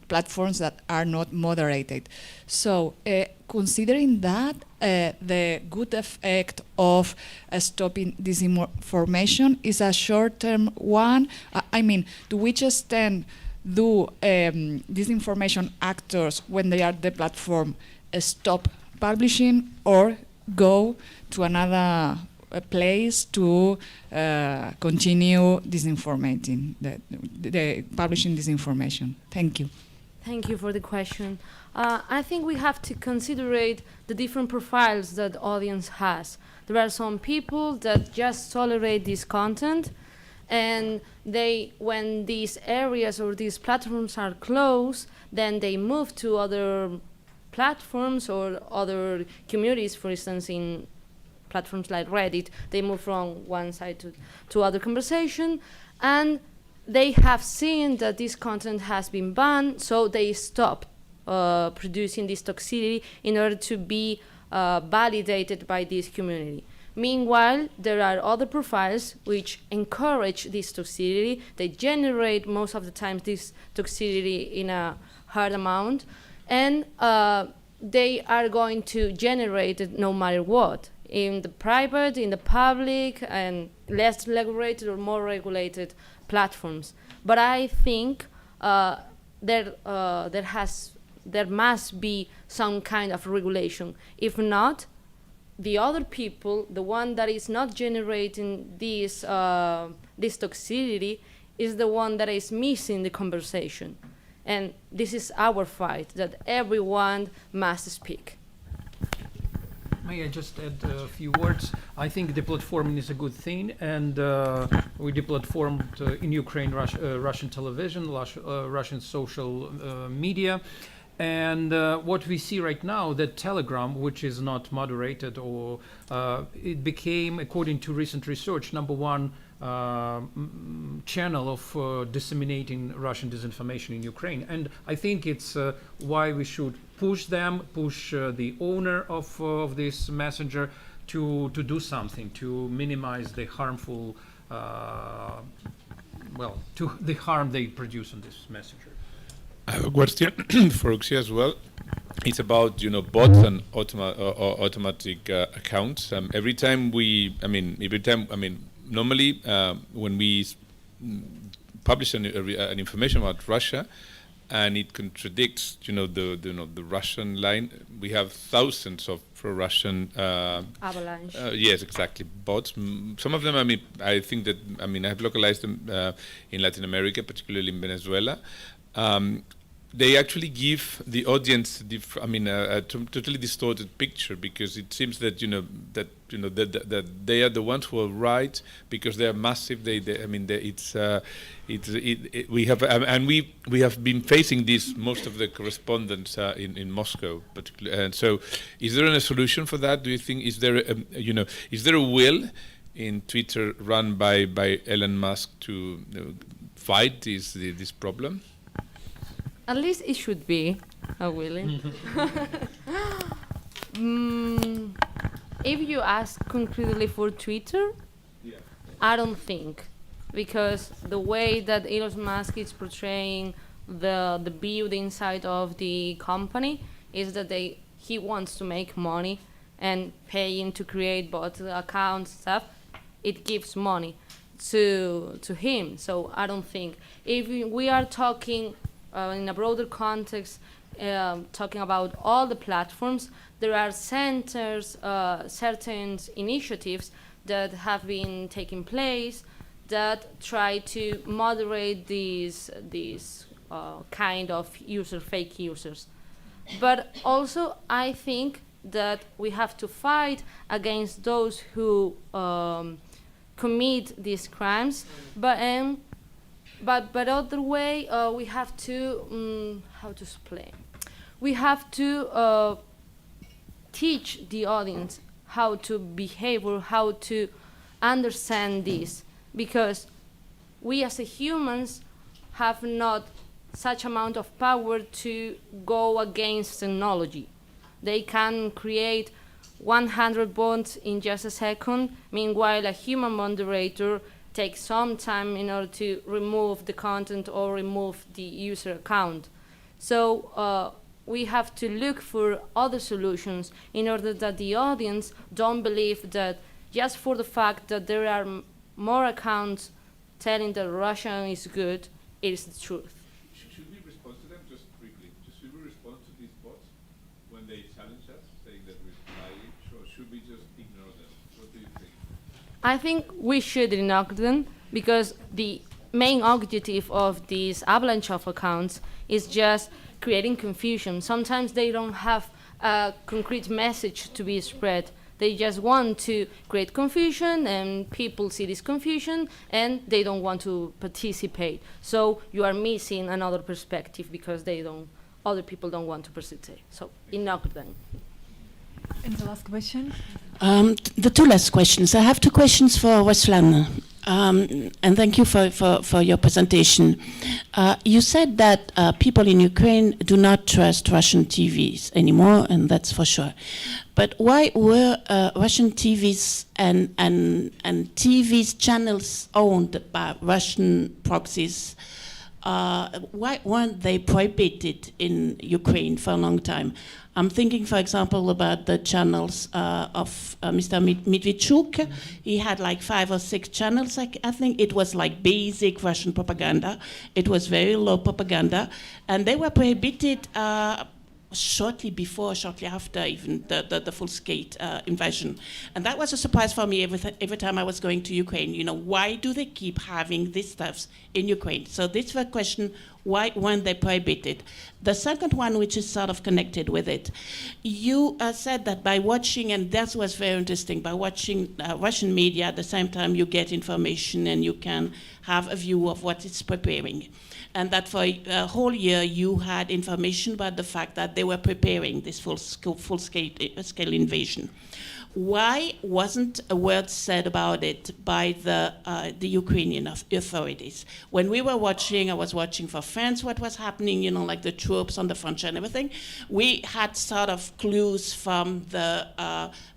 platforms that are not moderated. So, considering that, the good effect of stopping disinformation is a short-term one. I mean, to which extent do disinformation actors, when they are the platform, stop publishing or go to another place to continue disinformating, the publishing disinformation? Thank you. Thank you for the question. I think we have to consider the different profiles that the audience has. There are some people that just tolerate this content, and when these areas or these platforms are closed, then they move to other platforms or other communities. For instance, in platforms like Reddit, they move from one side to other conversation, and they have seen that this content has been banned, so they stop producing this toxicity in order to be validated by this community. Meanwhile, there are other profiles which encourage this toxicity. They generate most of the time this toxicity in a hard amount, and they are going to generate it no matter what, in the private, in the public, and less regulated or more regulated platforms. But I think there must be some kind of regulation. If not, the other people, the one that is not generating this toxicity, is the one that is missing the conversation. And this is our fight, that everyone must speak. May I just add a few words? I think deplatforming is a good thing, and we deplatformed in Ukraine Russian television, Russian social media. And what we see right now, that Telegram, which is not moderated, or it became, according to recent research, #1 channel of disseminating Russian disinformation in Ukraine. And I think it's why we should push the owner of this messenger to do something, to minimize the harmful, to the harm they produce on this messenger. I have a question for Uxia as well. It's about bots and automatic accounts. Normally when we publish an information about Russia, and it contradicts the Russian line, we have thousands of pro-Russian avalanche. Yes, exactly, bots. Some of them, I think that I have localized them in Latin America, particularly in Venezuela. They actually give the audience a totally distorted picture, because it seems that that they are the ones who are right because they are massive. We have been facing this, most of the correspondents in Moscow, particularly. And so, is there a solution for that? Do you think is there a will in Twitter run by Elon Musk to fight this problem? At least it should be a willing. If you ask concretely for Twitter, I don't think, because the way that Elon Musk is portraying the view, the inside of the company, is that he wants to make money, and paying to create bot accounts stuff, it gives money to him. So I don't think, if we are talking in a broader context, talking about all the platforms, there are certain initiatives that have been taking place that try to moderate these kind of fake users. But also, I think that we have to fight against those who commit these crimes. But other way, we have to how to explain. We have to teach the audience how to behave or how to understand this, because we as humans have not such amount of power to go against technology. They can create 100 bots in just a second, meanwhile a human moderator takes some time in order to remove the content or remove the user account. So we have to look for other solutions in order that the audience don't believe that just for the fact that there are more accounts telling that Russia is good, it is the truth. Should we respond to them just quickly? Should we respond to these bots when they challenge us, saying that we're lying, or should we just ignore them? What do you think? I think we should ignore them, because the main objective of this avalanche of accounts is just creating confusion. Sometimes they don't have a concrete message to be spread. They just want to create confusion, and people see this confusion and they don't want to participate. So you are missing another perspective because other people don't want to participate. So ignore them. And the last question? The two last questions. I have two questions for Ruslan. And thank you for your presentation. You said that people in Ukraine do not trust Russian TVs anymore, and that's for sure. But why were Russian TVs and TVs channels owned by Russian proxies, why weren't they prohibited in Ukraine for a long time? I'm thinking, for example, about the channels of Mr. Medvedchuk. He had like 5 or 6 channels. I think it was like basic Russian propaganda. It was very low propaganda. And they were prohibited shortly after even the full-scale invasion. And that was a surprise for me every time I was going to Ukraine. You know, why do they keep having these stuffs in Ukraine? So this was a question, why weren't they prohibited? The second one, which is sort of connected with it, you said that by watching, and that was very interesting, by watching Russian media at the same time you get information and you can have a view of what it's preparing. And that for a whole year you had information about the fact that they were preparing this full-scale invasion. Why wasn't a word said about it by the Ukrainian authorities? When we were watching, I was watching for France what was happening, you know, like the troops on the front and everything. We had sort of clues from the,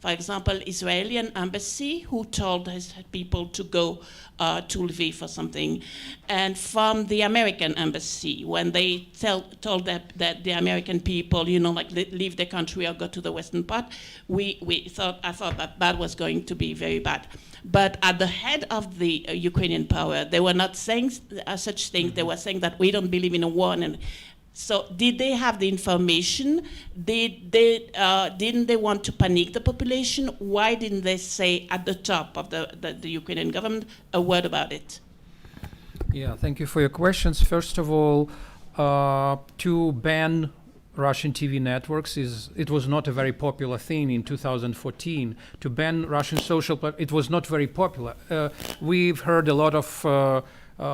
for example, Israeli embassy, who told his people to go to Lviv or something, and from the American embassy, when they told that the American people, you know, like leave the country or go to the western part, I thought that was going to be very bad. But at the head of the Ukrainian power, they were not saying such things. They were saying that we don't believe in a war. And so did they have the information? Didn't they want to panic the population? Why didn't they say at the top of the Ukrainian government a word about it? Yeah, thank you for your questions. First of all, to ban Russian TV networks it was not a very popular thing in 2014. To ban Russian it was not very popular. We've heard a lot of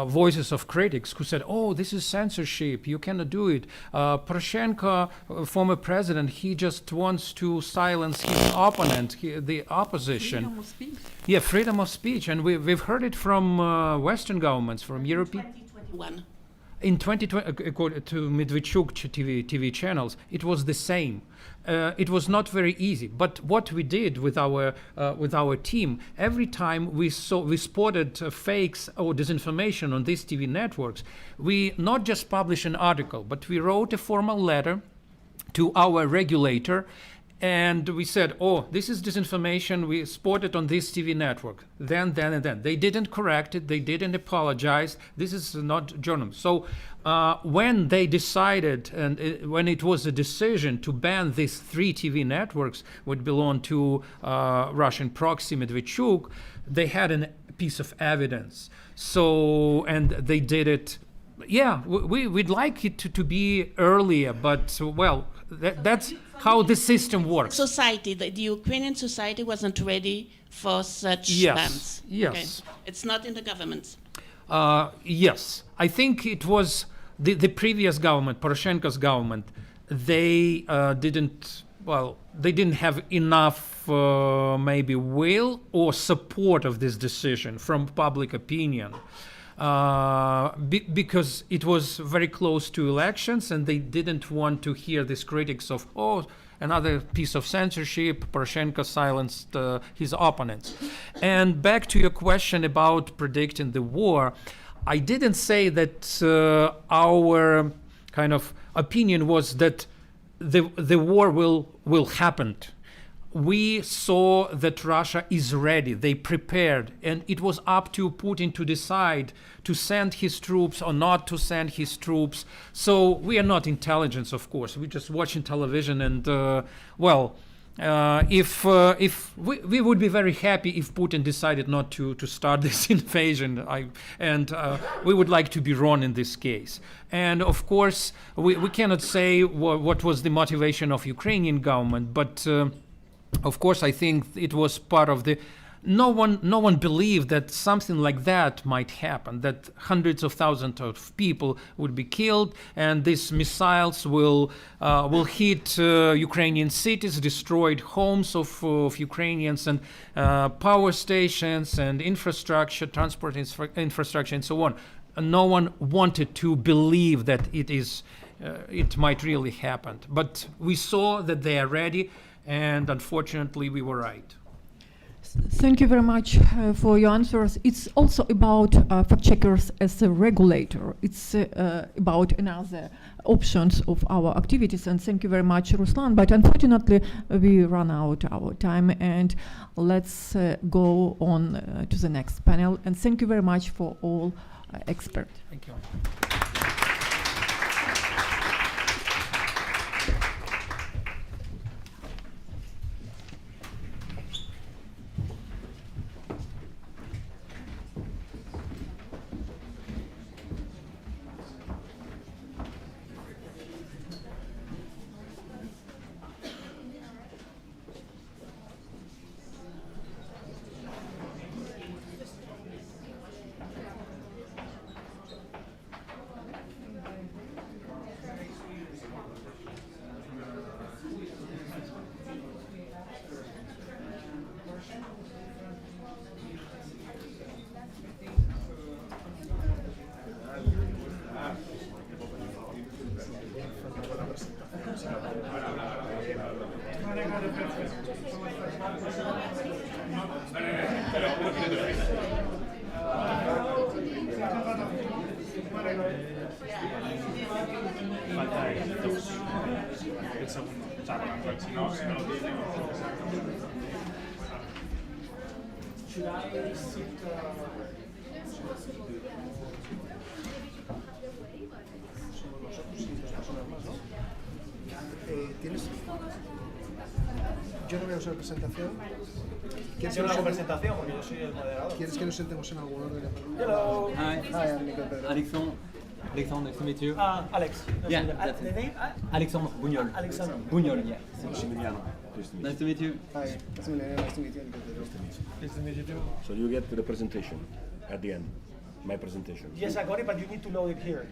voices of critics who said, oh, this is censorship, you cannot do it. Poroshenko, former president, he just wants to silence his opponent, the opposition. Freedom of speech. Yeah, freedom of speech. And we've heard it from Western governments, from European. 2021. In 2020, according to Medvedchuk TV channels, it was the same. It was not very easy. But what we did with our team, every time we spotted fakes or disinformation on these TV networks, we not just published an article, but we wrote a formal letter to our regulator. And we said, oh, this is disinformation, we spotted on this TV network. Then. They didn't correct it, they didn't apologize, this is not journalism. So when they decided, and when it was a decision to ban these 3 TV networks, which belong to Russian proxy Medvedchuk, they had a piece of evidence. So, and they did it Yeah, we'd like it to be earlier, but well, that's how the system works. Society, the Ukrainian society wasn't ready for such bans. Yes. Okay. It's not in the government. Yes, I think it was the previous government, Poroshenko's government. They didn't have enough maybe will or support of this decision from public opinion. Because it was very close to elections, and they didn't want to hear these critics of, another piece of censorship, Poroshenko silenced his opponents. And back to your question about predicting the war, I didn't say that our kind of opinion was that the war will happen. We saw that Russia is ready, they prepared, and it was up to Putin to decide to send his troops or not to send his troops. So we are not intelligence, of course. We're just watching television, and if we would be very happy if Putin decided not to start this invasion, we would like to be wrong in this case. And of course, we cannot say what was the motivation of Ukrainian government, but of course, I think it was part of the. No one believed that something like that might happen. That hundreds of thousands of people would be killed, and these missiles will hit Ukrainian cities, destroyed homes of Ukrainians, and power stations and infrastructure, transport infrastructure, and so on. And no one wanted to believe that it might really happen. But we saw that they are ready. And unfortunately, we were right. Thank you very much for your answers. It's also about fact checkers as a regulator. It's about another options of our activities. And thank you very much, Ruslan. But unfortunately, we run out our time. And let's go on to the next panel. And thank you very much for all experts. Thank you. Yo no veo su presentación. ¿Quieres una presentación? Porque yo soy el moderador. ¿Quieres que nos sentemos en algún orden? Hello. Hi. Hi, I'm Nico Pedro. Alexandre, nice to meet you. Alex. Yeah, The name? Alexandre Buñol. Alexandre. Buñol, yeah. Maximiliano. Nice to meet you. Hi, Maximiliano, nice to meet you. Nico Pedro. Nice to meet you too. So you get to the presentation at the end, my presentation. Yes, I got it, but you need to load it here.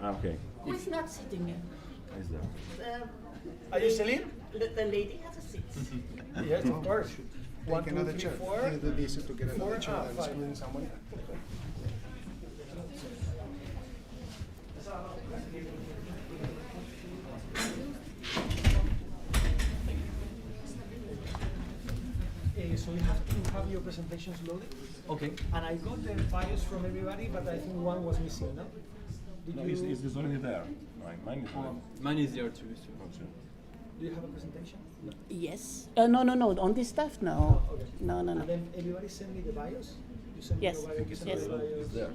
Okay. Who is not sitting here? Is there? Are you Celine? The lady has a seat. Yes, of course. Take 1, 2, another 3, chair. 4. Can you do this to get another chair and 5. screen someone? So you have to have your presentations loaded. Okay. And I got the bios from everybody, but I think one was missing, no? Did you? Is this already there? Mine is there. Mine is there too. Do you have a presentation? No. Yes. No. On this stuff, no. Okay. No. And then everybody send me the bios? You send Yes. me your bio, you send me Yes. the bios. It's there.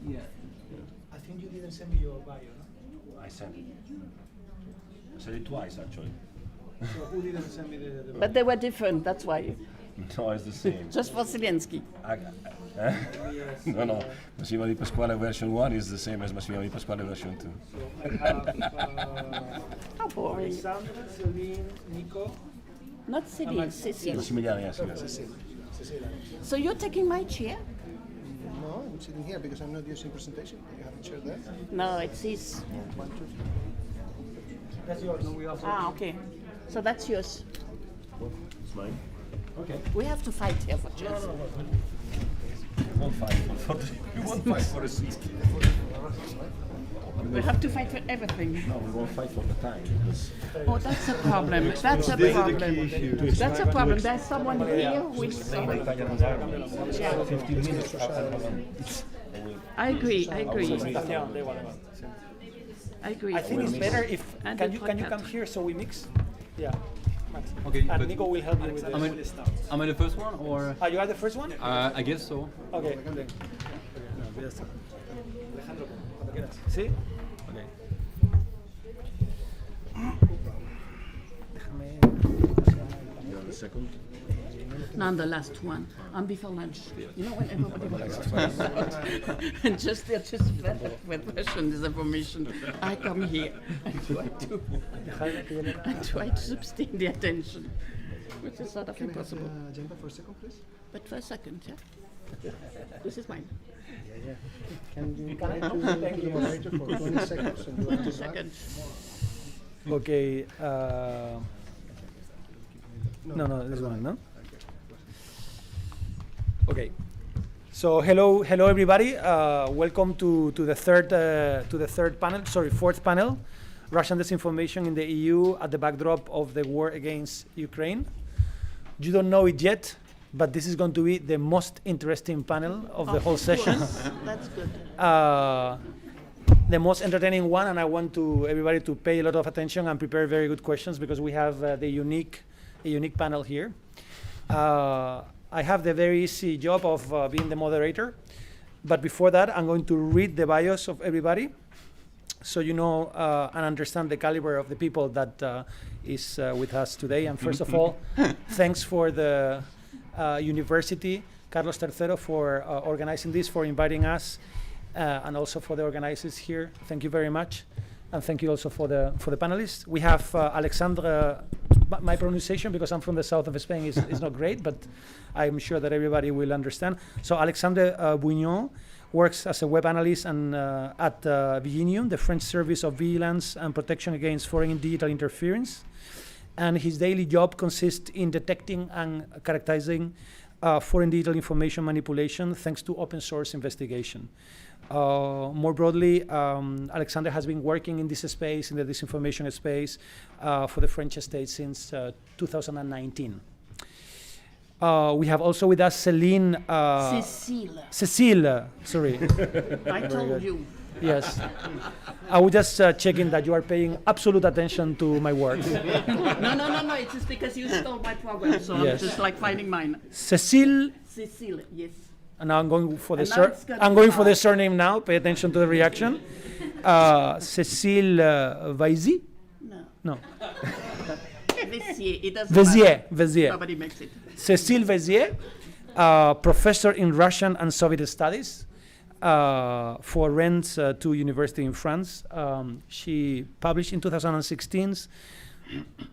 Yeah. I think you didn't send me your bio, no? I sent it. I sent it twice actually. So who didn't send me the bio? But they were different, that's why. No, it's the same. Just for Zelensky. No. Massimo Di Pasquale version 1 is the same as Massimo Di Pasquale version 2. How boring. Alexandra, Celine, Nico. Not Celine, Cecile. Massimiliano, yes. So you're taking my chair? No, I'm sitting here because I'm not using presentation. You have a chair there? No, it's his. 1, 2, 3. That's yours. No, we also Okay. So that's yours. It's mine. Okay. We have to fight here for chairs. We won't fight for a seat. We have to fight for everything. No, we won't fight for the time. Because Oh, that's a problem. That's a problem. That's a problem. There's someone here who is. 15 minutes. I agree. I agree. I think it's better if And can the you podcast. come here so we mix? Yeah. Max. Okay, And but Nico will help you with am I, this. am I the first one or? You are the first one? I guess so. Okay. Then. Alejandro, cuando quieras. ¿Sí? Okay. You're the second. Not the last one. I'm before lunch. You know when everybody was and just they're just with Russian disinformation. I come here and try to sustain the attention, which is sort of impossible. Can I have agenda for a second, please? But for a second, yeah. This is mine. Can you thank the moderator for 20 seconds and do it 20 seconds. Okay. No, this one, no? Okay. So hello everybody. Welcome to the third panel. Sorry, fourth panel. Russian disinformation in the EU at the backdrop of the war against Ukraine. You don't know it yet, but this is going to be the most interesting panel of the whole session. That's good. The most entertaining one, and I want everybody to pay a lot of attention and prepare very good questions because we have a unique panel here. I have the very easy job of being the moderator, but before that, I'm going to read the bios of everybody, so you know and understand the caliber of the people that is with us today. And first of all, thanks for the university, Carlos III, for organizing this, for inviting us, and also for the organizers here. Thank you very much, and thank you also for the panelists. We have Alexandra. My pronunciation, because I'm from the south of Spain, is not great, but I'm sure that everybody will understand. So Alexandre Bouignon works as a web analyst and at Viginium, the French Service of Vigilance and Protection Against Foreign Digital Interference. And his daily job consists in detecting and characterizing foreign digital information manipulation thanks to open source investigation. More broadly, Alexander has been working in this space, in the disinformation space, for the French state since 2019. We have also with us Celine. Cecile, sorry. I told you. Yes. I was just checking that you are paying absolute attention to my words. No. It's just because you stole my program, so Yes. I'm just like finding mine. Cecile. Cecile, yes. And now I'm going for the surname now. Pay attention to the reaction. Cecile Vaisy? No. Vézier, it doesn't matter. Vézier. Nobody makes it. Cécile Vézier, professor in Russian and Soviet studies for Rennes 2 University in France. She published in 2016,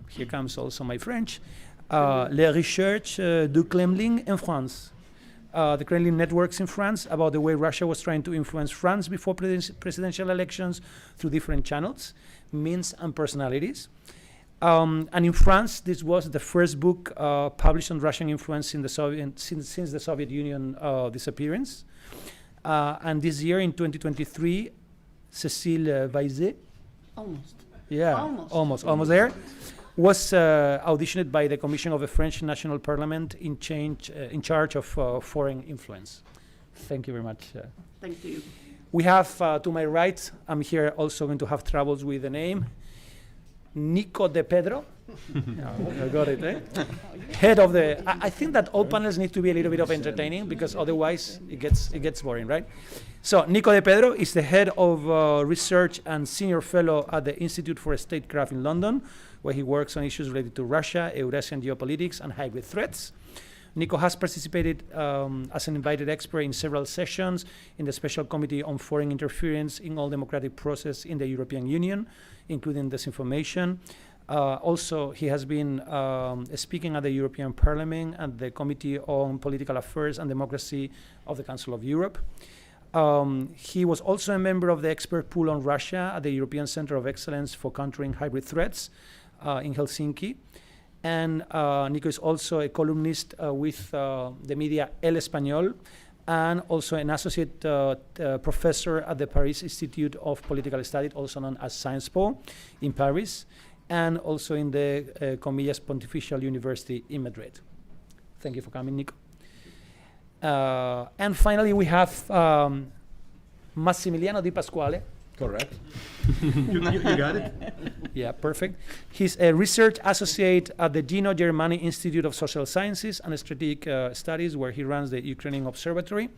here comes also my French, Les recherches du Kremlin en France. The Kremlin networks in France about the way Russia was trying to influence France before presidential elections through different channels, means and personalities. And in France, this was the first book published on Russian influence in the since the Soviet Union disappearance. And this year, in 2023, Cécile Vaizé, almost there, was auditioned by the Commission of the French National Parliament in charge of foreign influence. Thank you very much. Thank you. We have, to my right, I'm here also going to have troubles with the name, Nico de Pedro. I got it, eh? Head of the, I think that all panels need to be a little bit of entertaining because otherwise it gets boring, right? So Nico de Pedro is the head of research and senior fellow at the Institute for Statecraft in London, where he works on issues related to Russia, Eurasian geopolitics, and hybrid threats. Nico has participated as an invited expert in several sessions in the Special Committee on Foreign Interference in all democratic process in the European Union, including disinformation. Also, he has been speaking at the European Parliament and the Committee on Political Affairs and Democracy of the Council of Europe. He was also a member of the expert pool on Russia at the European Center of Excellence for Countering Hybrid Threats in Helsinki. And Nico is also a columnist with the media El Español, and also an associate professor at the Paris Institute of Political Studies, also known as Sciences Po, in Paris, and also in the Comillas Pontifical University in Madrid. Thank you for coming, Nico. And finally, we have Massimiliano Di Pasquale. Correct. you got it? Yeah, perfect. He's a research associate at the Gino Germani Institute of Social Sciences and Strategic Studies, where he runs the Ukrainian Observatory.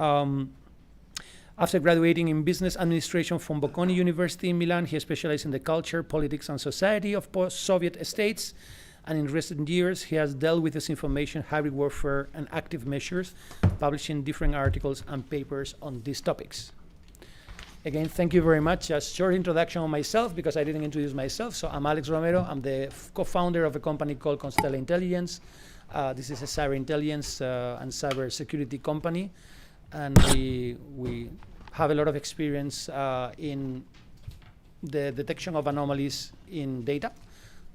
After graduating in business administration from Bocconi University in Milan, he specialized in the culture, politics, and society of post-Soviet states. And in recent years, he has dealt with disinformation, hybrid warfare, and active measures, publishing different articles and papers on these topics. Again, thank you very much. A short introduction on myself, because I didn't introduce myself. So I'm Alex Romero. I'm the co-founder of a company called Constella Intelligence. This is a cyber intelligence and cyber security company. And we have a lot of experience in the detection of anomalies in data.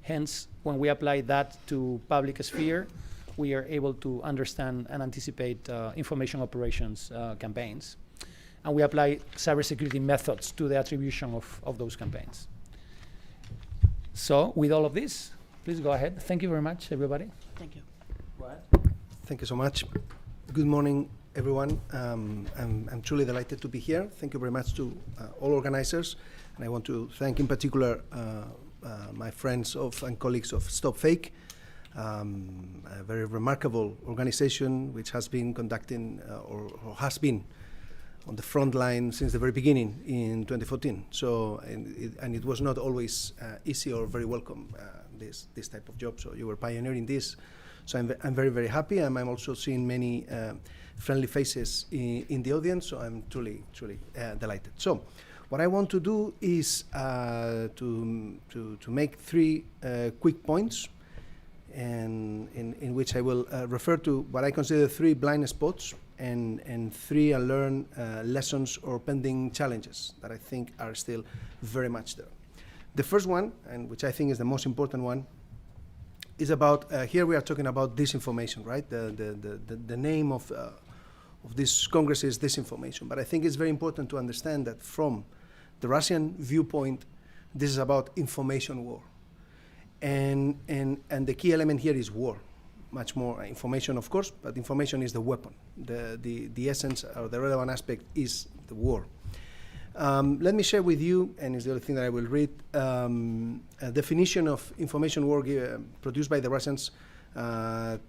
Hence, when we apply that to public sphere, we are able to understand and anticipate information operations campaigns. And we apply cybersecurity methods to the attribution of those campaigns. So with all of this, please go ahead. Thank you very much, everybody. Thank you. Thank you so much. Good morning, everyone. I'm truly delighted to be here. Thank you very much to all organizers. And I want to thank in particular my friends and colleagues of Stop Fake, a very remarkable organization which has been conducting or has been on the front line since the very beginning in 2014. So, and it was not always easy or very welcome, this type of job. So you were pioneering this. So I'm very, very happy. And I'm also seeing many friendly faces in the audience. So I'm truly, truly delighted. So what I want to do is to make three quick points, and in which I will refer to what I consider three blind spots and three unlearned lessons or pending challenges that I think are still very much there. The first one, and which I think is the most important one, is about, here we are talking about disinformation, right? The name of this Congress is disinformation, but I think it's very important to understand that from the Russian viewpoint, this is about information war. And the key element here is war. Much more information, of course, but information is the weapon. The essence or the relevant aspect is the war. Let me share with you, and it's the other thing that I will read, a definition of information war produced by the Russians 12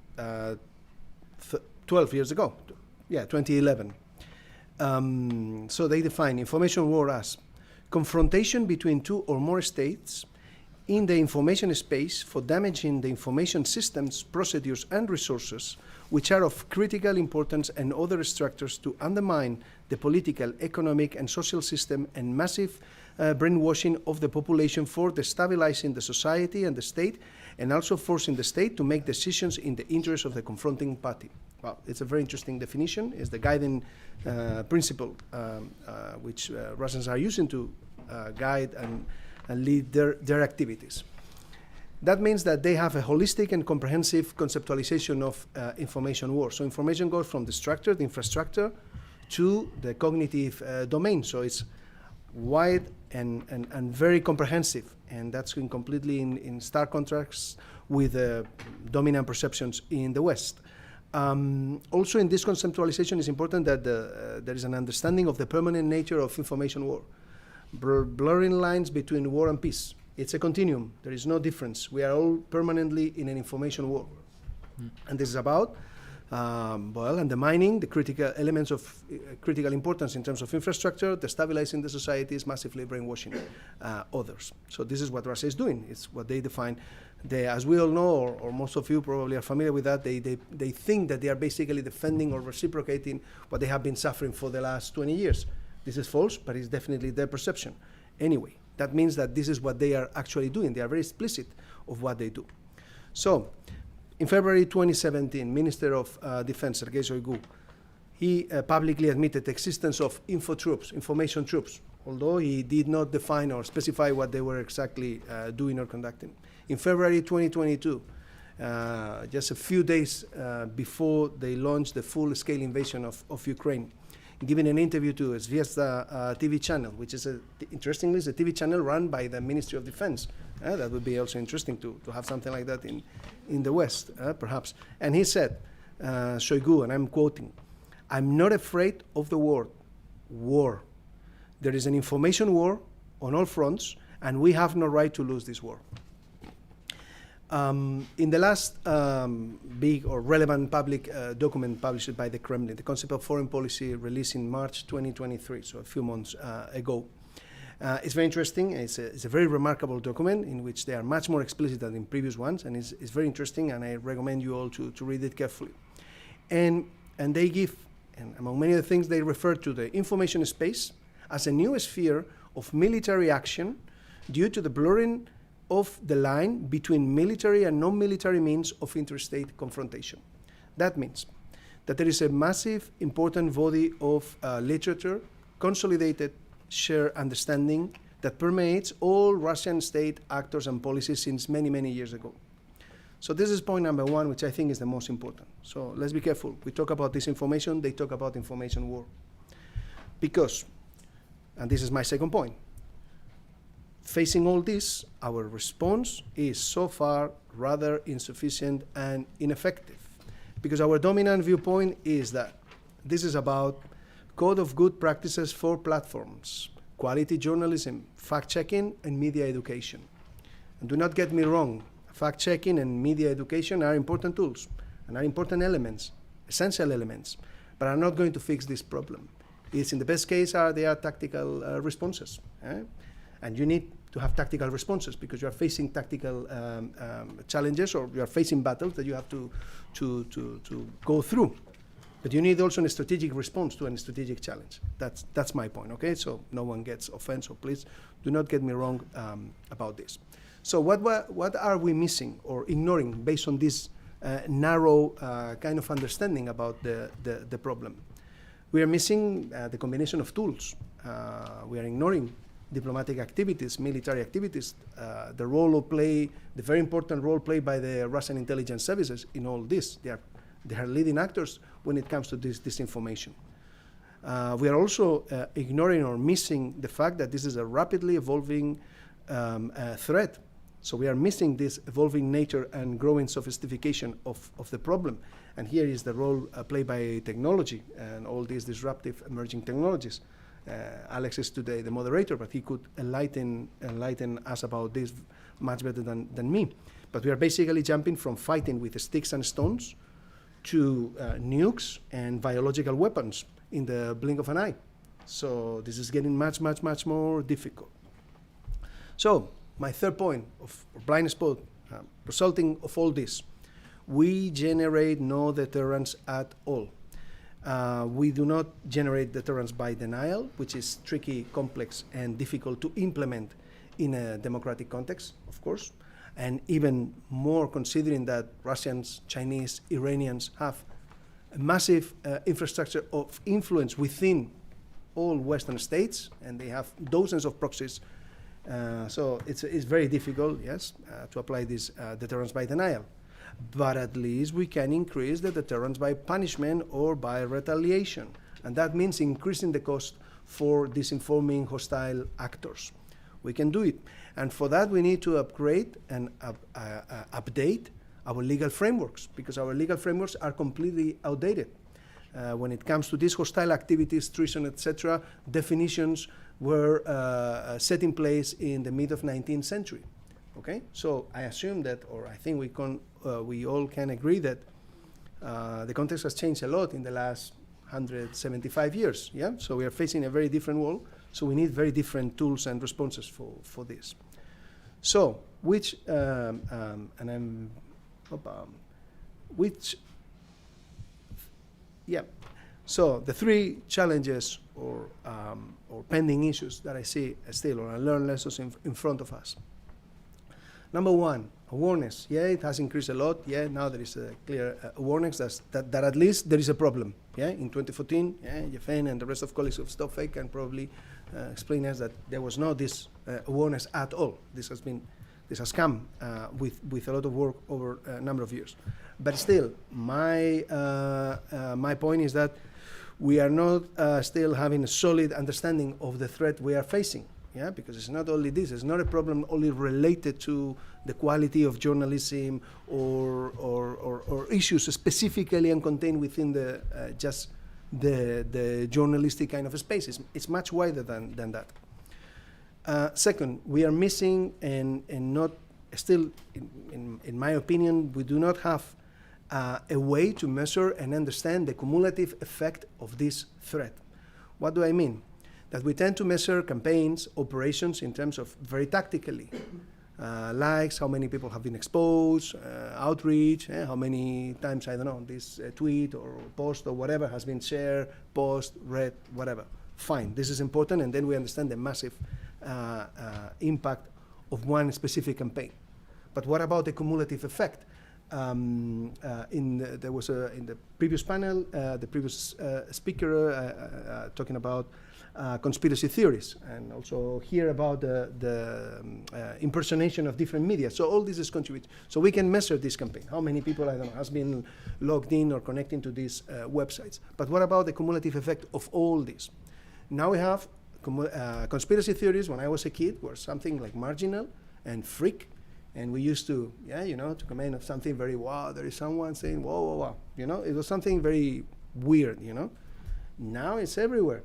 years ago, 2011. So they define information war as confrontation between two or more states in the information space for damaging the information systems, procedures, and resources which are of critical importance and other structures to undermine the political, economic, and social system, and massive brainwashing of the population for destabilizing the society and the state, and also forcing the state to make decisions in the interest of the confronting party. Well, it's a very interesting definition. It's the guiding principle which Russians are using to guide and lead their activities. That means that they have a holistic and comprehensive conceptualization of information war. So information goes from the structure, the infrastructure, to the cognitive domain. So it's wide and very comprehensive. And that's completely in stark contrast with dominant perceptions in the West. Also in this conceptualization, it's important that there is an understanding of the permanent nature of information war. Blurring lines between war and peace. It's a continuum. There is no difference. We are all permanently in an information war. And this is about, undermining the critical elements of critical importance in terms of infrastructure, destabilizing the societies, massively brainwashing others. So this is what Russia is doing. It's what they define As we all know, or most of you probably are familiar with that, they think that they are basically defending or reciprocating what they have been suffering for the last 20 years. This is false, but it's definitely their perception. Anyway, that means that this is what they are actually doing. They are very explicit of what they do. So, in February 2017, Minister of Defense, Sergei Shoigu, he publicly admitted the existence of information troops, although he did not define or specify what they were exactly doing or conducting. In February 2022, just a few days before they launched the full-scale invasion of Ukraine, giving an interview to Zvezda TV channel, which is, interestingly, is a TV channel run by the Ministry of Defense. That would be also interesting to have something like that in the West, perhaps. And he said, Shoigu, and I'm quoting, "I'm not afraid of the word war. There is an information war on all fronts, and we have no right to lose this war." In the last big or relevant public document published by the Kremlin, the Concept of Foreign Policy, released in March 2023, so a few months ago, it's very interesting. It's a very remarkable document in which they are much more explicit than in previous ones, and it's very interesting, and I recommend you all to read it carefully. And they give, and among many other things, they refer to the information space as a new sphere of military action due to the blurring of the line between military and non-military means of interstate confrontation. That means that there is a massive, important body of literature, consolidated, shared understanding that permeates all Russian state actors and policies since many, many years ago. So this is point number one, which I think is the most important. So let's be careful. We talk about disinformation, they talk about information war. Because, and this is my second point, facing all this, our response is so far rather insufficient and ineffective, because our dominant viewpoint is that this is about code of good practices for platforms, quality journalism, fact-checking, and media education. And do not get me wrong, fact-checking and media education are important tools and are important elements, essential elements, but are not going to fix this problem. It's in the best case, they are tactical responses. And you need to have tactical responses because you are facing tactical challenges, or you are facing battles that you have to go through. But you need also a strategic response to a strategic challenge. That's my point, okay? So no one gets offense, so please do not get me wrong about this. So what are we missing or ignoring based on this narrow kind of understanding about the problem? We are missing the combination of tools. We are ignoring diplomatic activities, military activities, the very important role played by the Russian intelligence services in all this. They are leading actors when it comes to this disinformation. We are also ignoring or missing the fact that this is a rapidly evolving threat. So we are missing this evolving nature and growing sophistication of the problem. And here is the role played by technology and all these disruptive emerging technologies. Alex is today the moderator, but he could enlighten us about this much better than me. But we are basically jumping from fighting with sticks and stones to nukes and biological weapons in the blink of an eye. So this is getting much, much, much more difficult. So my third point of blind spot, resulting of all this, we generate no deterrence at all. We do not generate deterrence by denial, which is tricky, complex, and difficult to implement in a democratic context, of course, and even more considering that Russians, Chinese, Iranians have a massive infrastructure of influence within all Western states, and they have dozens of proxies. So it's very difficult, yes, to apply this deterrence by denial. But at least we can increase the deterrence by punishment or by retaliation. And that means increasing the cost for disinforming hostile actors. We can do it. And for that, we need to upgrade and update our legal frameworks, because our legal frameworks are completely outdated. When it comes to these hostile activities, treason, etc., definitions were set in place in the mid of 19th century. Okay, so I assume that, or I think we all can agree that the context has changed a lot in the last 175 years. Yeah, so we are facing a very different world. So we need very different tools and responses for this. So which and I'm which yeah. So the three challenges or pending issues that I see still, or I learn lessons in front of us. Number one, awareness. Yeah, it has increased a lot. Yeah, now there is a clear awareness that at least there is a problem. Yeah, in 2014, yeah, Yefen and the rest of colleagues of Stop Fake can probably explain us that there was no this awareness at all. This has come with a lot of work over a number of years. But still, my point is that we are not still having a solid understanding of the threat we are facing. Yeah, because it's not only this. It's not a problem only related to the quality of journalism or issues specifically and contained within the just the journalistic kind of spaces. It's much wider than that. Second, we are missing and not still, in my opinion, we do not have a way to measure and understand the cumulative effect of this threat. What do I mean? That we tend to measure campaigns, operations in terms of very tactically. Likes, how many people have been exposed, outreach, how many times, I don't know, this tweet or post or whatever has been shared, post, read, whatever. Fine, this is important, and then we understand the massive impact of one specific campaign. But what about the cumulative effect? There was in the previous panel, the previous speaker talking about conspiracy theories, and also here about the impersonation of different media. So all this is contributing. So we can measure this campaign. How many people, I don't know, has been logged in or connecting to these websites. But what about the cumulative effect of all this? Now we have conspiracy theories. When I was a kid, were something like marginal and freak. And we used to, to comment of something very, wow, there is someone saying, whoa, whoa, wow. It was something very weird, Now it's everywhere.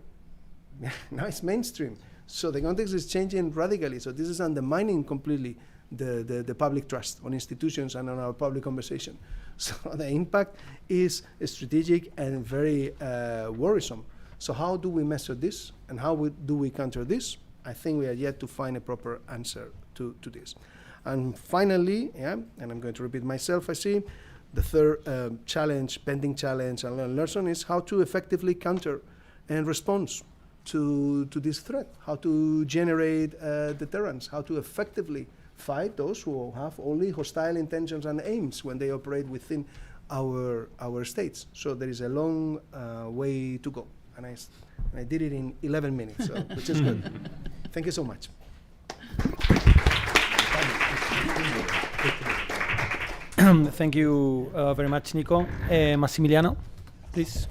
Now it's mainstream. So the context is changing radically. So this is undermining completely the public trust on institutions and on our public conversation. So the impact is strategic and very worrisome. So how do we measure this? And how do we counter this? I think we are yet to find a proper answer to this. And finally, and I'm going to repeat myself, I see, the third challenge, pending challenge and lesson is how to effectively counter and respond to this threat, how to generate deterrence, how to effectively fight those who have only hostile intentions and aims when they operate within our states. So there is a long way to go. And I did it in 11 minutes, so, which is good. Thank you so much. Thank you very much, Nico. Massimiliano, please.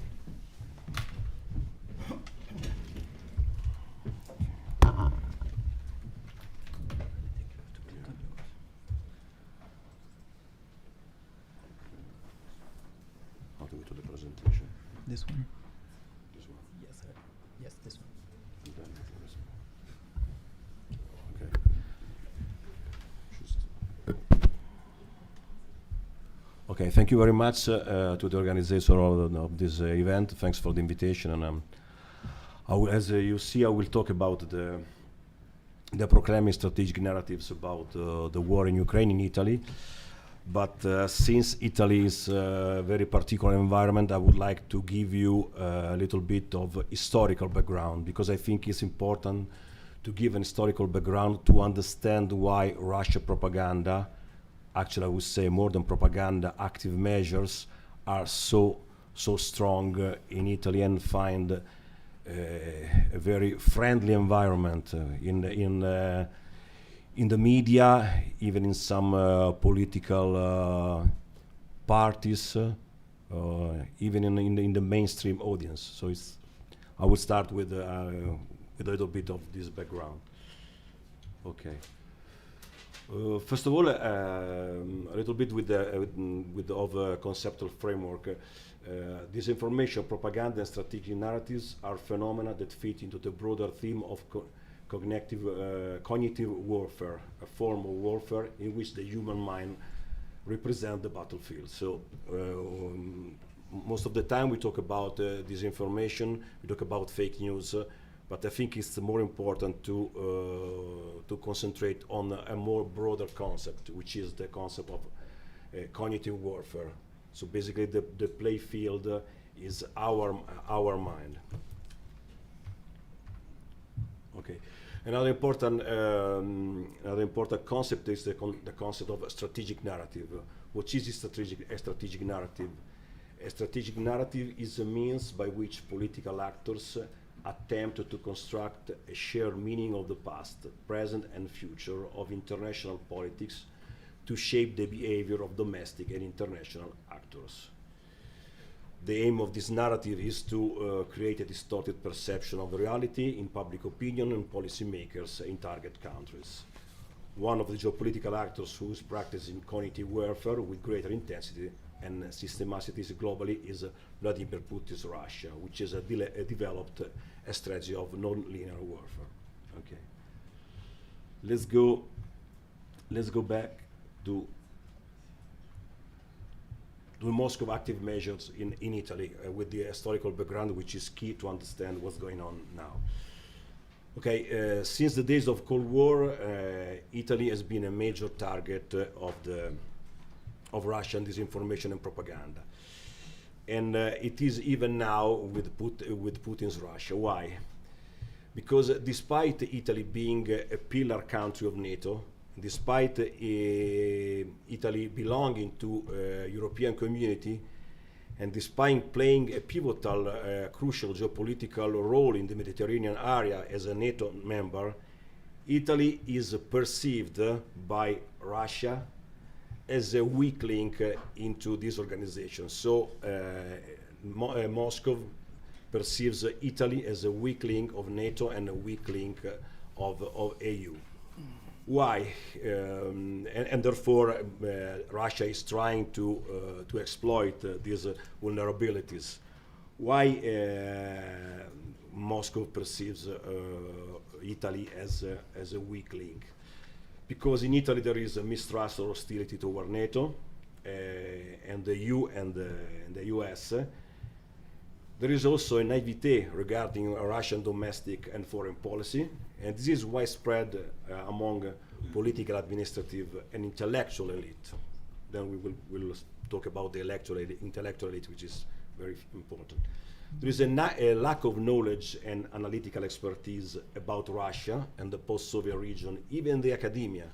How to go to the presentation? This one. This one? Yes, sir. Yes, this one. And then this one. Okay. Okay, thank you very much to the organizer of this event. Thanks for the invitation. And as you see, I will talk about the proclaiming strategic narratives about the war in Ukraine in Italy. But since Italy is a very particular environment, I would like to give you a little bit of historical background, because I think it's important to give an historical background to understand why Russia propaganda, actually I would say more than propaganda, active measures are so strong in Italy and find a very friendly environment in the media, even in some political parties, even in the mainstream audience. So I will start with a little bit of this background. Okay. First of all, a little bit with the conceptual framework. Disinformation, propaganda, and strategic narratives are phenomena that fit into the broader theme of cognitive warfare, a form of warfare in which the human mind represents the battlefield. So most of the time we talk about disinformation, we talk about fake news, But I think it's more important to concentrate on a more broader concept, which is the concept of cognitive warfare. So basically, the play field is our mind. Okay. Another important concept is the concept of a strategic narrative. What is a strategic narrative? A strategic narrative is a means by which political actors attempt to construct a shared meaning of the past, present, and future of international politics to shape the behavior of domestic and international actors. The aim of this narrative is to create a distorted perception of reality in public opinion and policymakers in target countries. One of the geopolitical actors who is practicing cognitive warfare with greater intensity and systematicity globally is Vladimir Putin's Russia, which has developed a strategy of non-linear warfare. Okay. Let's go back to the Moscow active measures in Italy with the historical background, which is key to understand what's going on now. Okay, since the days of Cold War, Italy has been a major target of Russian disinformation and propaganda. And it is even now with Putin's Russia. Why? Because despite Italy being a pillar country of NATO, despite Italy belonging to European community, and despite playing a pivotal, crucial geopolitical role in the Mediterranean area as a NATO member, Italy is perceived by Russia as a weak link into this organization. So Moscow perceives Italy as a weak link of NATO and a weak link of EU. Why? And therefore, Russia is trying to exploit these vulnerabilities. Why Moscow perceives Italy as a weak link? Because in Italy there is a mistrust or hostility toward NATO and the EU and the US. There is also a naivete regarding Russian domestic and foreign policy, and this is widespread among political, administrative, and intellectual elite. Then we will talk about the intellectual elite, which is very important. There is a lack of knowledge and analytical expertise about Russia and the post-Soviet region, even the academia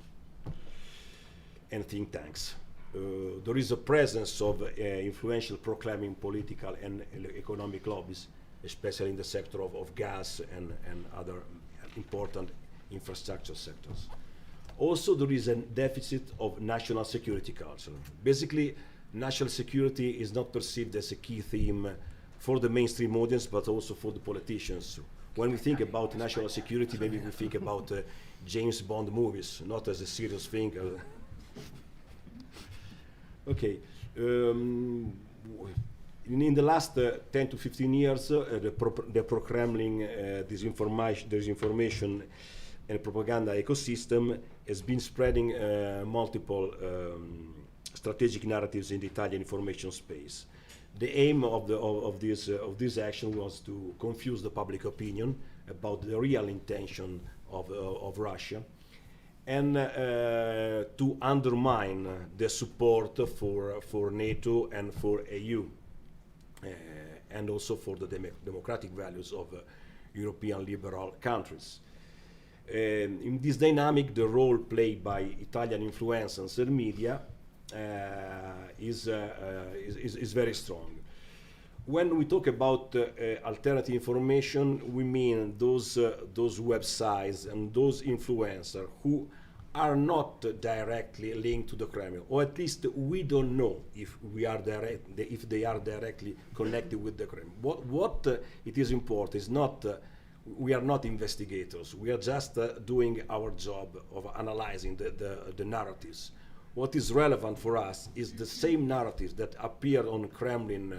and think tanks. There is a presence of influential proclaiming political and economic lobbies, especially in the sector of gas and other important infrastructure sectors. Also, there is a deficit of national security culture. Basically, national security is not perceived as a key theme for the mainstream audience, but also for the politicians. When we think about national security, maybe we think about James Bond movies, not as a serious thing. Okay. In the last 10 to 15 years, the pro-Kremlin disinformation and propaganda ecosystem has been spreading multiple strategic narratives in the Italian information space. The aim of this action was to confuse the public opinion about the real intention of Russia, and to undermine the support for NATO and for EU, and also for the democratic values of European liberal countries. In this dynamic, the role played by Italian influencers and media is very strong. When we talk about alternative information, we mean those websites and those influencers who are not directly linked to the Kremlin, or at least we don't know if they are directly connected with the Kremlin. What it is important is not we are not investigators. We are just doing our job of analyzing the narratives. What is relevant for us is the same narratives that appear on Kremlin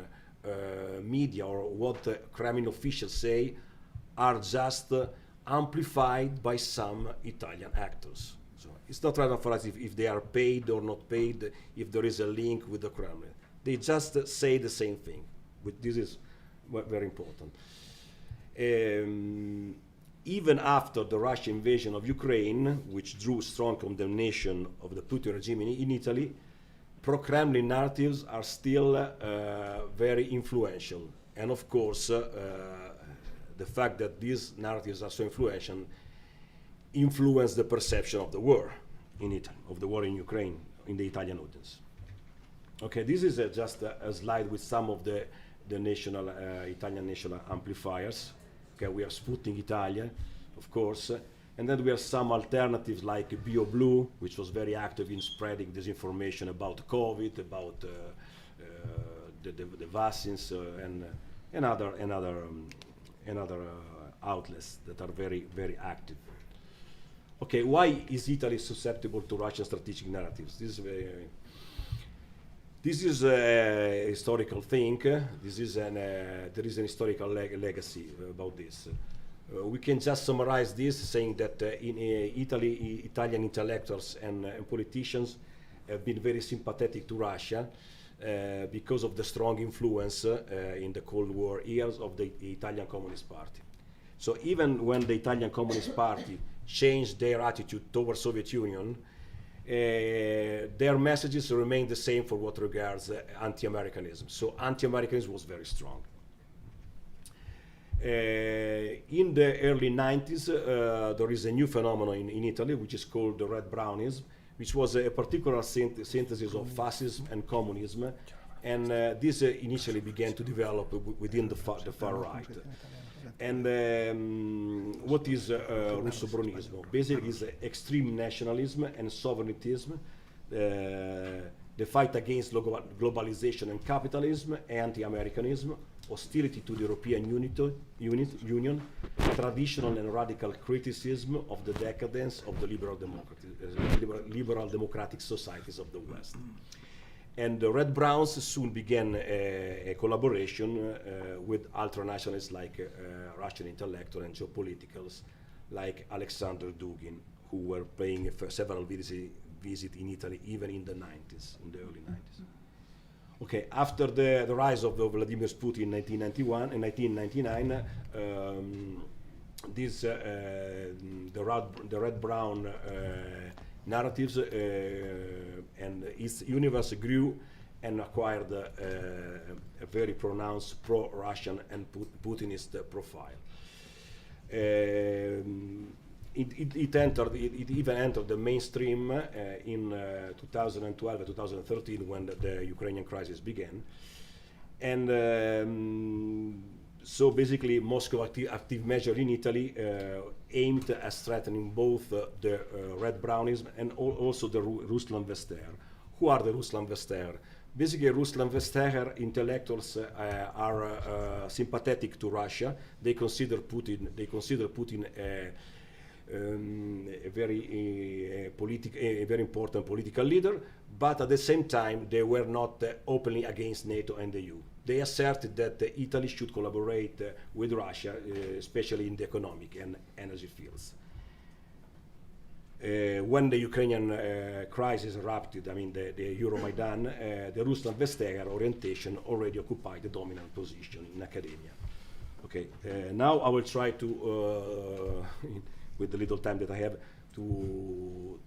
media, or what Kremlin officials say, are just amplified by some Italian actors. So it's not relevant for us if they are paid or not paid, if there is a link with the Kremlin. They just say the same thing. This is very important. Even after the Russian invasion of Ukraine, which drew strong condemnation of the Putin regime in Italy, pro-Kremlin narratives are still very influential. And of course, the fact that these narratives are so influential influence the perception of the war in Italy, of the war in Ukraine, in the Italian audience. Okay, this is just a slide with some of the national, Italian national amplifiers. Okay, we are Sputnik Italia, of course, and then we have some alternatives like BioBlue, which was very active in spreading disinformation about COVID, about the vaccines, and other outlets that are very, very active. Okay, why is Italy susceptible to Russian strategic narratives? This is a historical thing. There is an historical legacy about this. We can just summarize this saying that in Italy, Italian intellectuals and politicians have been very sympathetic to Russia because of the strong influence in the Cold War years of the Italian Communist Party. So even when the Italian Communist Party changed their attitude towards Soviet Union, their messages remain the same for what regards anti-Americanism. So anti-Americanism was very strong. In the early 90s, there is a new phenomenon in Italy, which is called the red brownism, which was a particular synthesis of fascism and communism. And this initially began to develop within the far right. And what is Russo-Brunismo? Basically, it's extreme nationalism and sovereigntism, the fight against globalization and capitalism, anti-Americanism, hostility to the European Union, traditional and radical criticism of the decadence of the liberal democratic societies of the West. And the Red Browns soon began a collaboration with ultra-nationalists like Russian intellectuals and geopoliticals like Alexander Dugin, who were paying several visits in Italy even in the 90s, in the early 90s. Okay, after the rise of Vladimir Putin in 1999, the red-brown narratives and its universe grew and acquired a very pronounced pro-Russian and Putinist profile. It even entered the mainstream in 2012 and 2013 when the Ukrainian crisis began. And so basically Moscow active measure in Italy aimed at strengthening both the red brownism and also the Ruslan Vester. Who are the Ruslan Vester? Basically, Ruslan Vester intellectuals are sympathetic to Russia. They consider Putin a very important political leader, but at the same time they were not openly against NATO and the EU. They asserted that Italy should collaborate with Russia, especially in the economic and energy fields. When the Ukrainian crisis erupted, I mean the Euromaidan, the Ruslan Vestager orientation already occupied the dominant position in academia. Okay, now I will try to, with the little time that I have, to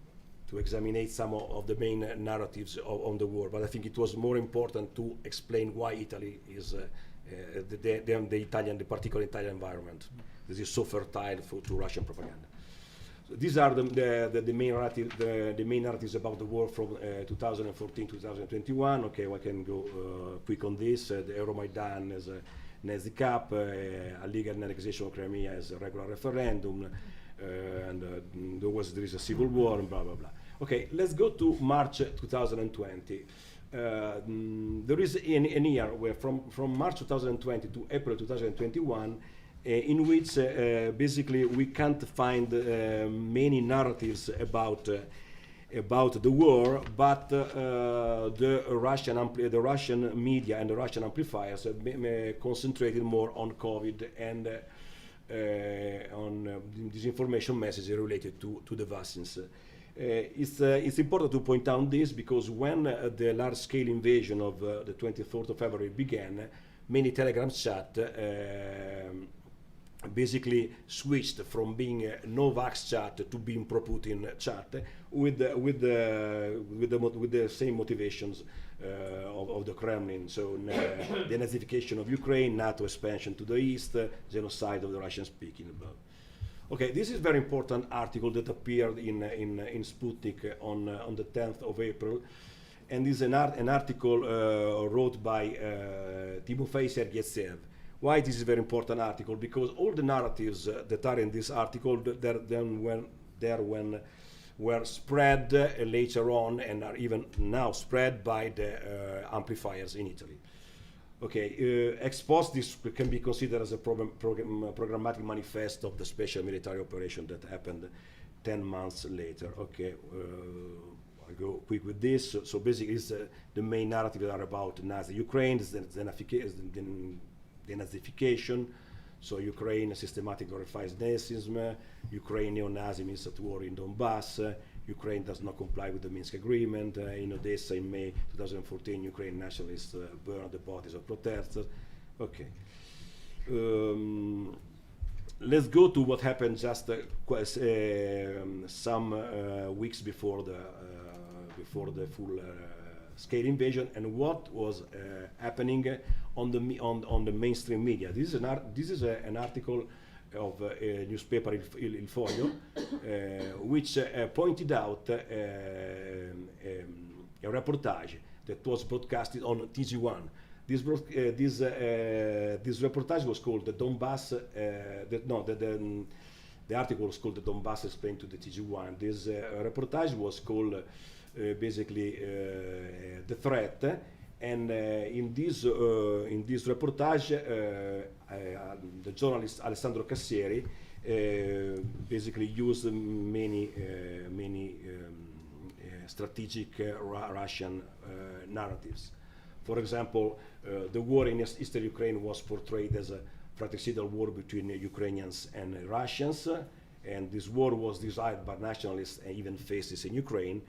examine some of the main narratives on the war. But I think it was more important to explain why Italy is the particular Italian environment. This is so fertile to Russian propaganda. So these are the main narratives about the war from 2014 to 2021. Okay, I can go quick on this. The Euromaidan as a Nazi Cup, a legal annexation of Crimea as a regular referendum, and there is a civil war, and blah blah blah. Okay, let's go to March 2020. There is an year where from March 2020 to April 2021, in which basically we can't find many narratives about the war, but the Russian media and the Russian amplifiers have concentrated more on COVID and on disinformation messages related to the vaccines. It's important to point out this because when the large-scale invasion of the 24th of February began, many Telegram chats basically switched from being a no-vax chat to being pro-Putin chat with the same motivations of the Kremlin. So the Nazification of Ukraine, NATO expansion to the east, genocide of the Russian-speaking. Okay, this is a very important article that appeared in Sputnik on the 10th of April. And this is an article wrote by Timofey Sergeyev. Why this is a very important article? Because all the narratives that are in this article were spread later on and are even now spread by the amplifiers in Italy. Okay, ex post, this can be considered as a programmatic manifesto of the special military operation that happened 10 months later. Okay, I'll go quick with this. So basically, the main narrative are about Nazi Ukraine, denazification. So Ukraine systematically glorifies Nazism. Ukraine neo-Nazism is at war in Donbass. Ukraine does not comply with the Minsk agreement. In Odessa in May 2014, Ukraine nationalists burned the bodies of protesters. Okay. Let's go to what happened just some weeks before the full scale invasion, and what was happening on the mainstream media. This is an article of a newspaper, Il Foglio, which pointed out a reportage that was broadcasted on TG1. This reportage was called the Donbass. The article was called "The Donbass Explained to the TG1." This reportage was called basically the threat, and in this reportage, the journalist Alessandro Cassieri basically used many strategic Russian narratives. For example, the war in Eastern Ukraine was portrayed as a fratricidal war between Ukrainians and Russians, and this war was desired by nationalists and even fascists in Ukraine.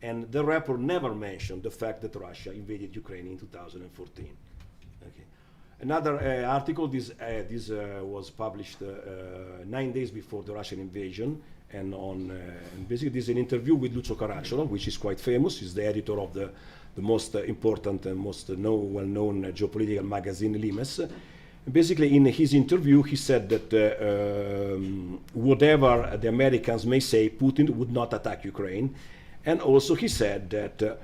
And the report never mentioned the fact that Russia invaded Ukraine in 2014. Okay. Another article, this was published 9 days before the Russian invasion, and basically this is an interview with Lucio Caracciolo, which is quite famous. He's the editor of the most important and most well-known geopolitical magazine, Limes. Basically, in his interview, he said that whatever the Americans may say, Putin would not attack Ukraine. And also he said that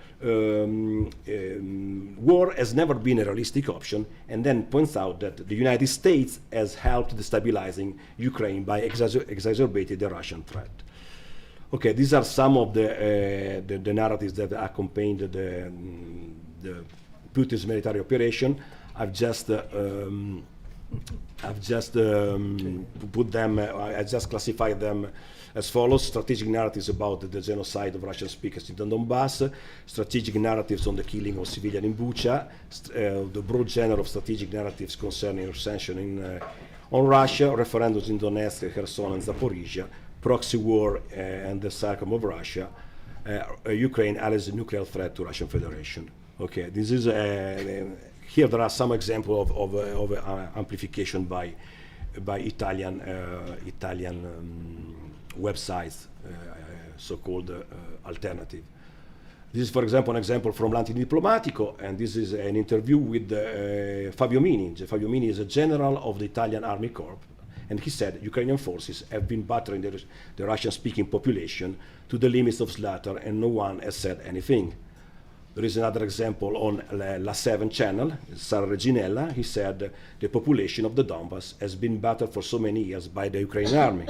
war has never been a realistic option, and then points out that the United States has helped destabilizing Ukraine by exacerbating the Russian threat. Okay, these are some of the narratives that accompanied the Putin's military operation. I've just put them. I just classified them as follows: strategic narratives about the genocide of Russian speakers in the Donbass, strategic narratives on the killing of civilians in Bucha, the broad genre of strategic narratives concerning sanctioning on Russia, referendums in Donetsk, Kherson, and Zaporizhia, proxy war and the circum of Russia, Ukraine as a nuclear threat to Russian Federation. Okay, this is here. There are some examples of amplification by Italian websites, so-called alternative. This is, for example, an example from l'Antidiplomatico, and this is an interview with Fabio Mini. Fabio Mini is a general of the Italian Army Corps, and he said Ukrainian forces have been battering the Russian-speaking population to the limits of slaughter, and no one has said anything. There is another example on La 7 channel, Sara Reginella. He said the population of the Donbass has been battered for so many years by the Ukrainian army.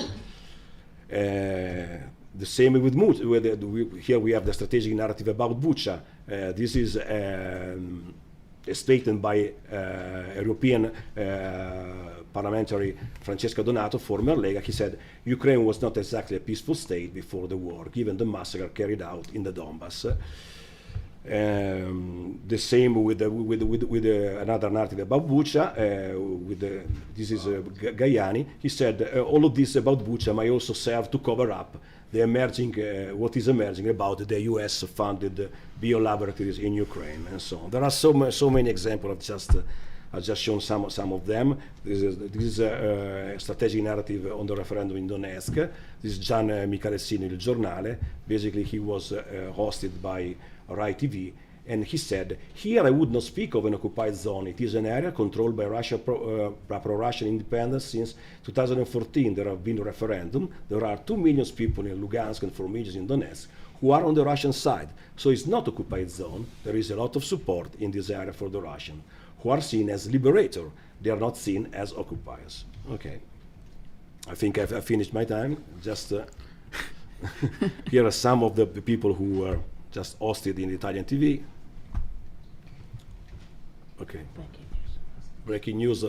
The same with here we have the strategic narrative about Bucha. This is a statement by European parliamentary Francesca Donato, former Lega. He said Ukraine was not exactly a peaceful state before the war, given the massacre carried out in the Donbass. The same with another narrative about Bucha. This is Gaiani. He said all of this about Bucha may also serve to cover up the what is emerging about the U.S.-funded biolaboratories in Ukraine and so on. There are so many examples. I've just shown some of them. This is a strategic narrative on the referendum in Donetsk. This is Gian Michalessini, Il Giornale. Basically, he was hosted by Rai TV, and he said, "Here I would not speak of an occupied zone. It is an area controlled by Russia, pro-Russian independence since 2014. There have been a referendum. There are 2 million people in Lugansk and 4 million in Donetsk who are on the Russian side. So it's not occupied zone. There is a lot of support in this area for the Russian, who are seen as liberator. They are not seen as occupiers." Okay. I think I've finished my time. Just here are some of the people who were just hosted in Italian TV. Okay. Breaking news.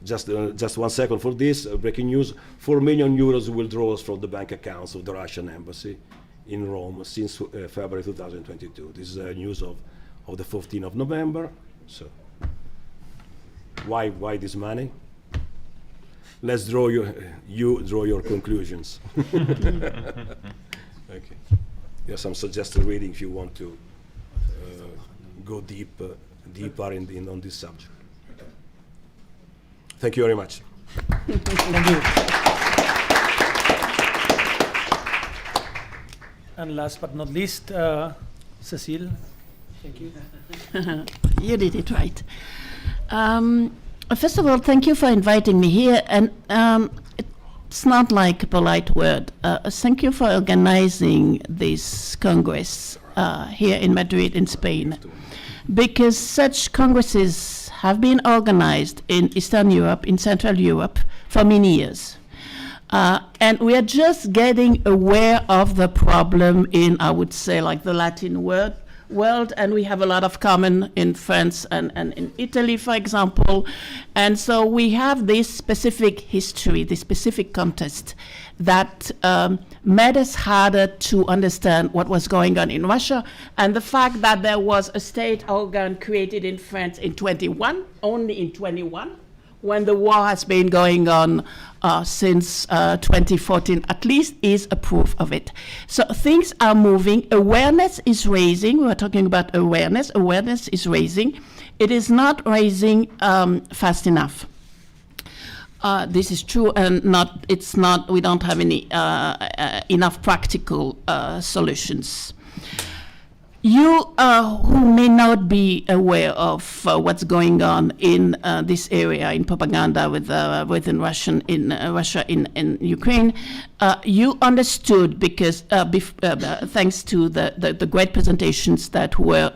Just 1 second for this. Breaking news: 4 million euros withdrawals from the bank accounts of the Russian embassy in Rome since February 2022. This is news of the 14th of November. So, why this money? Let's draw your conclusions. Okay. There's some suggested reading if you want to go deeper on this subject. Thank you very much. Thank you. And last but not least, Cecile. Thank you. You did it right. First of all, thank you for inviting me here. And it's not like a polite word. Thank you for organizing this Congress here in Madrid, in Spain. Because such congresses have been organized in Eastern Europe, in Central Europe, for many years. And we are just getting aware of the problem in, I would say, like the Latin world, and we have a lot of common in France and in Italy, for example. And so we have this specific history, this specific context that made us harder to understand what was going on in Russia, and the fact that there was a state organ created in France in 21, only in 21, when the war has been going on since 2014, at least, is a proof of it. So things are moving. Awareness is raising. We were talking about awareness. Awareness is raising. It is not raising fast enough. This is true, and we don't have any enough practical solutions. You who may not be aware of what's going on in this area, in propaganda within Russia, in Ukraine, you understood because thanks to the great presentations that were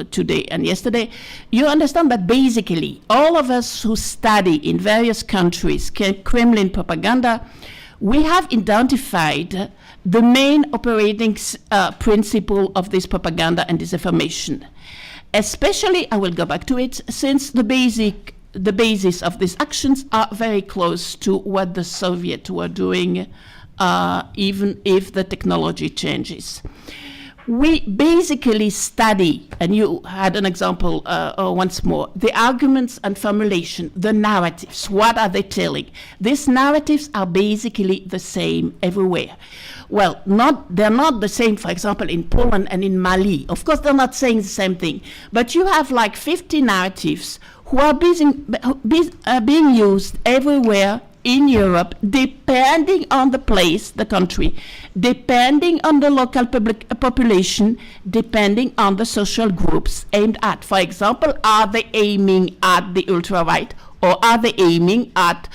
today and yesterday, you understand that basically all of us who study in various countries Kremlin propaganda, we have identified the main operating principle of this propaganda and disinformation. Especially, I will go back to it, since the basis of these actions are very close to what the Soviets were doing, even if the technology changes. We basically study, and you had an example once more, the arguments and formulation, the narratives. What are they telling? These narratives are basically the same everywhere. Well, they're not the same, for example, in Poland and in Mali. Of course, they're not saying the same thing. But you have like 50 narratives who are being used everywhere in Europe, depending on the place, the country, depending on the local population, depending on the social groups aimed at. For example, are they aiming at the ultra-right, or are they aiming at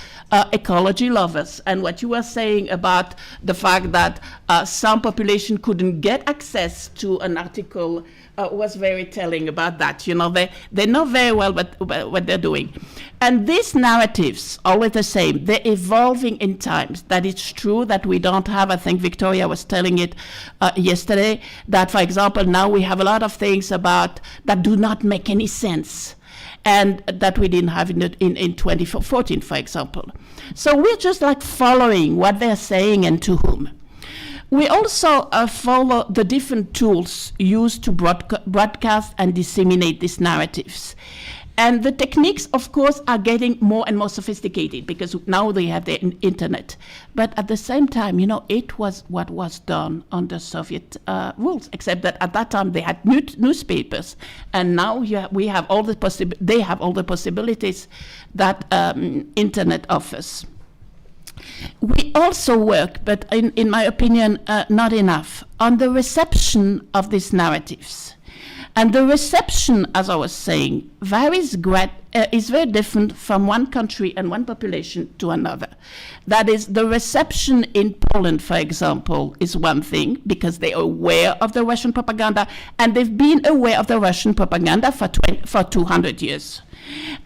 ecology lovers? And what you were saying about the fact that some population couldn't get access to an article was very telling about that. You know, they know very well what they're doing. And these narratives, always the same, they're evolving in times. That it's true that we don't have, I think Victoria was telling it yesterday, that, for example, now we have a lot of things about that do not make any sense, and that we didn't have in 2014, for example. So we're just like following what they're saying and to whom. We also follow the different tools used to broadcast and disseminate these narratives. And the techniques, of course, are getting more and more sophisticated because now they have the internet. But at the same time, you know, it was what was done under Soviet rules, except that at that time they had newspapers, and now we have all the they have all the possibilities that internet offers. We also work, but in my opinion, not enough, on the reception of these narratives. And the reception, as I was saying, is very different from one country and one population to another. That is, the reception in Poland, for example, is one thing, because they are aware of the Russian propaganda, and they've been aware of the Russian propaganda for 200 years.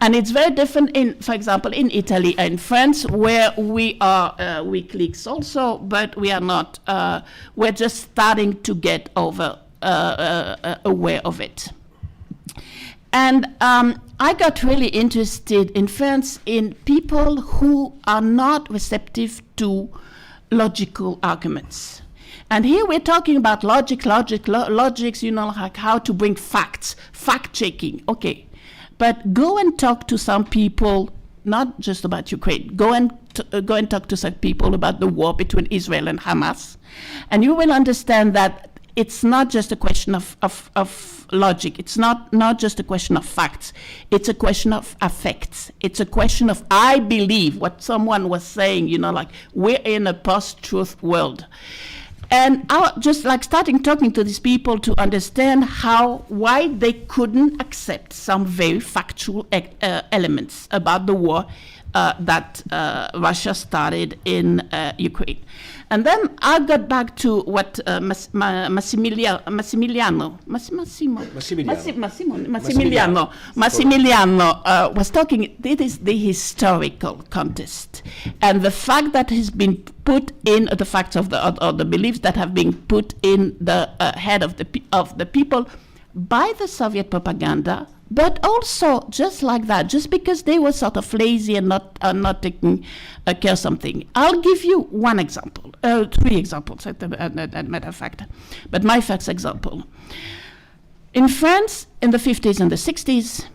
And it's very different in, for example, in Italy and France, where we are WikiLeaks also, but we are not, we're just starting to get aware of it. And I got really interested in France in people who are not receptive to logical arguments. And here we're talking about logics, you know, like how to bring facts, fact-checking, okay. But go and talk to some people, not just about Ukraine, go and talk to some people about the war between Israel and Hamas, and you will understand that it's not just a question of logic. It's not just a question of facts. It's a question of affects. It's a question of, I believe what someone was saying, you know, like we're in a post-truth world. And I just like starting talking to these people to understand why they couldn't accept some very factual elements about the war that Russia started in Ukraine. And then I got back to what Massimiliano was talking. This is the historical context, and the fact that has been put in the facts of the beliefs that have been put in the head of the people by the Soviet propaganda. But also, just like that, just because they were sort of lazy and not taking care of something. I'll give you one example, 3 examples, as a matter of fact. But my first example. In France, in the 50s and the 60s,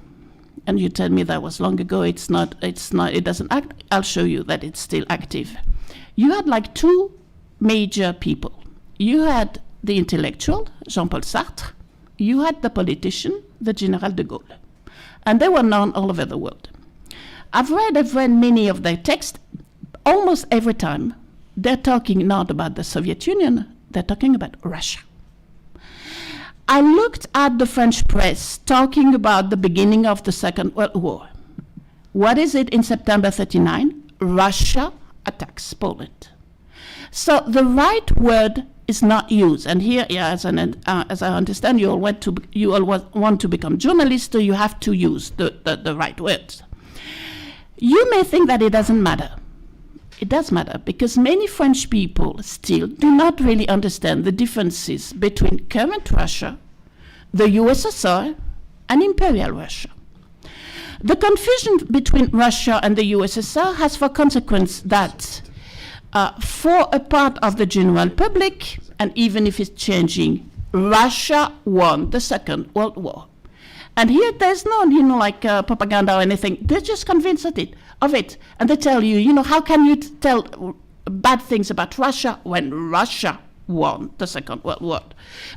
and you tell me that was long ago, it doesn't act, I'll show you that it's still active. You had like 2 major people. You had the intellectual, Jean-Paul Sartre. You had the politician, the General de Gaulle. And they were known all over the world. I've read many of their texts. Almost every time, they're talking not about the Soviet Union, they're talking about Russia. I looked at the French press talking about the beginning of the Second World War. What is it in September 1939? Russia attacks Poland. So the right word is not used. And here, as I understand, you all want to become journalists, so you have to use the right words. You may think that it doesn't matter. It does matter, because many French people still do not really understand the differences between current Russia, the USSR, and Imperial Russia. The confusion between Russia and the USSR has for consequence that for a part of the general public, and even if it's changing, Russia won the Second World War. And here there's no, propaganda or anything. They're just convinced of it. And they tell you, how can you tell bad things about Russia when Russia won the Second World War?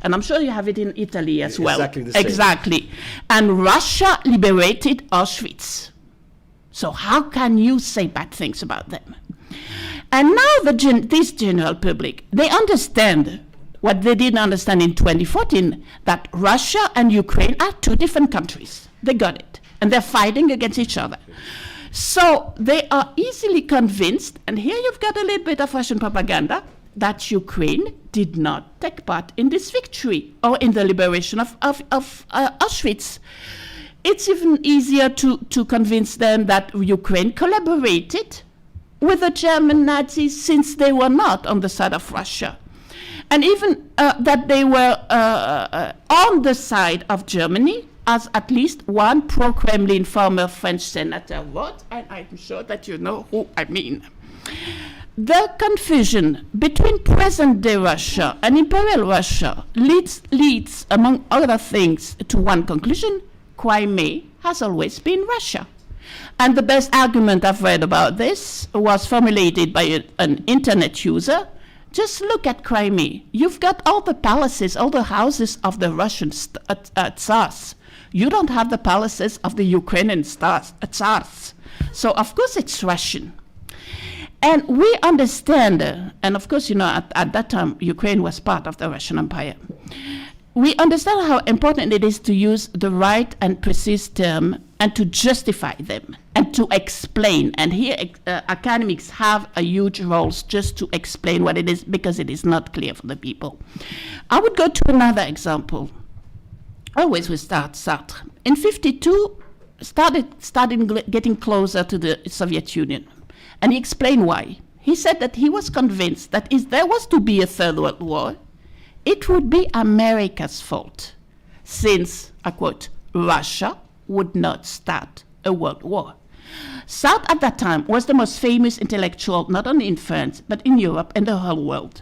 And I'm sure you have it in Italy as well. Exactly the same. Exactly. And Russia liberated Auschwitz. So how can you say bad things about them? And now this general public, they understand what they didn't understand in 2014, that Russia and Ukraine are 2 different countries. They got it. And they're fighting against each other. So they are easily convinced, and here you've got a little bit of Russian propaganda, that Ukraine did not take part in this victory or in the liberation of Auschwitz. It's even easier to convince them that Ukraine collaborated with the German Nazis since they were not on the side of Russia. And even that they were on the side of Germany, as at least one pro-Kremlin former French senator wrote, and I'm sure that you know who I mean. The confusion between present-day Russia and Imperial Russia leads, among other things, to one conclusion: Crimea has always been Russia. And the best argument I've read about this was formulated by an internet user. Just look at Crimea. You've got all the palaces, all the houses of the Russian Tsars. You don't have the palaces of the Ukrainian Tsars. So of course it's Russian. And we understand, and of course, at that time, Ukraine was part of the Russian Empire. We understand how important it is to use the right and precise term and to justify them and to explain. And here, academics have a huge role just to explain what it is, because it is not clear for the people. I would go to another example. Always we start Sartre. In 1952, started getting closer to the Soviet Union. And he explained why. He said that he was convinced that if there was to be a third world war, it would be America's fault, since, I quote, Russia would not start a world war. Sartre at that time was the most famous intellectual, not only in France, but in Europe and the whole world.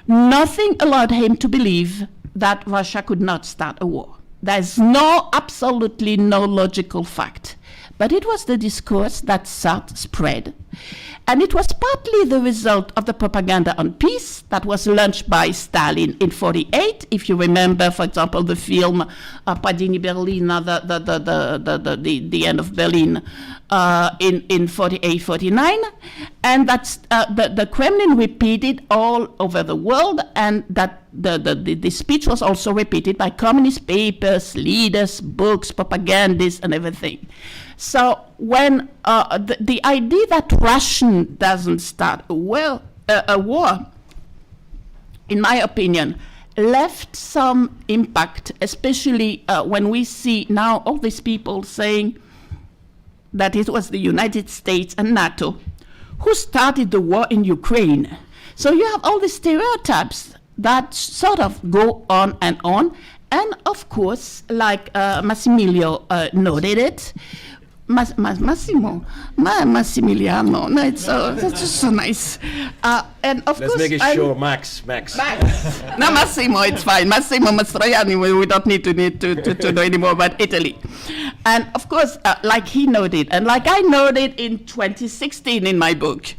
Nothing allowed him to believe that Russia could not start a war. There's absolutely no logical fact. But it was the discourse that Sartre spread. And it was partly the result of the propaganda on peace that was launched by Stalin in 1948. If you remember, for example, the film Padini Berlin, the end of Berlin, in 1948-1949. And that's the Kremlin repeated all over the world, and that the speech was also repeated by communist papers, leaders, books, propagandists, and everything. So when the idea that Russia doesn't start a war, in my opinion, left some impact, especially when we see now all these people saying that it was the United States and NATO who started the war in Ukraine. So you have all these stereotypes that sort of go on. And of course, like Massimiliano noted it, Massimiliano, no, it's just so nice. And of Let's course, make it short, Max. No, Massimo, it's fine. Massimo Mastroianni, we don't need to know anymore about Italy. And of course, like he noted, and like I noted in 2016 in my book,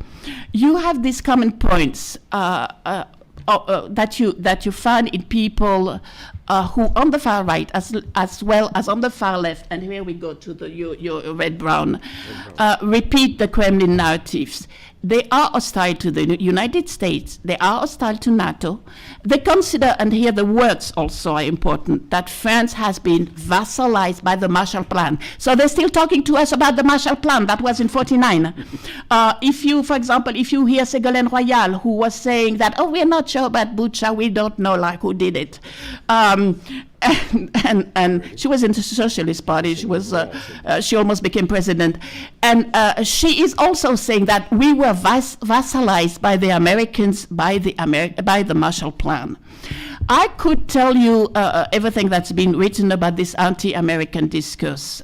you have these common points that you find in people who on the far right as well as on the far left, and here we go to your red-brown, repeat the Kremlin narratives. They are hostile to the United States. They are hostile to NATO. They consider, and here the words also are important, that France has been vassalized by the Marshall Plan. So they're still talking to us about the Marshall Plan. That was in 1949. If you, for example, if you hear Ségolène Royal, who was saying that, oh, we're not sure about Bucha, we don't know like who did it. And she was in the Socialist Party. She was she almost became president, and she is also saying that we were vassalized by the Americans by the Marshall Plan. I could tell you everything that's been written about this anti-American discourse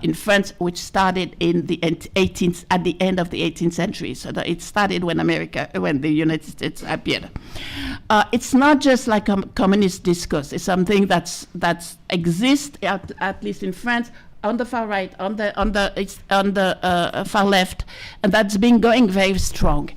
in France, which started in the at the end of the 18th century. So that it started when the United States appeared. It's not just like a communist discourse. It's something that's exists at least in France, on the far right, on the far left, and that's been going very strong.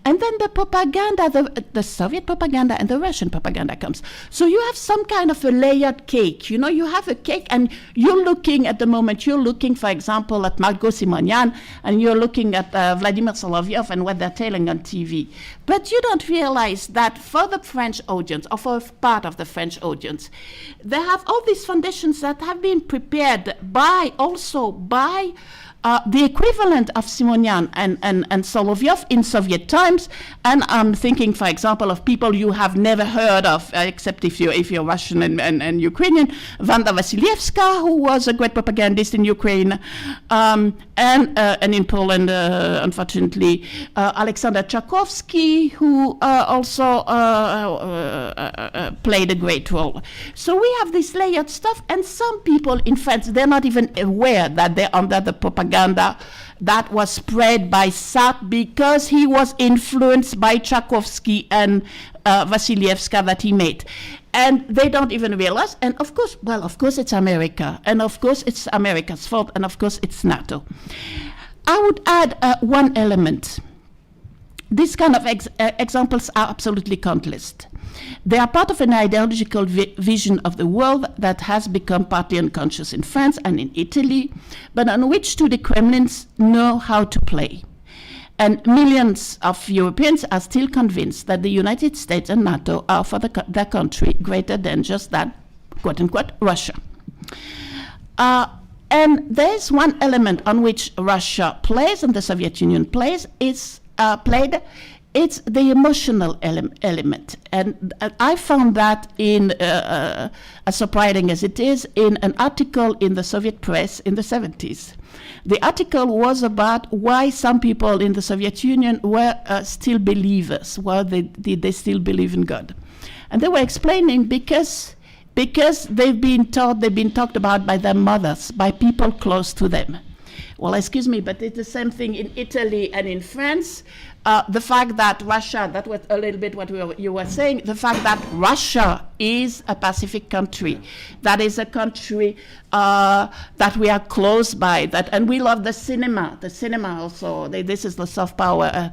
And then the propaganda, the Soviet propaganda and the Russian propaganda comes. So you have some kind of a layered cake. You know, you have a cake, and you're looking at the moment. You're looking, for example, at Margot Simonian, and you're looking at Vladimir Solovyov and what they're telling on TV. But you don't realize that for the French audience, or for part of the French audience, they have all these foundations that have been prepared by the equivalent of Simonian and Solovyov in Soviet times. And I'm thinking, for example, of people you have never heard of, except if you're Russian and Ukrainian, Wanda Wasilewska, who was a great propagandist in Ukraine, and in Poland, unfortunately, Alexander Tchaikovsky, who also played a great role. So we have this layered stuff, and some people in France, they're not even aware that they're under the propaganda propaganda that was spread by Sartre because he was influenced by Tchaikovsky and Vasilievska that he made. And they don't even realize, and of course, well, of course it's America, and of course it's America's fault, and of course it's NATO. I would add one element. These kind of examples are absolutely countless. They are part of an ideological vision of the world that has become partly unconscious in France and in Italy, but on which the Kremlins know how to play. And millions of Europeans are still convinced that the United States and NATO are for their country greater than just that, quote unquote, Russia. And there's one element on which Russia plays and the Soviet Union plays, it's the emotional element. And I found that in, as surprising as it is, in an article in the Soviet press in the 70s. The article was about why some people in the Soviet Union were still believers, why they still believe in God. And they were explaining because they've been talked about by their mothers, by people close to them. Well, excuse me, but it's the same thing in Italy and in France. The fact that Russia, that was a little bit what you were saying, the fact that Russia is a Pacific country, that is a country that we are close by, and we love the cinema. The cinema also, this is the soft power,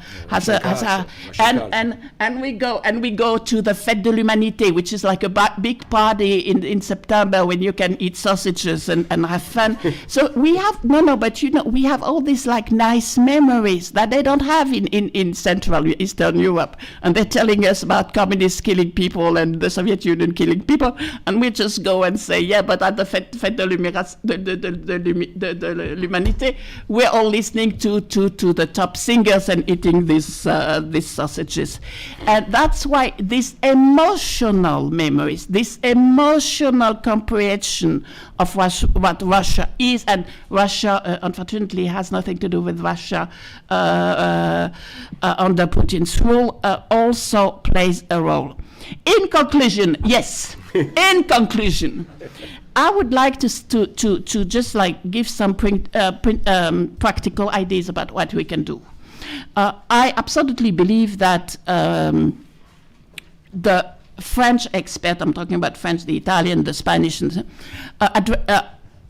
and we go to the Fête de l'Humanité, which is like a big party in September when you can eat sausages and have fun. So we have, but we have all these like nice memories that they don't have in Central Eastern Europe, and they're telling us about communists killing people and the Soviet Union killing people, and we just go and say, yeah, but at the Fête de l'Humanité, we're all listening to the top singers and eating these sausages. And that's why these emotional memories, this emotional comprehension of what Russia is, and Russia, unfortunately, has nothing to do with Russia under Putin's rule, also plays a role. In conclusion, yes, in conclusion, I would like to just like give some practical ideas about what we can do. I absolutely believe that the French expert, I'm talking about French, the Italian, the Spanish,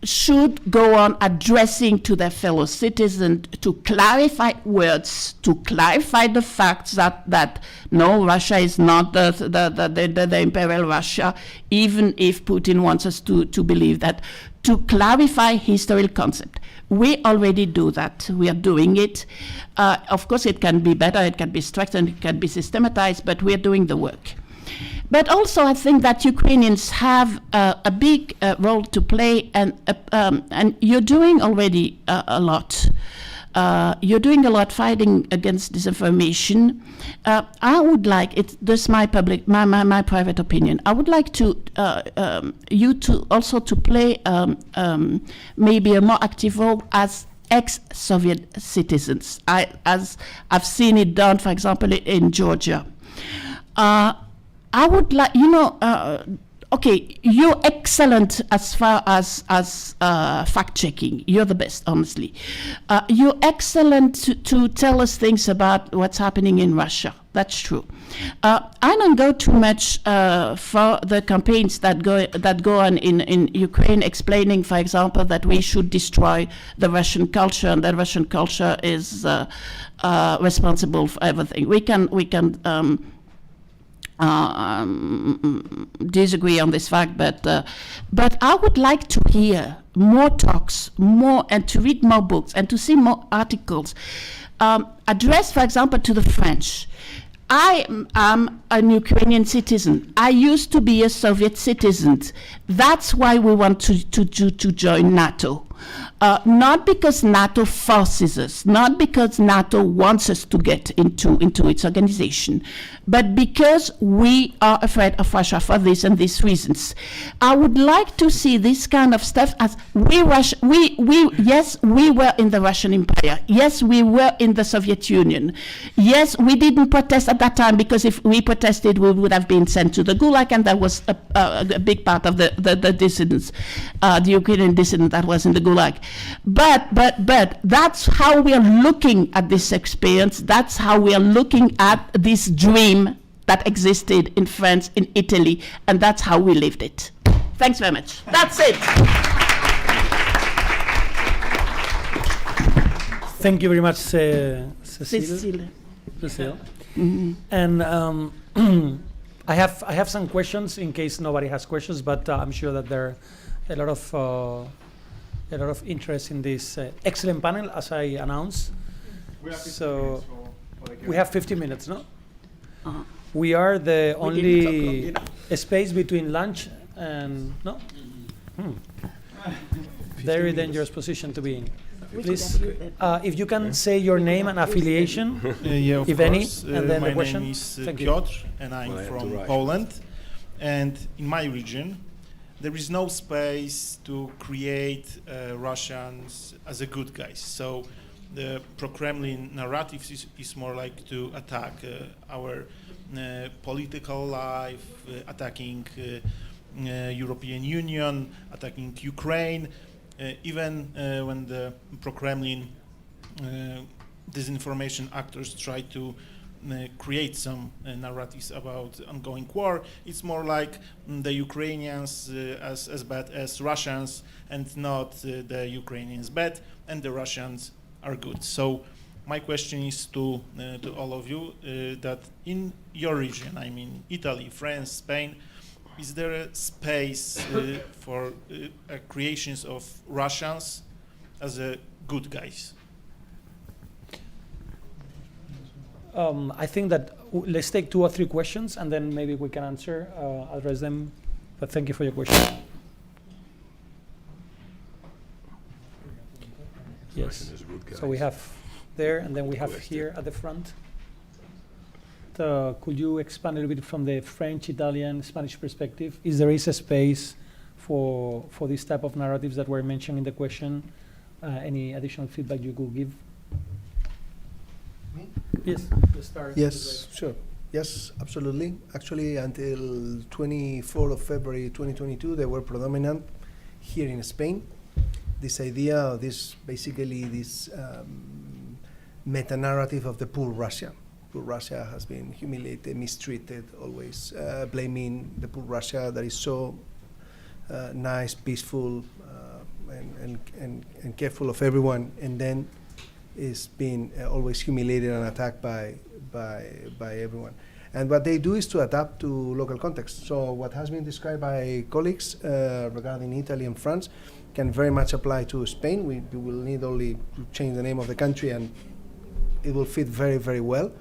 should go on addressing to their fellow citizens to clarify words, to clarify the facts that no, Russia is not the imperial Russia, even if Putin wants us to believe that, to clarify historical concept. We already do that. We are doing it. Of course, it can be better, it can be strengthened, it can be systematized, but we are doing the work. But also, I think that Ukrainians have a big role to play, and you're doing already a lot. You're doing a lot fighting against disinformation. I would like, this is my private opinion, I would like to you to also to play maybe a more active role as ex-Soviet citizens, as I've seen it done, for example, in Georgia. I would like, okay, you're excellent as far as fact-checking. You're the best, honestly. You're excellent to tell us things about what's happening in Russia. That's true. I don't go too much for the campaigns that go on in Ukraine, explaining, for example, that we should destroy the Russian culture, and that Russian culture is responsible for everything. We can disagree on this fact, but I would like to hear more talks, and to read more books, and to see more articles addressed, for example, to the French. I am an Ukrainian citizen. I used to be a Soviet citizen. That's why we want to join NATO. Not because NATO forces us, not because NATO wants us to get into its organization, but because we are afraid of Russia for this and these reasons. I would like to see this kind of stuff as yes, we were in the Russian Empire. Yes, we were in the Soviet Union. Yes, we didn't protest at that time, because if we protested, we would have been sent to the Gulag, and that was a big part of the dissidents, the Ukrainian dissident that was in the Gulag. But that's how we are looking at this experience. That's how we are looking at this dream that existed in France, in Italy, and that's how we lived it. Thanks very much. That's it. Thank you very much, Cecile. Mm-hmm. And I have some questions in case nobody has questions, but I'm sure that there are a lot of interest in this excellent panel, as I announced. So we have 50 minutes, no? Uh-huh. We are the only space between lunch and no. Very dangerous position to be in. Please, if you can say your name and affiliation, yeah, if any, and then the question. My name is Thank you. Piotr, and I'm from Poland. And in my region, there is no space to create Russians as a good guys. So the pro-Kremlin narrative is more like to attack our political life, attacking European Union, attacking Ukraine. Even when the pro-Kremlin disinformation actors try to create some narratives about ongoing war, it's more like the Ukrainians as bad as Russians, and not the Ukrainians bad and the Russians are good. So my question is to all of you that in your region, I mean Italy, France, Spain, is there a space for creations of Russians as good guys? I think that let's take 2 or 3 questions and then maybe we can address them. But thank you for your question. Yes. So we have there, and then we have here at the front. Could you expand a little bit from the French, Italian, Spanish perspective? Is there a space for this type of narratives that were mentioned in the question? Any additional feedback you could give? Yes. Yes, sure. Yes, absolutely. Actually, until 24th of February 2022, they were predominant here in Spain. This idea, basically this meta-narrative of the poor Russia. Poor Russia has been humiliated, mistreated, always blaming the poor Russia that is so nice, peaceful, and careful of everyone, and then is being always humiliated and attacked by everyone. And what they do is to adapt to local context. So what has been described by colleagues regarding Italy and France can very much apply to Spain. We will need only to change the name of the country and it will fit very, very well.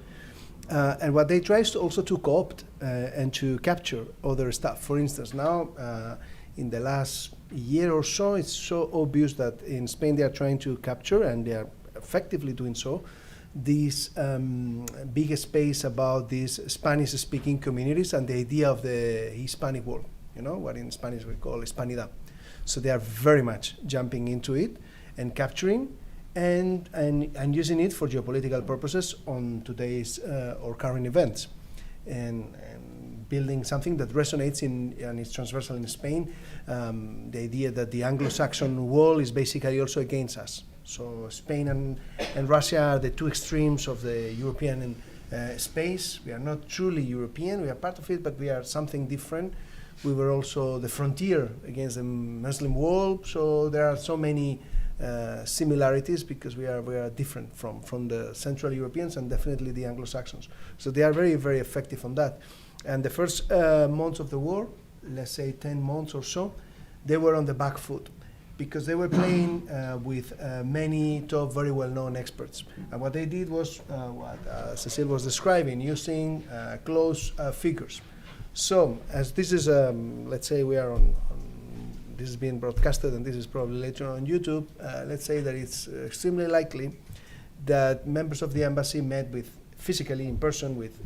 And what they try is also to co-opt and to capture other stuff. For instance, now in the last year or so, it's so obvious that in Spain they are trying to capture, and they are effectively doing so, this big space about these Spanish-speaking communities and the idea of the Hispanic world, you know, what in Spanish we call Hispanidad. So they are very much jumping into it and capturing and using it for geopolitical purposes on today's or current events, and building something that resonates and is transversal in Spain, the idea that the Anglo-Saxon wall is basically also against us. So Spain and Russia are the two extremes of the European space. We are not truly European, we are part of it, but we are something different. We were also the frontier against the Muslim wall, so there are so many similarities because we are different from the Central Europeans and definitely the Anglo-Saxons. So they are very, very effective on that. And the first months of the war, let's say 10 months or so, they were on the back foot because they were playing with many top, very well-known experts. And what they did was what Cecile was describing, using close figures. So as this is, let's say we are on this is being broadcasted and this is probably later on YouTube, let's say that it's extremely likely that members of the embassy met physically in person with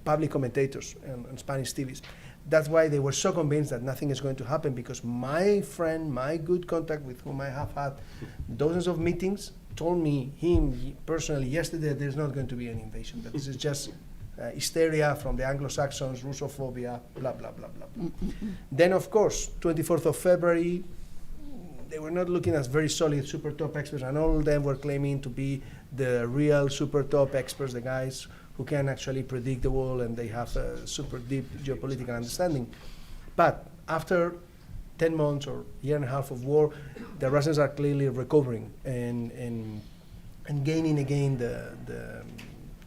public commentators on Spanish TVs. That's why they were so convinced that nothing is going to happen, because my friend, my good contact with whom I have had dozens of meetings, told me, him personally yesterday, that there's not going to be an invasion, that this is just hysteria from the Anglo-Saxons, Russophobia, blah, blah, blah, blah. Then, of course, 24th of February, they were not looking as very solid super top experts, and all of them were claiming to be the real super top experts, the guys who can actually predict the world and they have a super deep geopolitical understanding. But after 10 months or year and a half of war, the Russians are clearly recovering and gaining again the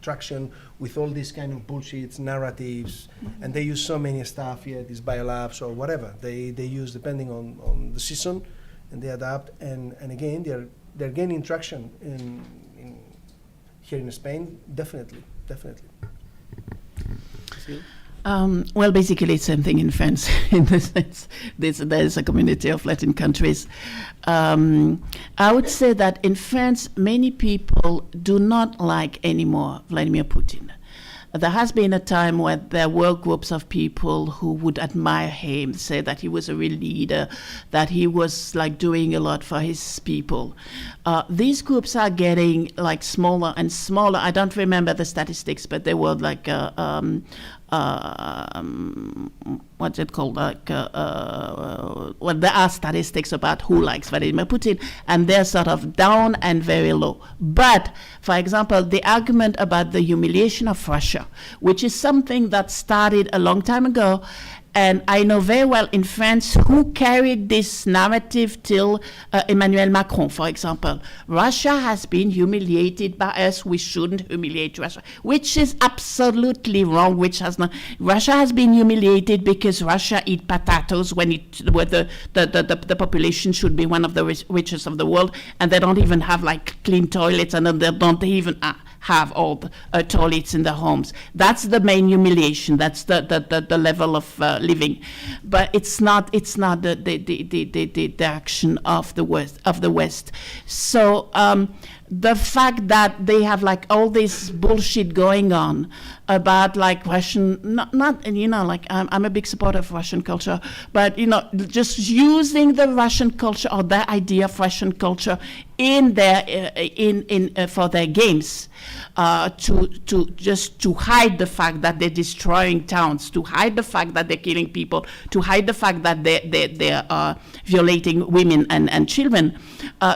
traction with all these kind of bullshit narratives, and they use so many stuff, these biolabs or whatever they use depending on the season, and they adapt, and again they're gaining traction in here in Spain, definitely. Well, basically, it's the same thing in France, in the sense there is a community of Latin countries. I would say that in France, many people do not like anymore Vladimir Putin. There has been a time where there were groups of people who would admire him, say that he was a real leader, that he was like doing a lot for his people. These groups are getting like smaller and smaller. I don't remember the statistics, but they were like what's it called? Well, there are statistics about who likes Vladimir Putin, and they're sort of down and very low. But, for example, the argument about the humiliation of Russia, which is something that started a long time ago, and I know very well in France who carried this narrative till Emmanuel Macron, for example. Russia has been humiliated by us. We shouldn't humiliate Russia, which is absolutely wrong. Russia has been humiliated because Russia eat potatoes when the population should be one of the richest of the world, and they don't even have like clean toilets, and they don't even have all the toilets in their homes. That's the main humiliation. That's the level of living, but it's not the action of the West. So the fact that they have like all this bullshit going on about like Russian, not like I'm a big supporter of Russian culture, but just using the Russian culture or their idea of Russian culture in their for their games. To hide the fact that they're destroying towns, to hide the fact that they're killing people, to hide the fact that they are violating women and children,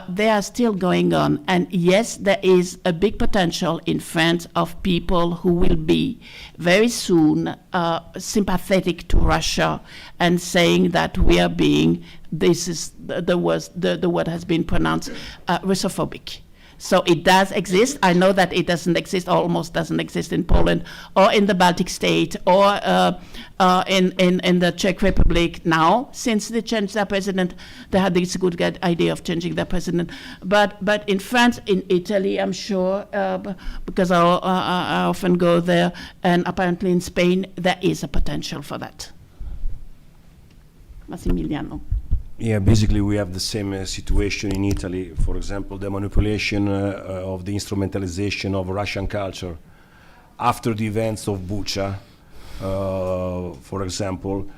they are still going on. And yes, there is a big potential in France of people who will be very soon sympathetic to Russia and saying that we are being, this is the word has been pronounced, Russophobic. So it does exist. I know that it doesn't exist, or almost doesn't exist in Poland or in the Baltic state or in the Czech Republic now. Since they changed their president, they had this good idea of changing their president. But in France, in Italy, I'm sure, because I often go there, and apparently in Spain, there is a potential for that. Massimiliano. Yeah, basically we have the same situation in Italy. For example, the manipulation of the instrumentalization of Russian culture after the events of Bucha. For example,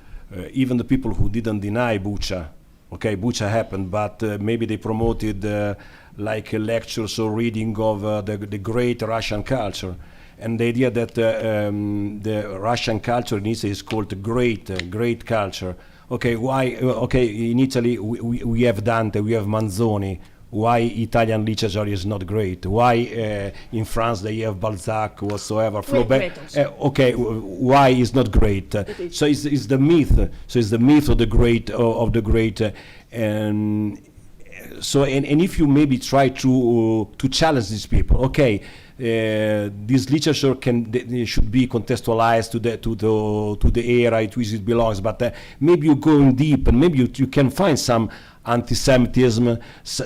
even the people who didn't deny Bucha, Bucha happened, but maybe they promoted like lectures or reading of the great Russian culture. And the idea that the Russian culture in Italy is called great culture. Why? In Italy we have Dante, we have Manzoni. Why Italian literature is not great? Why in France they have Balzac whatsoever? Flaubert. Why is not great? So it's the myth. So it's the myth of the great and so and if you maybe try to challenge these people, this literature should be contextualized to the era to which it belongs, but maybe you go in deep and maybe you can find some anti-Semitism,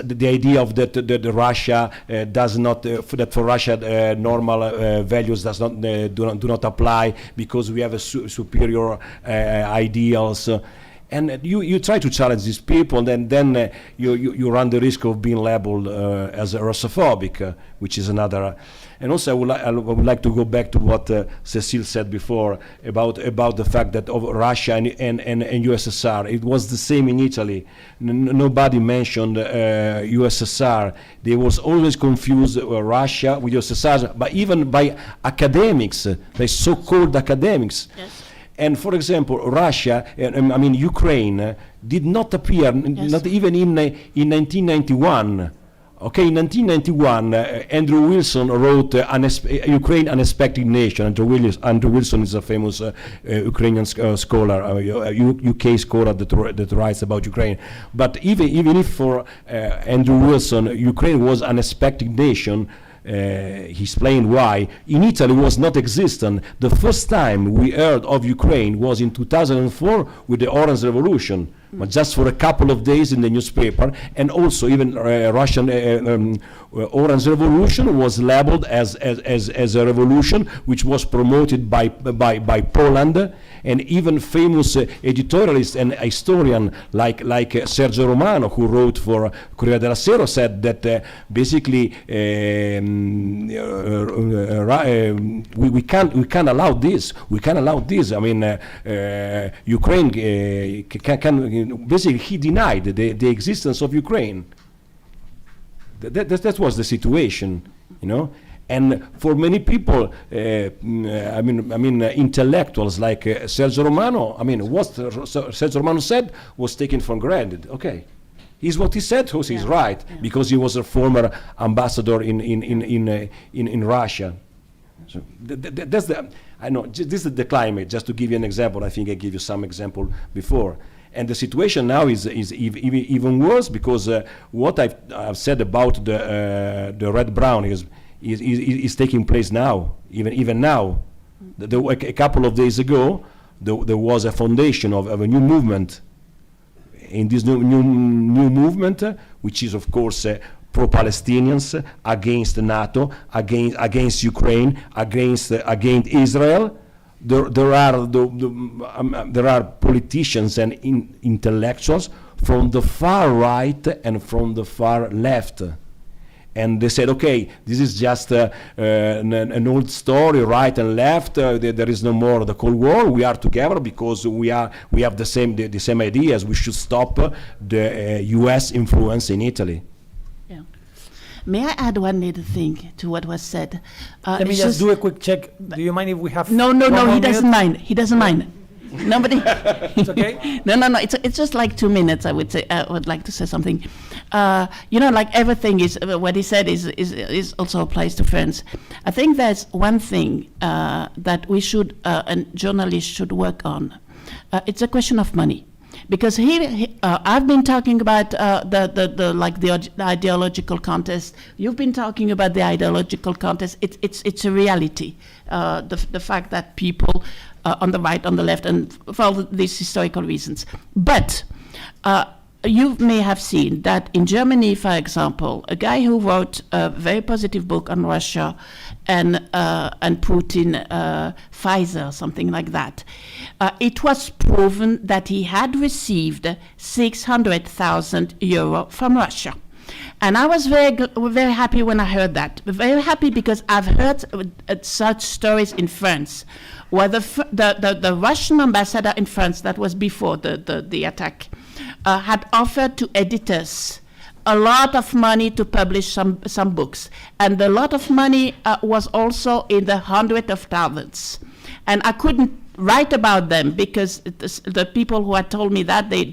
the idea of that Russia does not that for Russia normal values do not apply because we have a superior ideals. And you try to challenge these people, and then you run the risk of being labeled as a Russophobic, which is another. And also, I would like to go back to what Cécile said before about the fact that of Russia and USSR. It was the same in Italy. Nobody mentioned USSR. They was always confused Russia with USSR, but even by academics, by so-called academics. Yes. And for example, Russia, I mean Ukraine, did not appear, not even in 1991. Okay, in 1991, Andrew Wilson wrote Ukraine Unexpected Nation. Andrew Wilson is a famous Ukrainian scholar, UK scholar that writes about Ukraine. But even if for Andrew Wilson, Ukraine was an unexpected nation, he explained why. In Italy was not existent. The first time we heard of Ukraine was in 2004 with the Orange Revolution, but just for a couple of days in the newspaper. And also even Russian Orange Revolution was labeled as a revolution which was promoted by Poland. And even famous editorialist and historian like Sergio Romano, who wrote for Corriere della Sera, said that basically we can't allow this. We can't allow this. I mean, Ukraine can basically he denied the existence of Ukraine. That was the situation, you know. And for many people, I mean, intellectuals like Sergio Romano, I mean, what Sergio Romano said was taken for granted. Okay, he's what he said, so he's right, because he was a former ambassador in Russia. So that's the, I know, this is the climate. Just to give you an example, I think I gave you some example before. And the situation now is even worse, because what I've said about the red-brown is taking place now, even now. A couple of days ago, there was a foundation of a new movement. In this new movement, which is of course pro-Palestinians, against NATO, against Ukraine, against Israel. There are politicians and intellectuals from the far right and from the far left. And they said, okay, this is just an old story, right and left. There is no more the Cold War. We are together because we have the same ideas. We should stop the U.S. influence in Italy. Yeah. May I add one little thing to what was said? Let me just do a quick check. Do you mind if we have? No. He doesn't mind. He doesn't mind. Nobody. It's okay. No. It's just like 2 minutes. I would say. I would like to say something. Like everything is what he said is also applies to France. I think there's one thing that we should and journalists should work on. It's a question of money, because I've been talking about the ideological contest. You've been talking about the ideological contest. It's a reality. The fact that people on the right, on the left, and for all these historical reasons. But you may have seen that in Germany, for example, a guy who wrote a very positive book on Russia and Putin, Pfizer, something like that, it was proven that he had received 600,000 euro from Russia. And I was very happy when I heard that. Very happy because I've heard such stories in France, where the Russian ambassador in France, that was before the attack, had offered to editors a lot of money to publish some books. And a lot of money was also in the hundreds of thousands. And I couldn't write about them because the people who had told me that, they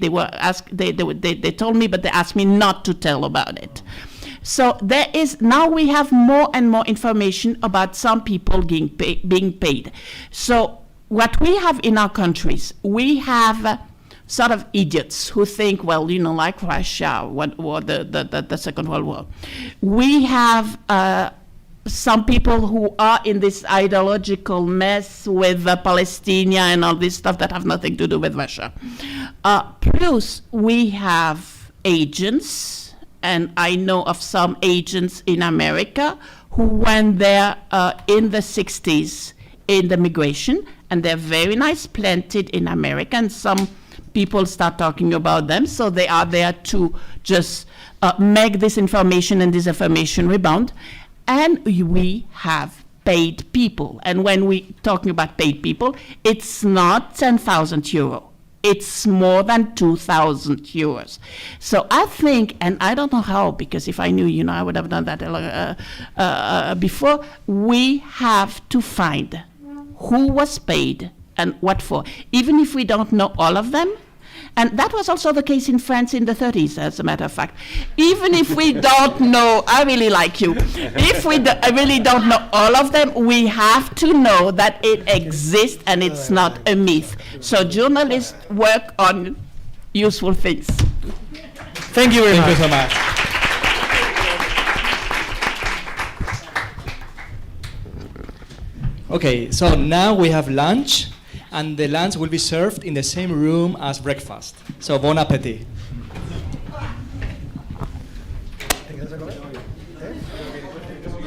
told me, but they asked me not to tell about it. So now we have more and more information about some people being paid. So what we have in our countries, we have sort of idiots who think, well, like Russia, the Second World War. We have some people who are in this ideological mess with Palestine and all this stuff that have nothing to do with Russia. Plus, we have agents, and I know of some agents in America who went there in the 60s in the migration, and they're very nice, planted in America, and some people start talking about them, so they are there to just make this information and disinformation rebound. And we have paid people. And when we're talking about paid people, it's not 10,000 euro. It's more than 2,000 euros. So I think, and I don't know how, because if I knew, I would have done that before, we have to find who was paid and what for, even if we don't know all of them. And that was also the case in France in the 30s, as a matter of fact. Even if we don't know, I really like you, if we really don't know all of them, we have to know that it exists and it's not a myth. So journalists work on useful things. Thank you very much. Thank you so much. Okay, so now we have lunch, and the lunch will be served in the same room as breakfast. So bon appetit.